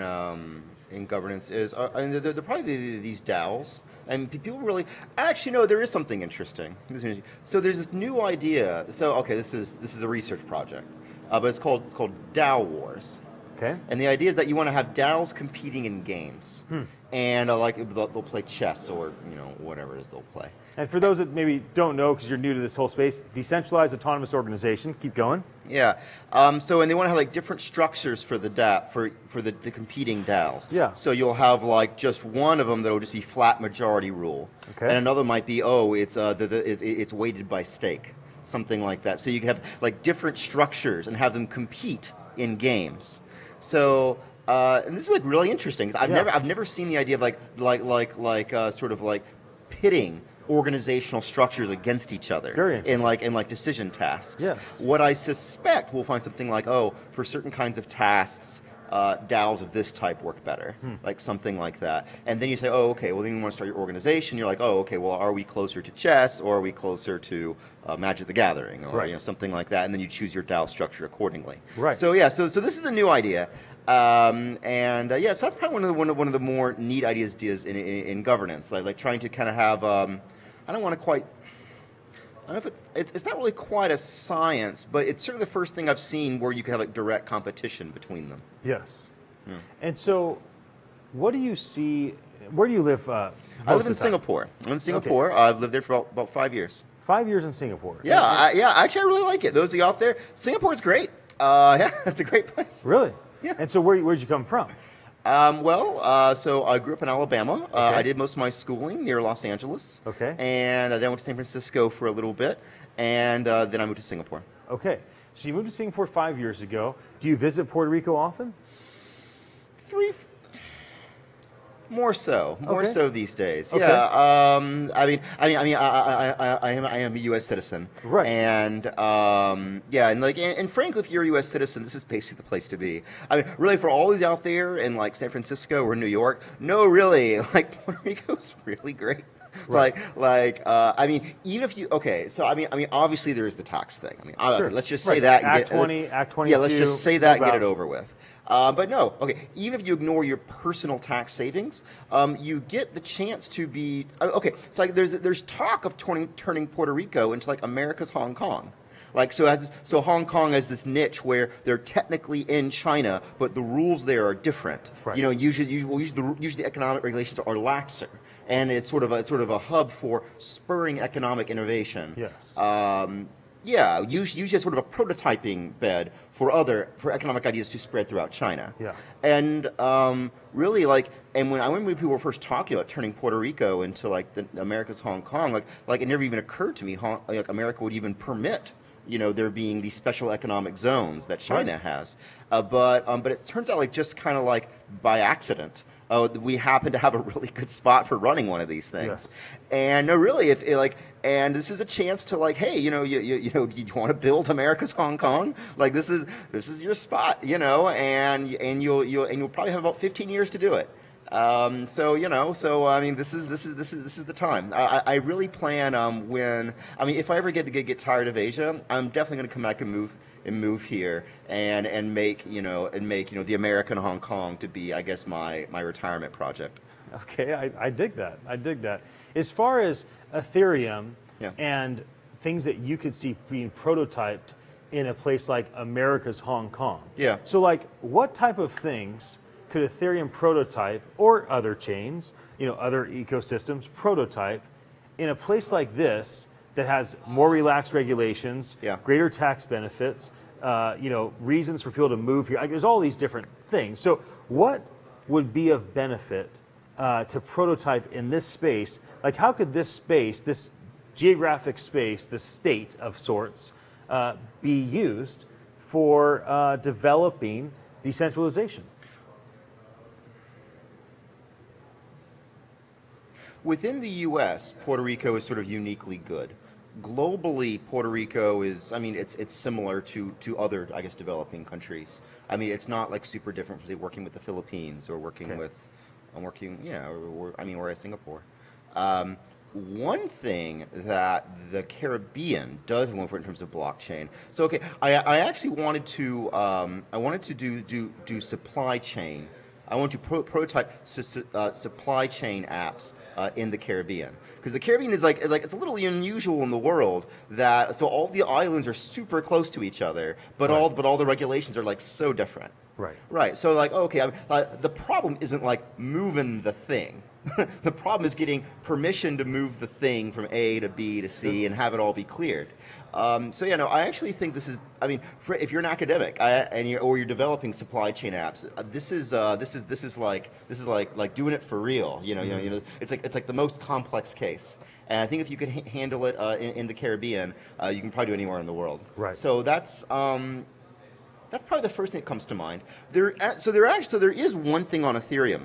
governance is, they're probably these DAOs. And people really, actually, no, there is something interesting. So there's this new idea. So, okay, this is a research project, but it's called DAO Wars. Okay. And the idea is that you want to have DAOs competing in games, and they'll play chess or whatever it is they'll play. And for those that maybe don't know, because you're new to this whole space, decentralized autonomous organization. Keep going. Yeah. So and they want to have like different structures for the for the competing DAOs. Yeah. So you'll have like just one of them that'll just be flat majority rule. Okay. And another might be it's weighted by stake, something like that. So you can have like different structures and have them compete in games. So and this is like really interesting. 'Cause I've never seen the idea of sort of like pitting organizational structures against each other in like decision tasks. Yes. What I suspect we'll find something like, for certain kinds of tasks, DAOs of this type work better, like something like that. And then you say, okay, well then you want to start your organization. You're like, okay, well are we closer to chess or are we closer to Magic the Gathering or something like that? And then you choose your DAO structure accordingly. Right. So yeah, so this is a new idea. So that's probably one of the more neat ideas in governance, like trying to kind of have I don't know if it's not really quite a science, but it's certainly the first thing I've seen where you can have like direct competition between them. Yes. Yeah. And so, what do you see? Where do you live? I live in Singapore. I'm in Singapore. Okay. I've lived there for about 5 years. 5 years in Singapore. Yeah, actually, I really like it. Those of you out there, Singapore's great. Yeah, it's a great place. Really? Yeah. And so, where'd you come from? So I grew up in Alabama. Okay. I did most of my schooling near Los Angeles. Okay. And then I went to San Francisco for a little bit, and then I moved to Singapore. Okay. So you moved to Singapore 5 years ago. Do you visit Puerto Rico often? More so these days. Okay. Yeah. I am a U.S. citizen. Right. And and frankly, if you're a U.S. citizen, this is basically the place to be. I mean, really, for all these out there in like San Francisco or New York, no, really, like Puerto Rico's really great. Right. Even if you obviously there is the tax thing. Sure. Let's just say that. Act 20, Act 22. Yeah, let's just say that and get it over with. But no, okay, even if you ignore your personal tax savings, you get the chance to be, so like there's talk of turning Puerto Rico into like America's Hong Kong. Like, so Hong Kong has this niche where they're technically in China, but the rules there are different. Right. Usually the economic regulations are laxer. And it's sort of a hub for spurring economic innovation. Yes. Usually sort of a prototyping bed for economic ideas to spread throughout China. Yeah. And really, when people were first talking about turning Puerto Rico into like the America's Hong Kong, like it never even occurred to me like America would even permit there being these special economic zones that China has. But it turns out like just kind of like by accident. we happen to have a really good spot for running one of these things. Yes. And no, really, if it, and this is a chance to hey, you want to build America's Hong Kong? Like this is your spot, and you'll probably have about 15 years to do it. So I mean, this is the time. I really plan if I ever get tired of Asia, I'm definitely going to come back and move here and make the American Hong Kong to be, I guess, my retirement project. Okay, I dig that. I dig that. As far as Ethereum Yeah. and things that you could see being prototyped in a place like America's Hong Kong. Yeah. So what type of things could Ethereum prototype or other chains, other ecosystems prototype in a place like this that has more relaxed regulations, Yeah. greater tax benefits, reasons for people to move here. There's all these different things. So what would be of benefit to prototype in this space? How could this space, this geographic space, this state of sorts, be used for developing decentralization? Within the U.S., Puerto Rico is sort of uniquely good. Globally, Puerto Rico is, it's similar to other, I guess, developing countries. It's not super different from, say, working with the Philippines or working whereas Singapore. One thing that the Caribbean does in terms of blockchain. So, okay, I actually wanted to do supply chain. I want to prototype supply chain apps in the Caribbean, because the Caribbean is it's a little unusual in the world that all the islands are super close to each other, but all the regulations are so different. Right. So the problem isn't moving the thing. The problem is getting permission to move the thing from A to B to C and have it all be cleared. I actually think this is. If you're an academic or you're developing supply chain apps, this is like doing it for real. It's like the most complex case. And I think if you can handle it in the Caribbean, you can probably do it anywhere in the world. Right. So that's probably the first thing that comes to mind. There is one thing on Ethereum.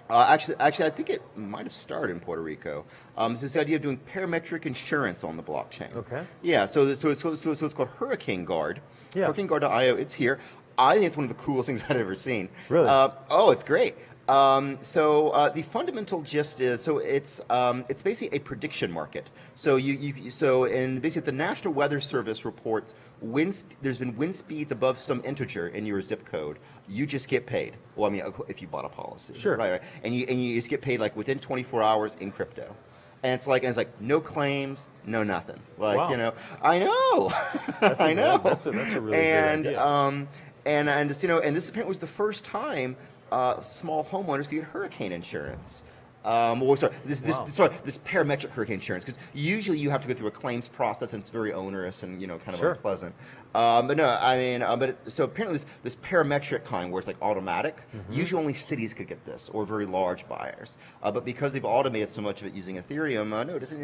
Actually, I think it might have started in Puerto Rico. It's this idea of doing parametric insurance on the blockchain. Okay. Yeah. So it's called Hurricane Guard. Yeah. HurricaneGuard.io. It's here. I think it's one of the coolest things I've ever seen. Really? It's great. The fundamental gist is it's basically a prediction market. And basically the National Weather Service reports there's been wind speeds above some integer in your zip code. You just get paid. Well, if you bought a policy, Sure. right? And you just get paid within 24 hours in crypto. And it's like no claims, no nothing. Wow. I know. I know. That's a really good idea. And this apparently was the first time small homeowners could get hurricane insurance. This parametric hurricane insurance, because usually you have to go through a claims process and it's very onerous and kind of Sure. unpleasant. So apparently this parametric kind where it's automatic. Mm-hmm. Usually only cities could get this or very large buyers. But because they've automated so much of it using Ethereum,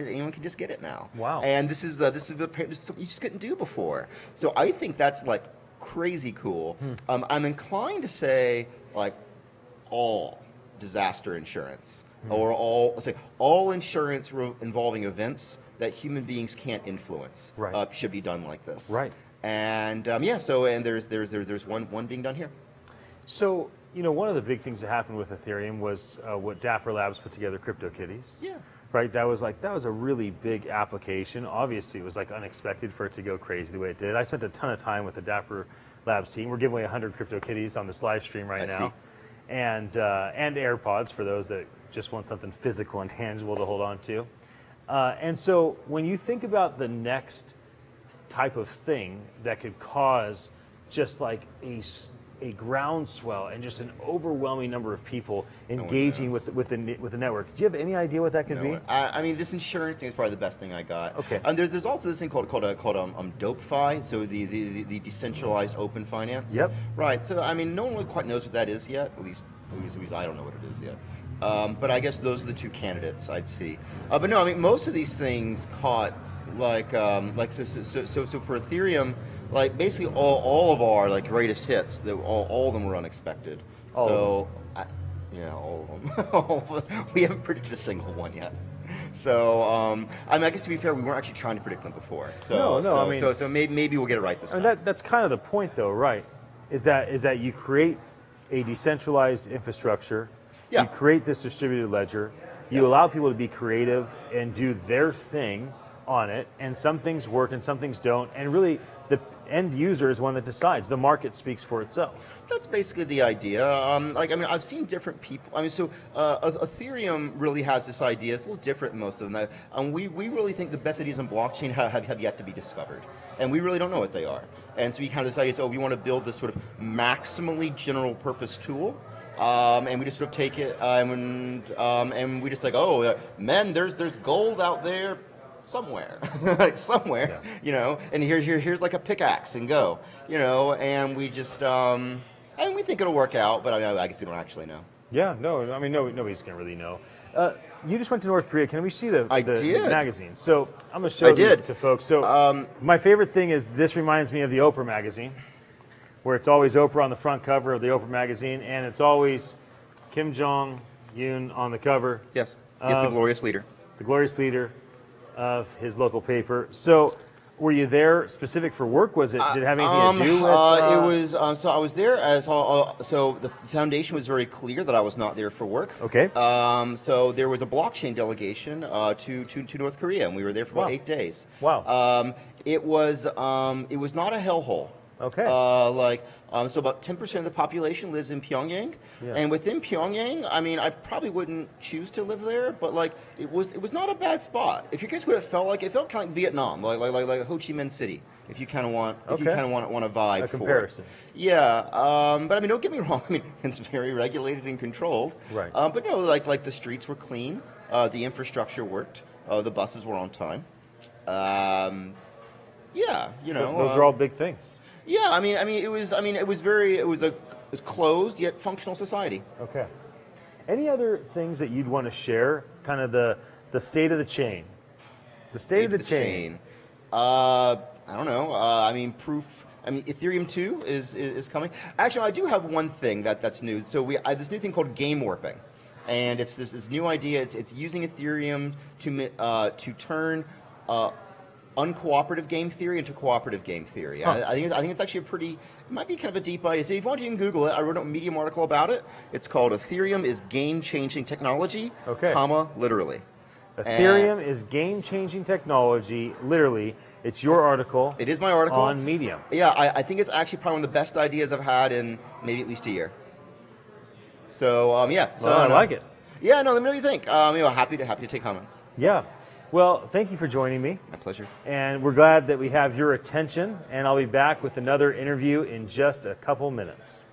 anyone can just get it now. Wow. And this is something you just couldn't do before. So I think that's crazy cool. I'm inclined to say all disaster insurance or all insurance involving events that human beings can't influence should be done like this. Right. And there's one being done here. So, one of the big things that happened with Ethereum was what Dapper Labs put together, CryptoKitties. Yeah. Right. That was a really big application. Obviously, it was unexpected for it to go crazy the way it did. I spent a ton of time with the Dapper Labs team. We're giving away 100 CryptoKitties on this live stream right now. See. And AirPods for those that just want something physical and tangible to hold on to. And so when you think about the next type of thing that could cause just a groundswell and just an overwhelming number of people engaging with the network, do you have any idea what that could be? This insurance thing is probably the best thing I got. Okay. And there's also this thing called DopeFi, so the decentralized open finance. Yep. Right. So no one really quite knows what that is yet. At least I don't know what it is yet. But I guess those are the two candidates I'd see. But no, most of these things caught so for Ethereum, basically all of our greatest hits, all of them were unexpected. Yeah, all of them. All of them. We haven't predicted a single one yet. So, I mean, I guess to be fair, we weren't actually trying to predict them before. So, No, I mean- so maybe we'll get it right this I time. mean, that's kind of the point, though, right? Is that you create a decentralized infrastructure, Yeah. you create this distributed ledger, you allow people to be creative and do their thing on it, and some things work and some things don't, and really the end user is one that decides. The market speaks for itself. That's basically the idea. I've seen different people. I mean, so Ethereum really has this idea. It's a little different than most of them. We really think the best ideas in blockchain have yet to be discovered, and we really don't know what they are. And so we kind of this idea, so we want to build this sort of maximally general purpose tool. And we just sort of take it and we just like, man, there's gold out there somewhere, like somewhere, and here's like a pickaxe and go, and we just, and we think it'll work out, but I guess we don't actually know. Yeah, no, I mean, nobody's going to really know. You just went to North Korea. Can we see the did. magazine? So I'm going to show these did. to folks. So my favorite thing is this reminds me of the Oprah magazine, where it's always Oprah on the front cover of the Oprah magazine, and it's always Kim Jong-un on the cover. Yes, he's the glorious leader. The glorious leader of his local paper. So were you there specific for work? Did it have anything to do with? It was, so I was there so the foundation was very clear that I was not there for work. Okay. So there was a blockchain delegation to North Korea, and we were there for about 8 days. Wow. It was not a hellhole. Okay. So about 10% of the population lives in Pyongyang, Yeah. and within Pyongyang, I mean, I probably wouldn't choose to live there, but like it was not a bad spot. If you guys what it felt like, it felt kind of like Vietnam, like Ho Chi Minh City. If you kind of want, want a vibe A for comparison. it. Yeah. But I mean, don't get me wrong. I mean, it's very regulated and controlled. Right. But no, like the streets were clean, the infrastructure worked, the buses were on time. Yeah, Those are all big things. Yeah, it was closed yet functional society. Okay. Any other things that you'd want to share? Kind of the state of the chain. The state of the chain. I don't know. Ethereum 2 is coming. Actually, I do have one thing that's new. So I have this new thing called game warping, and it's this new idea. It's using Ethereum to turn uncooperative game theory into cooperative game theory. Huh. I think it's actually it might be kind of a deep idea. So if you want, you can Google it. I wrote a Medium article about it. It's called Ethereum is Game-Changing Technology, literally. Ethereum is game-changing technology, literally. It's your article. It is my article. On Medium. Yeah, I think it's actually probably one of the best ideas I've had in maybe at least a year. So, yeah. So I like it. Yeah, no, let me know what you think. Happy to take comments. Yeah. Well, thank you for joining me. My pleasure. And we're glad that we have your attention, and I'll be back with another interview in just a couple minutes.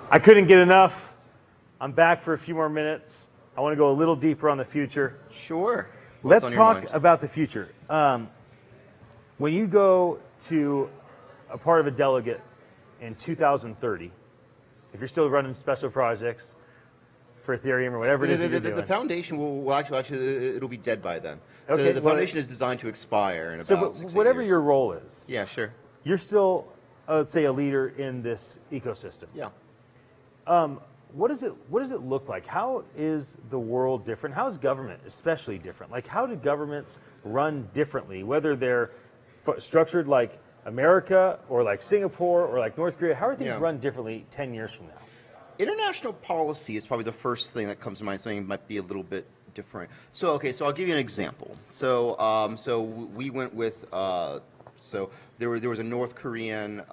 I couldn't get enough. I'm back for a few more minutes. I want to go a little deeper on the future. Sure. Let's What's on your talk mind? about the future. When you go to a part of a delegate in 2030, if you're still running special projects for Ethereum or whatever it is that you're The doing. foundation will actually it'll be dead by then. So Okay, the well, foundation is designed to expire in So about but 6 whatever years. your role is, Yeah, sure. you're still, let's say, a leader in this ecosystem. Yeah. What does it look like? How is the world different? How is government especially different? Like, how do governments run differently, whether they're structured like America or like Singapore or like North Korea? How are things Yeah. run differently 10 years from now? International policy is probably the first thing that comes to mind. Something might be a little bit different. So okay, so I'll give you an example. So we went with so there was a North Korean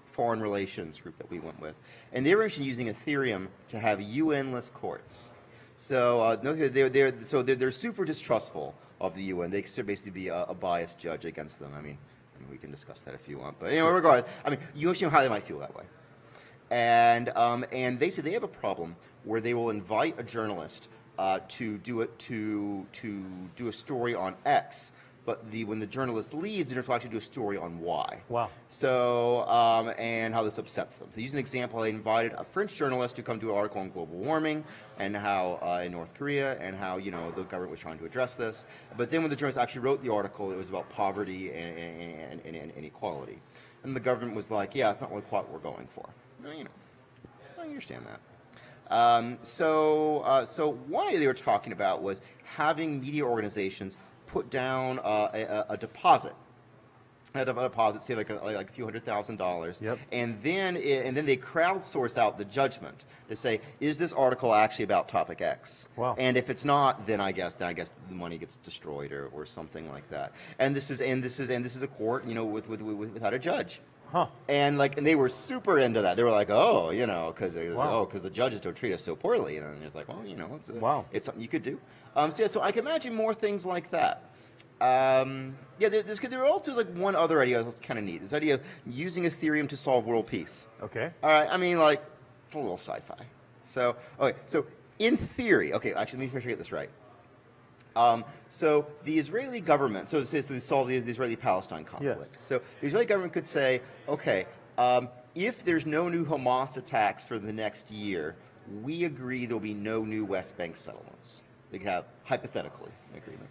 foreign relations group that we went with, and they were actually using Ethereum to have UN-less courts. So they're super distrustful of the UN. They consider basically be a biased judge against them. I mean, we can discuss that if you want, but anyway, regardless, I mean, you know how they might feel that way. And they say they have a problem where they will invite a journalist to do a story on X, but when the journalist leaves, the journalist will actually do a story on Y. Wow. So and how this upsets them. So use an example. They invited a French journalist to come do an article on global warming and how in North Korea and how the government was trying to address this. But then when the journalist actually wrote the article, it was about poverty and inequality. And the government was like, yeah, it's not really quite what we're going for. I understand that. So one idea they were talking about was having media organizations put down a deposit. A deposit, say like a few $100,000, Yep. and then they crowdsource out the judgment to say, is this article actually about topic X? Wow. And if it's not, then I guess the money gets destroyed or something like that. And this is a court, without a judge. Huh. And they were super into that. They were like, oh, because Wow. the judges don't treat us so poorly. And it's like, well, Wow. it's something you could do. So I can imagine more things like that. There also like one other idea that's kind of neat. This idea of using Ethereum to solve world peace. Okay. All right, I mean, it's a little sci-fi. So in theory, okay, actually, let me make sure I get this right. So the Israeli government, so they solve the Israeli-Palestine conflict. Yes. So the Israeli government could say, okay, if there's no new Hamas attacks for the next year, we agree there'll be no new West Bank settlements. They could have, hypothetically, an agreement.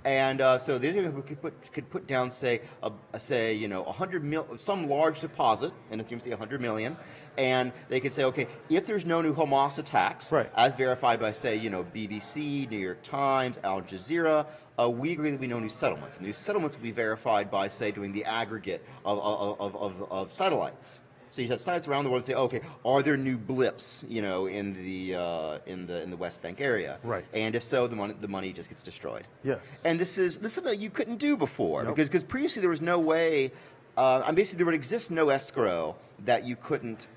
And so the Israeli could put down, say 100 mil, some large deposit, and if you say 100 million, and they could say, okay, if there's no new Hamas attacks, Right. as verified by, say, BBC, New York Times, Al Jazeera, we agree that we know new settlements. And these settlements will be verified by, say, doing the aggregate of satellites. So you have satellites around the world and say, okay, are there new blips, in the West Bank area? Right. And if so, the money just gets destroyed. Yes. And this is something that you couldn't do before Nope. because previously there was no way. Basically, there would exist no escrow that you couldn't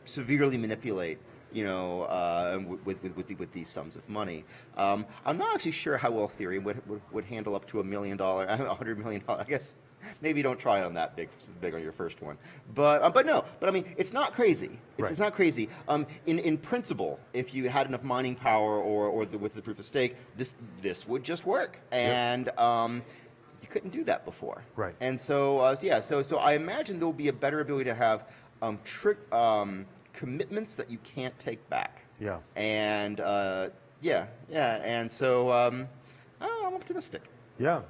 severely manipulate. With these sums of money, I'm not actually sure how well Ethereum would handle up to $1 million, $100 million. I guess maybe don't try it on that big on your first one. But I mean, it's not crazy. Right. It's not crazy. In principle, if you had enough mining power with the proof of stake, this would just work. And you couldn't do that before. Right. And so so I imagine there will be a better ability to have commitments that you can't take back. Yeah. And and so I'm optimistic. Yeah.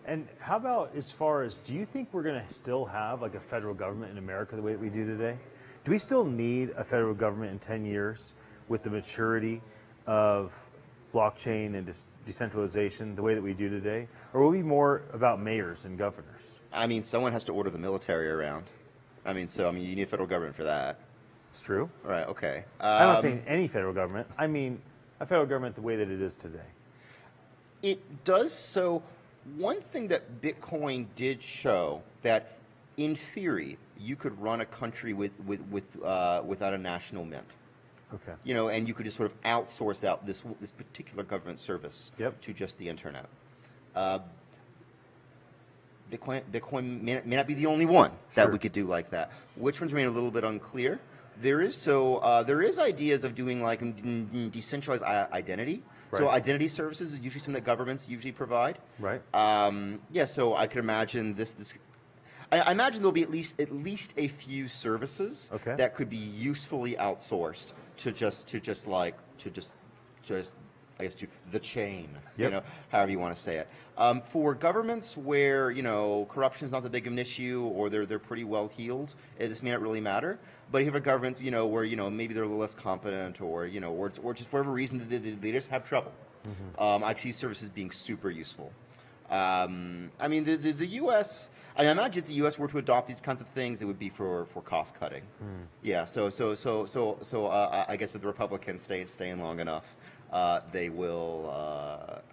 And how about as far as, do you think we're going to still have like a federal government in America the way that we do today? Do we still need a federal government in 10 years with the maturity of blockchain and decentralization the way that we do today? Or will it be more about mayors and governors? I mean, someone has to order the military around. You need a federal government for that. It's true. Right, okay. I'm not saying any federal government. I mean a federal government the way that it is today. It does so. One thing that Bitcoin did show that, in theory, you could run a country without a national mint. Okay. And you could just sort of outsource out this particular government service Yep. to just the internet. Bitcoin may not be the only one that Sure. we could do like that. Which ones remain a little bit unclear. There is ideas of doing like decentralized identity. So Right. identity services is usually something that governments usually provide. Right. Yeah, so I could imagine this. I imagine there'll be at least a few services Okay. that could be usefully outsourced to I guess to the chain. Yep. However you want to say it. For governments where corruption is not that big of an issue, or they're pretty well heeled, this may not really matter. But if you have a government where maybe they're a little less competent, or or just for whatever reason they just have trouble, I see services being super useful. I mean, the U.S. I imagine if the U.S. were to adopt these kinds of things, it would be for cost cutting. Yeah. So I guess if the Republicans stay in long enough, they will.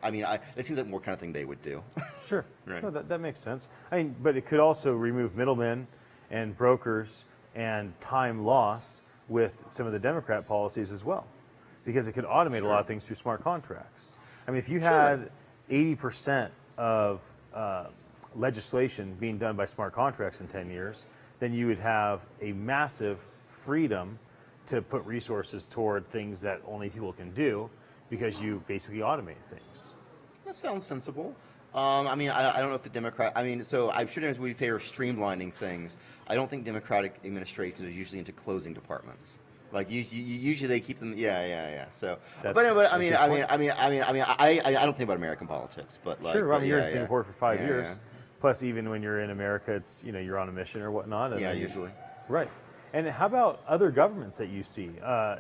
It seems like more kind of thing they would do. Sure. Right. No, that makes sense. I mean, but it could also remove middlemen and brokers and time loss with some of the Democrat policies as well, because it could automate a lot of things through smart contracts. I mean, if you had 80% of legislation being done by smart contracts in 10 years, then you would have a massive freedom to put resources toward things that only people can do, because you basically automate things. That sounds sensible. I don't know if the Democrat. So I'm sure we favor streamlining things. I don't think Democratic administrations are usually into closing departments. Like usually they keep them. Yeah. So, That's but a good point. I don't think about American politics, but like, Sure, I mean, you're in yeah. Singapore for 5 Yeah, years. yeah. Plus, even when you're in America, it's you're on a mission or whatnot. And Yeah, then usually. Right. And how about other governments that you see?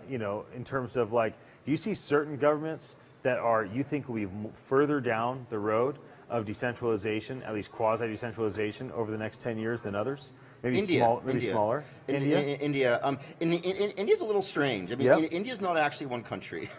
In terms of like, do you see certain governments that you think will be further down the road of decentralization, at least quasi-decentralization, over the next 10 years than others? Maybe India. smaller. India. India's a little strange. I mean, Yep. India's not actually one country.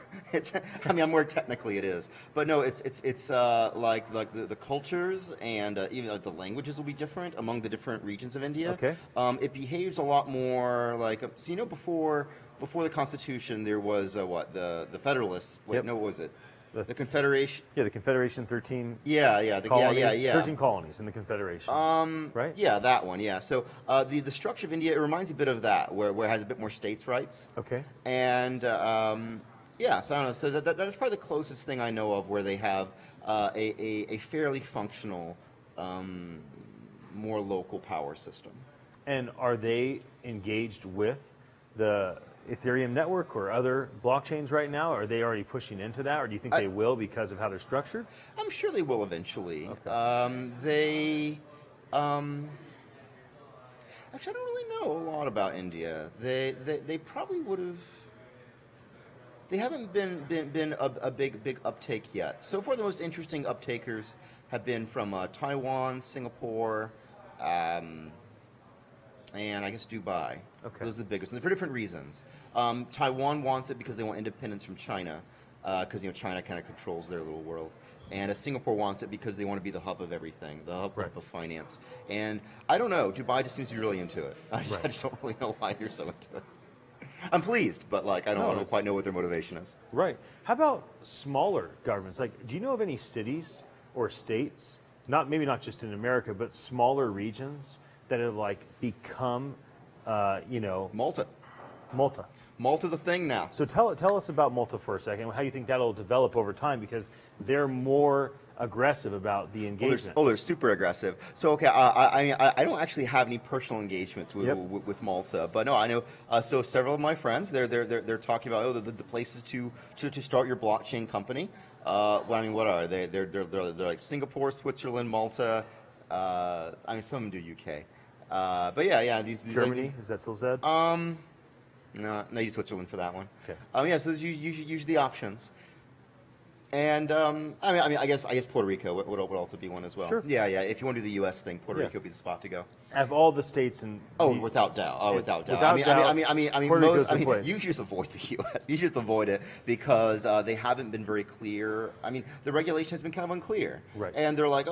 More technically it is, but no, it's like the cultures and even like the languages will be different among the different regions of India. Okay. It behaves a lot more like before the Constitution there was the Federalists. Wait, Yep. no, what was it? The- The Confederation. Yeah, the Confederation, 13 Yeah, colonies, yeah. 13 colonies in the Confederation. Right? Yeah, that one. Yeah. So the structure of India, it reminds me a bit of that, where it has a bit more states' rights. Okay. And yeah, so I don't know. So that's probably the closest thing I know of where they have a fairly functional, more local power system. And are they engaged with the Ethereum network or other blockchains right now? Are they already pushing into that, or do you think they will because of how they're structured? I'm sure they will eventually. Actually, I don't really know a lot about India. They probably would have. They haven't been a big uptake yet. So far, the most interesting uptakers have been from Taiwan, Singapore, and I guess Dubai. Okay. Those are the biggest, and for different reasons. Taiwan wants it because they want independence from China, because China kind of controls their little world. And Singapore wants it because they want to be the hub of everything, the hub of finance. And I don't know, Dubai just seems to be really into it. I just don't really know why they're so into it. I'm pleased, but I don't quite know what their motivation is. Right. How about smaller governments? Like, do you know of any cities or states, maybe not just in America, but smaller regions that have become, Malta. Malta? Malta's a thing now. So tell us about Malta for a second. How you think that'll develop over time, because they're more aggressive about the engagement. They're super aggressive. So okay, I don't actually have any personal engagement with Malta, but no, I know. So several of my friends, they're talking about the places to start your blockchain company. What are they? They're like Singapore, Switzerland, Malta. Some do UK. But yeah, these Germany, is that still said? No, use Switzerland for that one. Okay. So those usually the options. And I guess Puerto Rico would also be one as well. Sure. Yeah. If you want to do the U.S. thing, Puerto Rico would be the spot to go. Of all the states and Without doubt. Without doubt. Puerto Rico's the place. You just avoid the U.S. You just avoid it because they haven't been very clear. The regulation has been kind of unclear. Right. And they're like,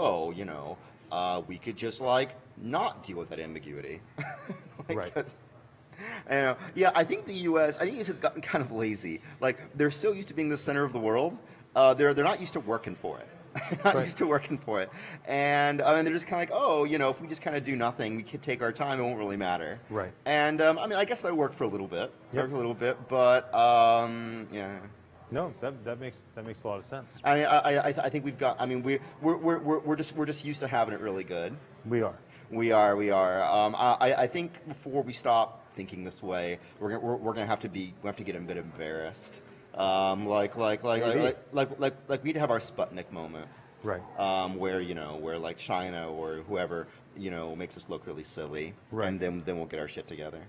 we could just not deal with that ambiguity. Right. I think the U.S. has gotten kind of lazy. They're so used to being the center of the world. They're not used to working for it. Not used to working for it. And they're just kind of like, oh, if we just kind of do nothing, we could take our time, it won't really matter. Right. And I guess that worked for a little bit. Yep. Worked a little bit, but yeah. No, that makes a lot of sense. I mean, I think we've got. I mean, we're just used to having it really good. We are. We are. I think before we stop thinking this way, we're gonna have to get a bit embarrassed. Like we need to have our Sputnik moment. Right. Where like China or whoever makes us look really silly, Right. and then we'll get our shit together.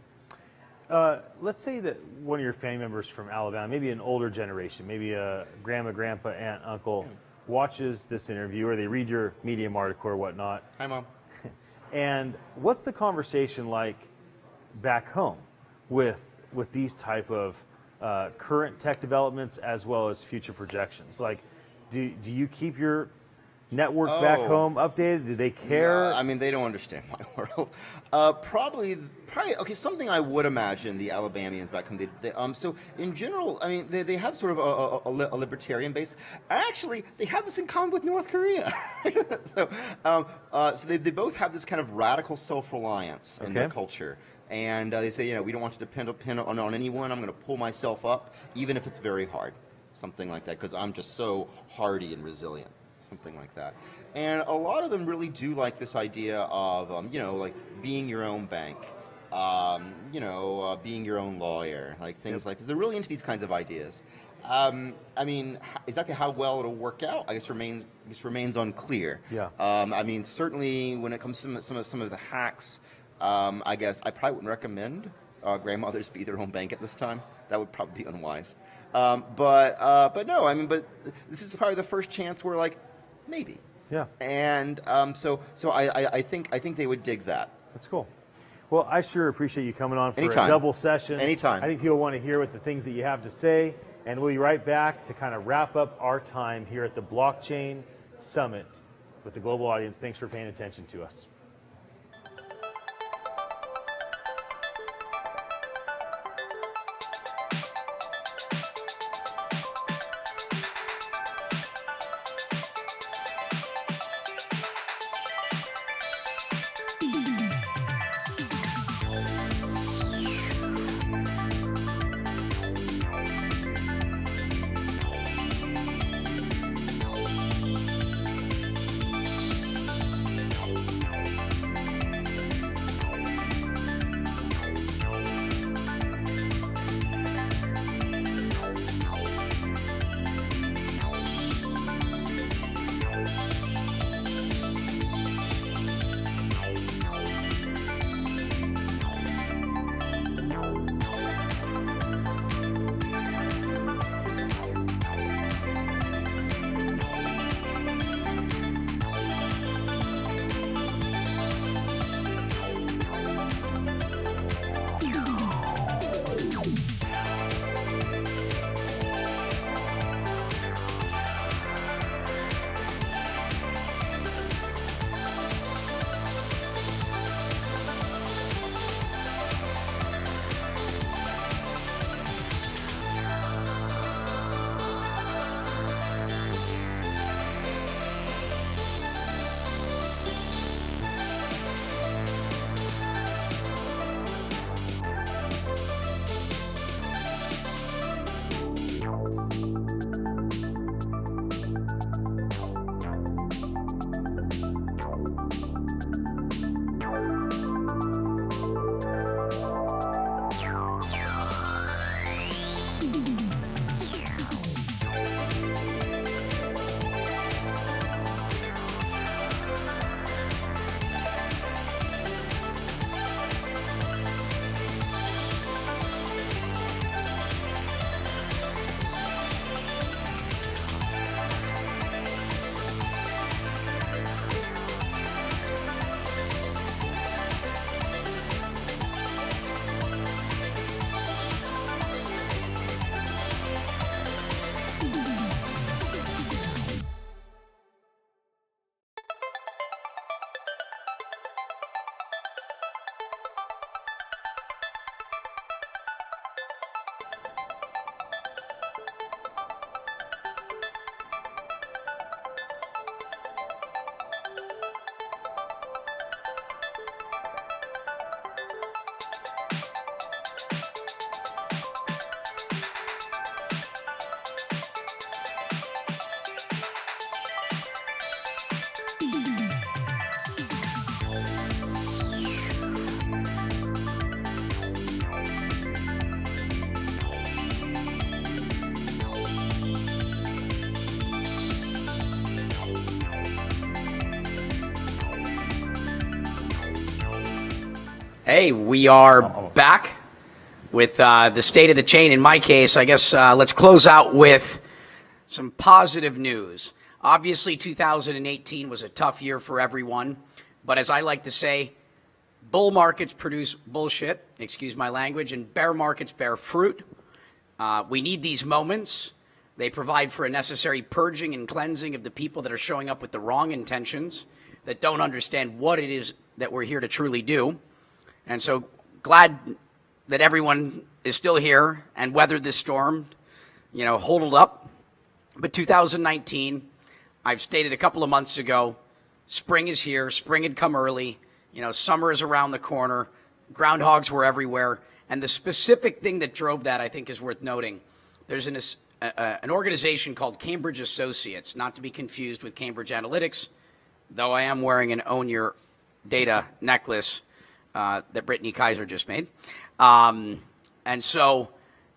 Let's say that one of your family members from Alabama, maybe an older generation, maybe a grandma, grandpa, aunt, uncle, watches this interview, or they read your Medium article or whatnot. Hi, Mom. And what's the conversation like back home with these type of current tech developments as well as future projections? Like, do you keep your network back Oh. home updated? Do they care? I mean, they don't understand my world. Probably. Okay, something I would imagine the Alabamians back home. So in general, I mean, they have sort of a libertarian base. Actually, they have this in common with North Korea. So they both have this kind of radical self-reliance in their Okay. culture. And they say, we don't want to depend on anyone. I'm going to pull myself up, even if it's very hard. Something like that, because I'm just so hardy and resilient. Something like that. And a lot of them really do like this idea of, like being your own bank, being your own lawyer, like things like this. They're really into these kinds of ideas. I mean, exactly how well it'll work out, I guess remains unclear. Yeah. I mean, certainly when it comes to some of the hacks, I guess I probably wouldn't recommend grandmothers be their own bank at this time. That would probably be unwise. But no, I mean, but this is probably the first chance where, like, maybe. Yeah. And so I think they would dig that. That's cool. Well, I sure appreciate you coming on for Anytime. a double session. Anytime. I think people want to hear what the things that you have to say, and we'll be right back to kind of wrap up our time here at the Blockchain Summit with the global audience. Thanks for paying attention to us. Hey, we are back with the state of the chain. In my case, I guess let's close out with some positive news. Obviously, 2018 was a tough year for everyone, but as I like to say, bull markets produce bullshit, excuse my language, and bear markets bear fruit. We need these moments. They provide for a necessary purging and cleansing of the people that are showing up with the wrong intentions, that don't understand what it is that we're here to truly do. And so glad that everyone is still here and weathered this storm, hold up. But 2019, I've stated a couple of months ago, spring is here. Spring had come early. Summer is around the corner. Groundhogs were everywhere. And the specific thing that drove that, I think, is worth noting. There's an organization called Cambridge Associates, not to be confused with Cambridge Analytics, though I am wearing an Own Your Data necklace that Brittany Kaiser just made. And so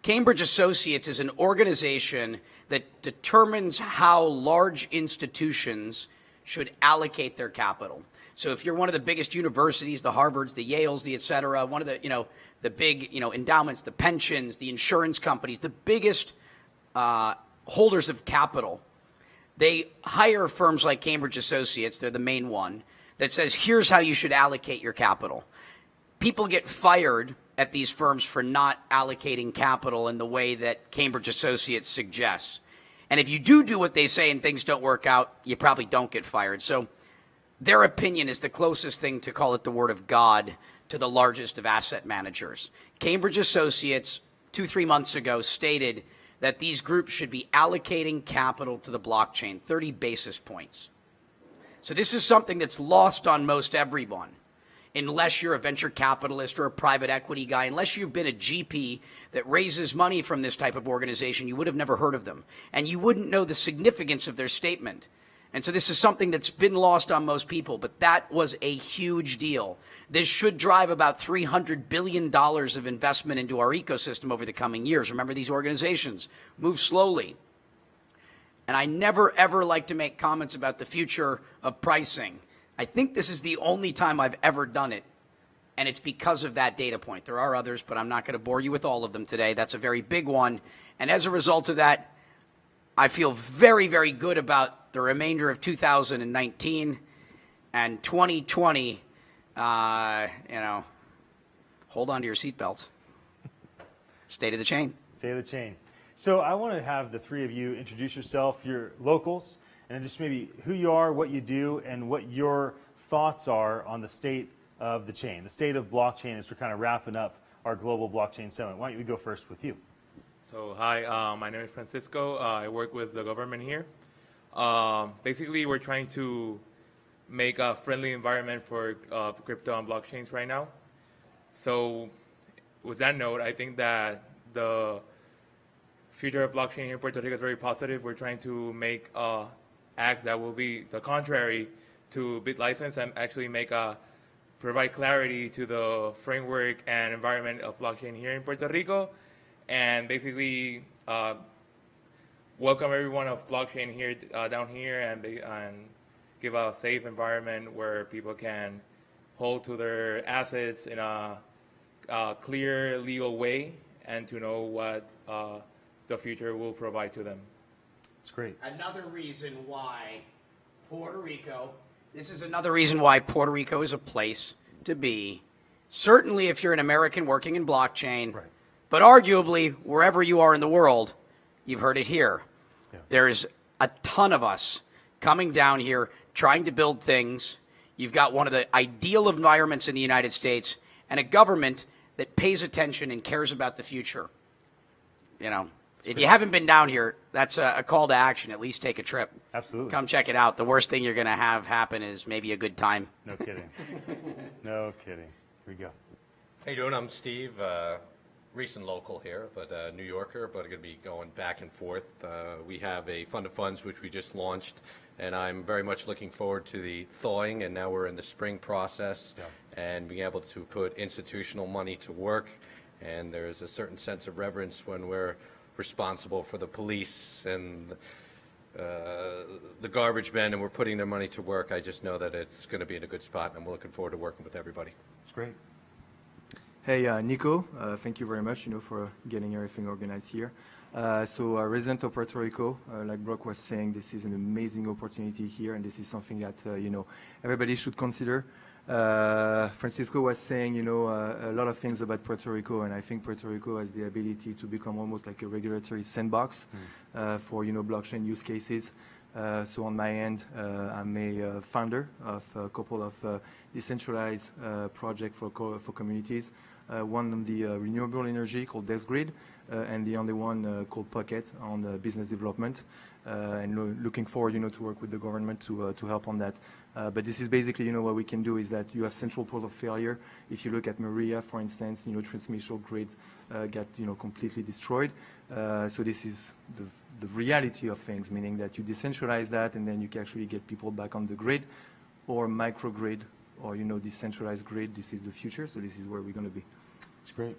Cambridge Associates is an organization that determines how large institutions should allocate their capital. So if you're one of the biggest universities, the Harvards, the Yales, the et cetera, one of the, the big, endowments, the pensions, the insurance companies, the biggest holders of capital, they hire firms like Cambridge Associates, they're the main one, that says, here's how you should allocate your capital. People get fired at these firms for not allocating capital in the way that Cambridge Associates suggests. And if you do what they say and things don't work out, you probably don't get fired. So their opinion is the closest thing to call it the word of God to the largest of asset managers. Cambridge Associates, 2-3 months ago, stated that these groups should be allocating capital to the blockchain, 30 basis points. So this is something that's lost on most everyone. Unless you're a venture capitalist or a private equity guy, unless you've been a GP that raises money from this type of organization, you would have never heard of them. And you wouldn't know the significance of their statement. And so this is something that's been lost on most people, but that was a huge deal. This should drive about $300 billion of investment into our ecosystem over the coming years. Remember, these organizations move slowly. And I never, ever like to make comments about the future of pricing. I think this is the only time I've ever done it, and it's because of that data point. There are others, but I'm not going to bore you with all of them today. That's a very big one. And as a result of that, I feel very, very good about the remainder of 2019 and 2020. Hold on to your seatbelts. State of the chain. State of the chain. So I want to have the three of you introduce yourself, your locals, and just maybe who you are, what you do, and what your thoughts are on the state of the chain, the state of blockchain as we're kind of wrapping up our Global Blockchain Summit. Why don't we go first with you? So hi, my name is Francisco. I work with the government here. Basically, we're trying to make a friendly environment for crypto and blockchains right now. So with that note, I think that the future of blockchain here in Puerto Rico is very positive. We're trying to make acts that will be the contrary to BitLicense and actually provide clarity to the framework and environment of blockchain here in Puerto Rico, and basically welcome everyone of blockchain here down here and give a safe environment where people can hold to their assets in a clear legal way and to know what the future will provide to them. It's great. Another reason why Puerto Rico is a place to be. Certainly if you're an American working in blockchain, Right. but arguably wherever you are in the world, you've heard it here. Yeah. There's a ton of us coming down here trying to build things. You've got one of the ideal environments in the United States and a government that pays attention and cares about the future. If you haven't been down here, that's a call to action. At least take a trip. Absolutely. Come check it out. The worst thing you're going to have happen is maybe a good time. No kidding. No kidding. Here we go. How you doing? I'm Steve, recent local here, but New Yorker, but going to be going back and forth. We have a fund of funds which we just launched, and I'm very much looking forward to the thawing, and now we're in the spring process, and being able to put institutional money to work, and there's a certain sense of reverence when we're responsible for the police and the garbage men, and we're putting their money to work. I just know that it's going to be in a good spot, and I'm looking forward to working with everybody. It's great. Hey, Nico, thank you very much, for getting everything organized here. So resident of Puerto Rico, like Brock was saying, this is an amazing opportunity here, and this is something that, everybody should consider. Francisco was saying, a lot of things about Puerto Rico, and I think Puerto Rico has the ability to become almost like a regulatory sandbox for, blockchain use cases. So on my end, I'm a founder of a couple of decentralized projects for communities. One on the renewable energy called DeskGrid, and the other one called Pocket on business development. And looking forward, to work with the government to help on that. But this is basically, what we can do is that you have central port of failure. If you look at Maria, for instance, transmission grid got, completely destroyed. So this is the reality of things, meaning that you decentralize that and then you can actually get people back on the grid or microgrid or, decentralized grid. This is the future, so this is where we're going to be. That's great.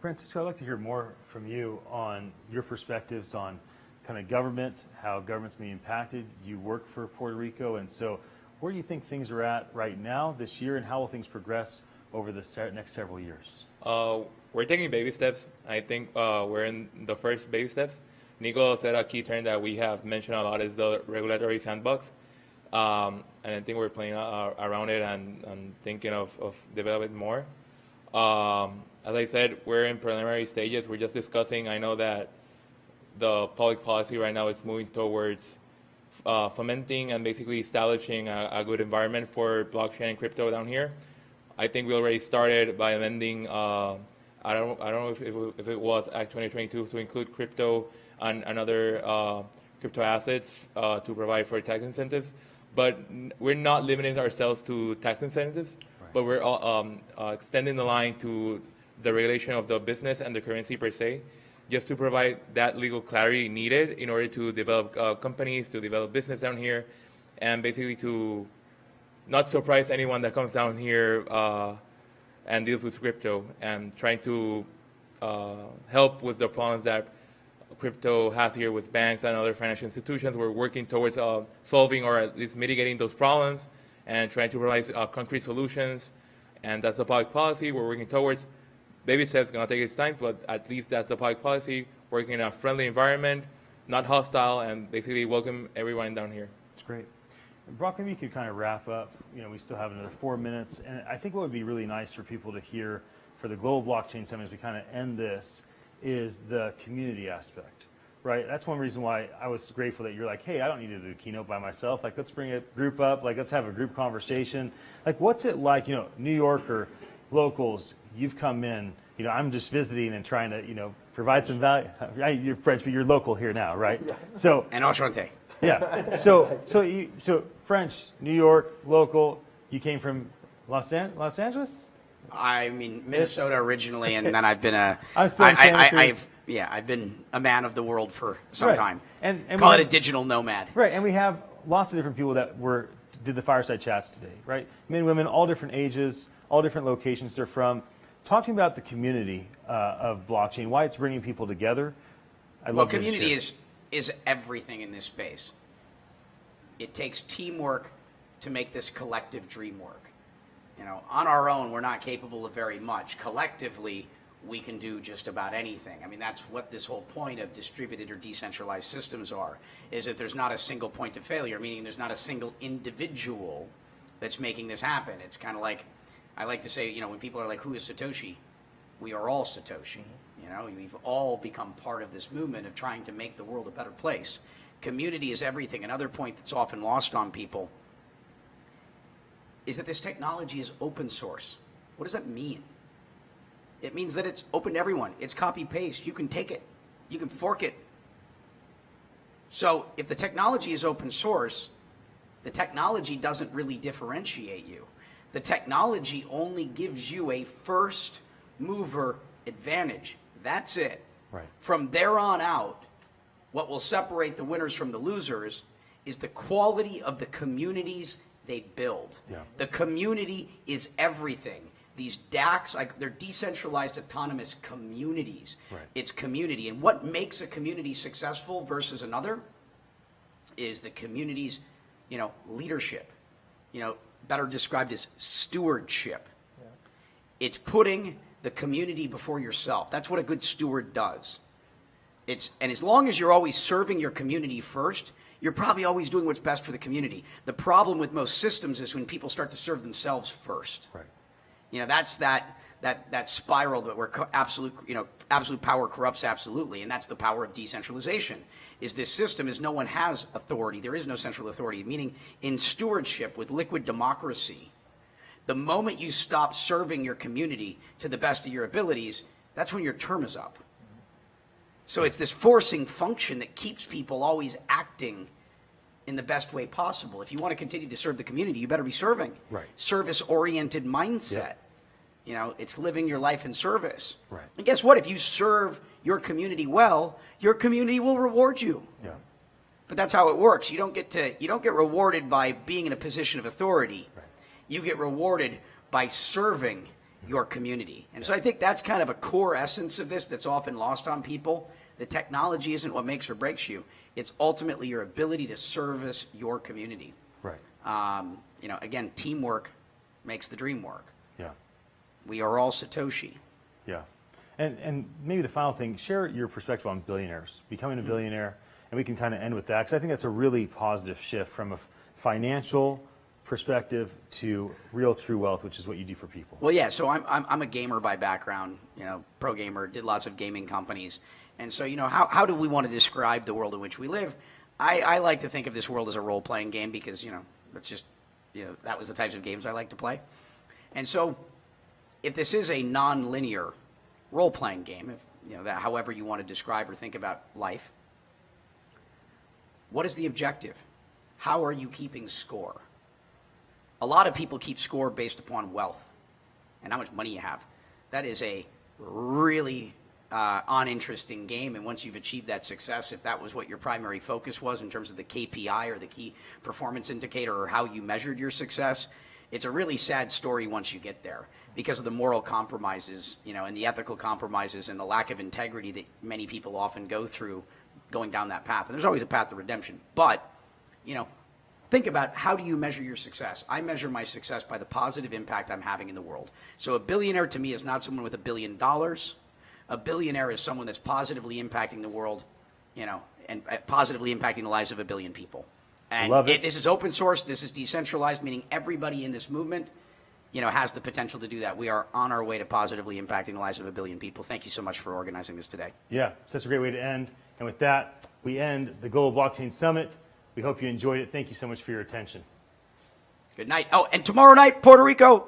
Francisco, I'd like to hear more from you on your perspectives on kind of government, how government's going to be impacted. You work for Puerto Rico, and so where do you think things are at right now this year, and how will things progress over the next several years? We're taking baby steps. I think we're in the first baby steps. Nico said a key term that we have mentioned a lot is the regulatory sandbox. And I think we're playing around it and thinking of developing more. As I said, we're in preliminary stages. We're just discussing. I know that the public policy right now is moving towards fomenting and basically establishing a good environment for blockchain and crypto down here. I think we already started by amending. I don't know if it was Act 2022 to include crypto and other crypto assets to provide for tax incentives. But we're not limiting ourselves to tax incentives, but we're extending the line to the regulation of the business and the currency per se, just to provide that legal clarity needed in order to develop companies, to develop business down here, and basically to not surprise anyone that comes down here and deals with crypto, and trying to help with the problems that crypto has here with banks and other financial institutions. We're working towards solving or at least mitigating those problems and trying to provide concrete solutions. And that's the public policy we're working towards. Baby steps going to take its time, but at least that's the public policy, working in a friendly environment, not hostile, and basically welcome everyone down here. That's great. Brock, maybe you could kind of wrap up. We still have another 4 minutes, and I think what would be really nice for people to hear for the Global Blockchain Summit as we kind of end this is the community aspect, right? That's one reason why I was grateful that you're like, hey, I don't need to do a keynote by myself. Like, let's bring a group up. Like, let's have a group conversation. Like, what's it like, New Yorker, locals, you've come in, I'm just visiting and trying to, provide some value. You're French, but you're local here now, right? Yeah. So, And enchanté. Yeah. So French, New York, local. You came from Los Angeles? I mean, Minnesota originally, and then I've been I'm still in Santa Cruz. I've been a man of the world for some time. And call it a digital nomad. Right, and we have lots of different people that did the fireside chats today, right? Men, women, all different ages, all different locations they're from. Talk to me about the community of blockchain, why it's bringing people together. Community is everything in this space. It takes teamwork to make this collective dream work. On our own, we're not capable of very much. Collectively, we can do just about anything. I mean, that's what this whole point of distributed or decentralized systems is that there's not a single point of failure, meaning there's not a single individual that's making this happen. It's kind of like, I like to say, when people are like, who is Satoshi? We are all Satoshi. We've all become part of this movement of trying to make the world a better place. Community is everything. Another point that's often lost on people is that this technology is open source. What does that mean? It means that it's open to everyone. It's copy-paste. You can take it. You can fork it. So if the technology is open source, the technology doesn't really differentiate you. The technology only gives you a first mover advantage. That's it. Right. From there on out, what will separate the winners from the losers is the quality of the communities they build. Yeah. The community is everything. These DACs, they're decentralized autonomous communities. Right. It's community. And what makes a community successful versus another is the community's, leadership. Better described as stewardship. Yeah. It's putting the community before yourself. That's what a good steward does. And as long as you're always serving your community first, you're probably always doing what's best for the community. The problem with most systems is when people start to serve themselves first. Right. You know, that's that spiral that where absolute power corrupts absolutely, and that's the power of decentralization. Is this system is no one has authority. There is no central authority, meaning in stewardship with liquid democracy, the moment you stop serving your community to the best of your abilities, that's when your term is up. So it's this forcing function that keeps people always acting in the best way possible. If you want to continue to serve the community, you better be serving. Right. Service-oriented mindset. Yeah. You know, it's living your life in service. Right. And guess what? If you serve your community well, your community will reward you. Yeah. But that's how it works. You don't get rewarded by being in a position of authority. Right. You get rewarded by serving your community. And so I think that's kind of a core essence of this that's often lost on people. The technology isn't what makes or breaks you. It's ultimately your ability to service your community. Right. You know, again, teamwork makes the dream work. Yeah. We are all Satoshi. Yeah. And maybe the final thing, share your perspective on billionaires, becoming a billionaire, and we can kind of end with that, because I think that's a really positive shift from a financial perspective to real true wealth, which is what you do for people. Well, yeah, so I'm a gamer by background, you know, pro gamer, did lots of gaming companies. And so, you know, how do we want to describe the world in which we live? I like to think of this world as a role-playing game because, you know, that's just, you know, that was the types of games I like to play. And so if this is a non-linear role-playing game, if, you know, that however you want to describe or think about life, what is the objective? How are you keeping score? A lot of people keep score based upon wealth and how much money you have. That is a really uninteresting game, and once you've achieved that success, if that was what your primary focus was in terms of the KPI or the key performance indicator or how you measured your success, it's a really sad story once you get there because of the moral compromises, you know, and the ethical compromises and the lack of integrity that many people often go through going down that path. And there's always a path to redemption. But, you know, think about how do you measure your success? I measure my success by the positive impact I'm having in the world. So a billionaire to me is not someone with $1 billion. A billionaire is someone that's positively impacting the world, you know, and positively impacting the lives of 1 billion people. And Love it. This is open source. This is decentralized, meaning everybody in this movement, you know, has the potential to do that. We are on our way to positively impacting the lives of 1 billion people. Thank you so much for organizing this today. Yeah, such a great way to end. And with that, we end the Global Blockchain Summit. We hope you enjoyed it. Thank you so much for your attention. Good night. Oh, and tomorrow night, Puerto Rico.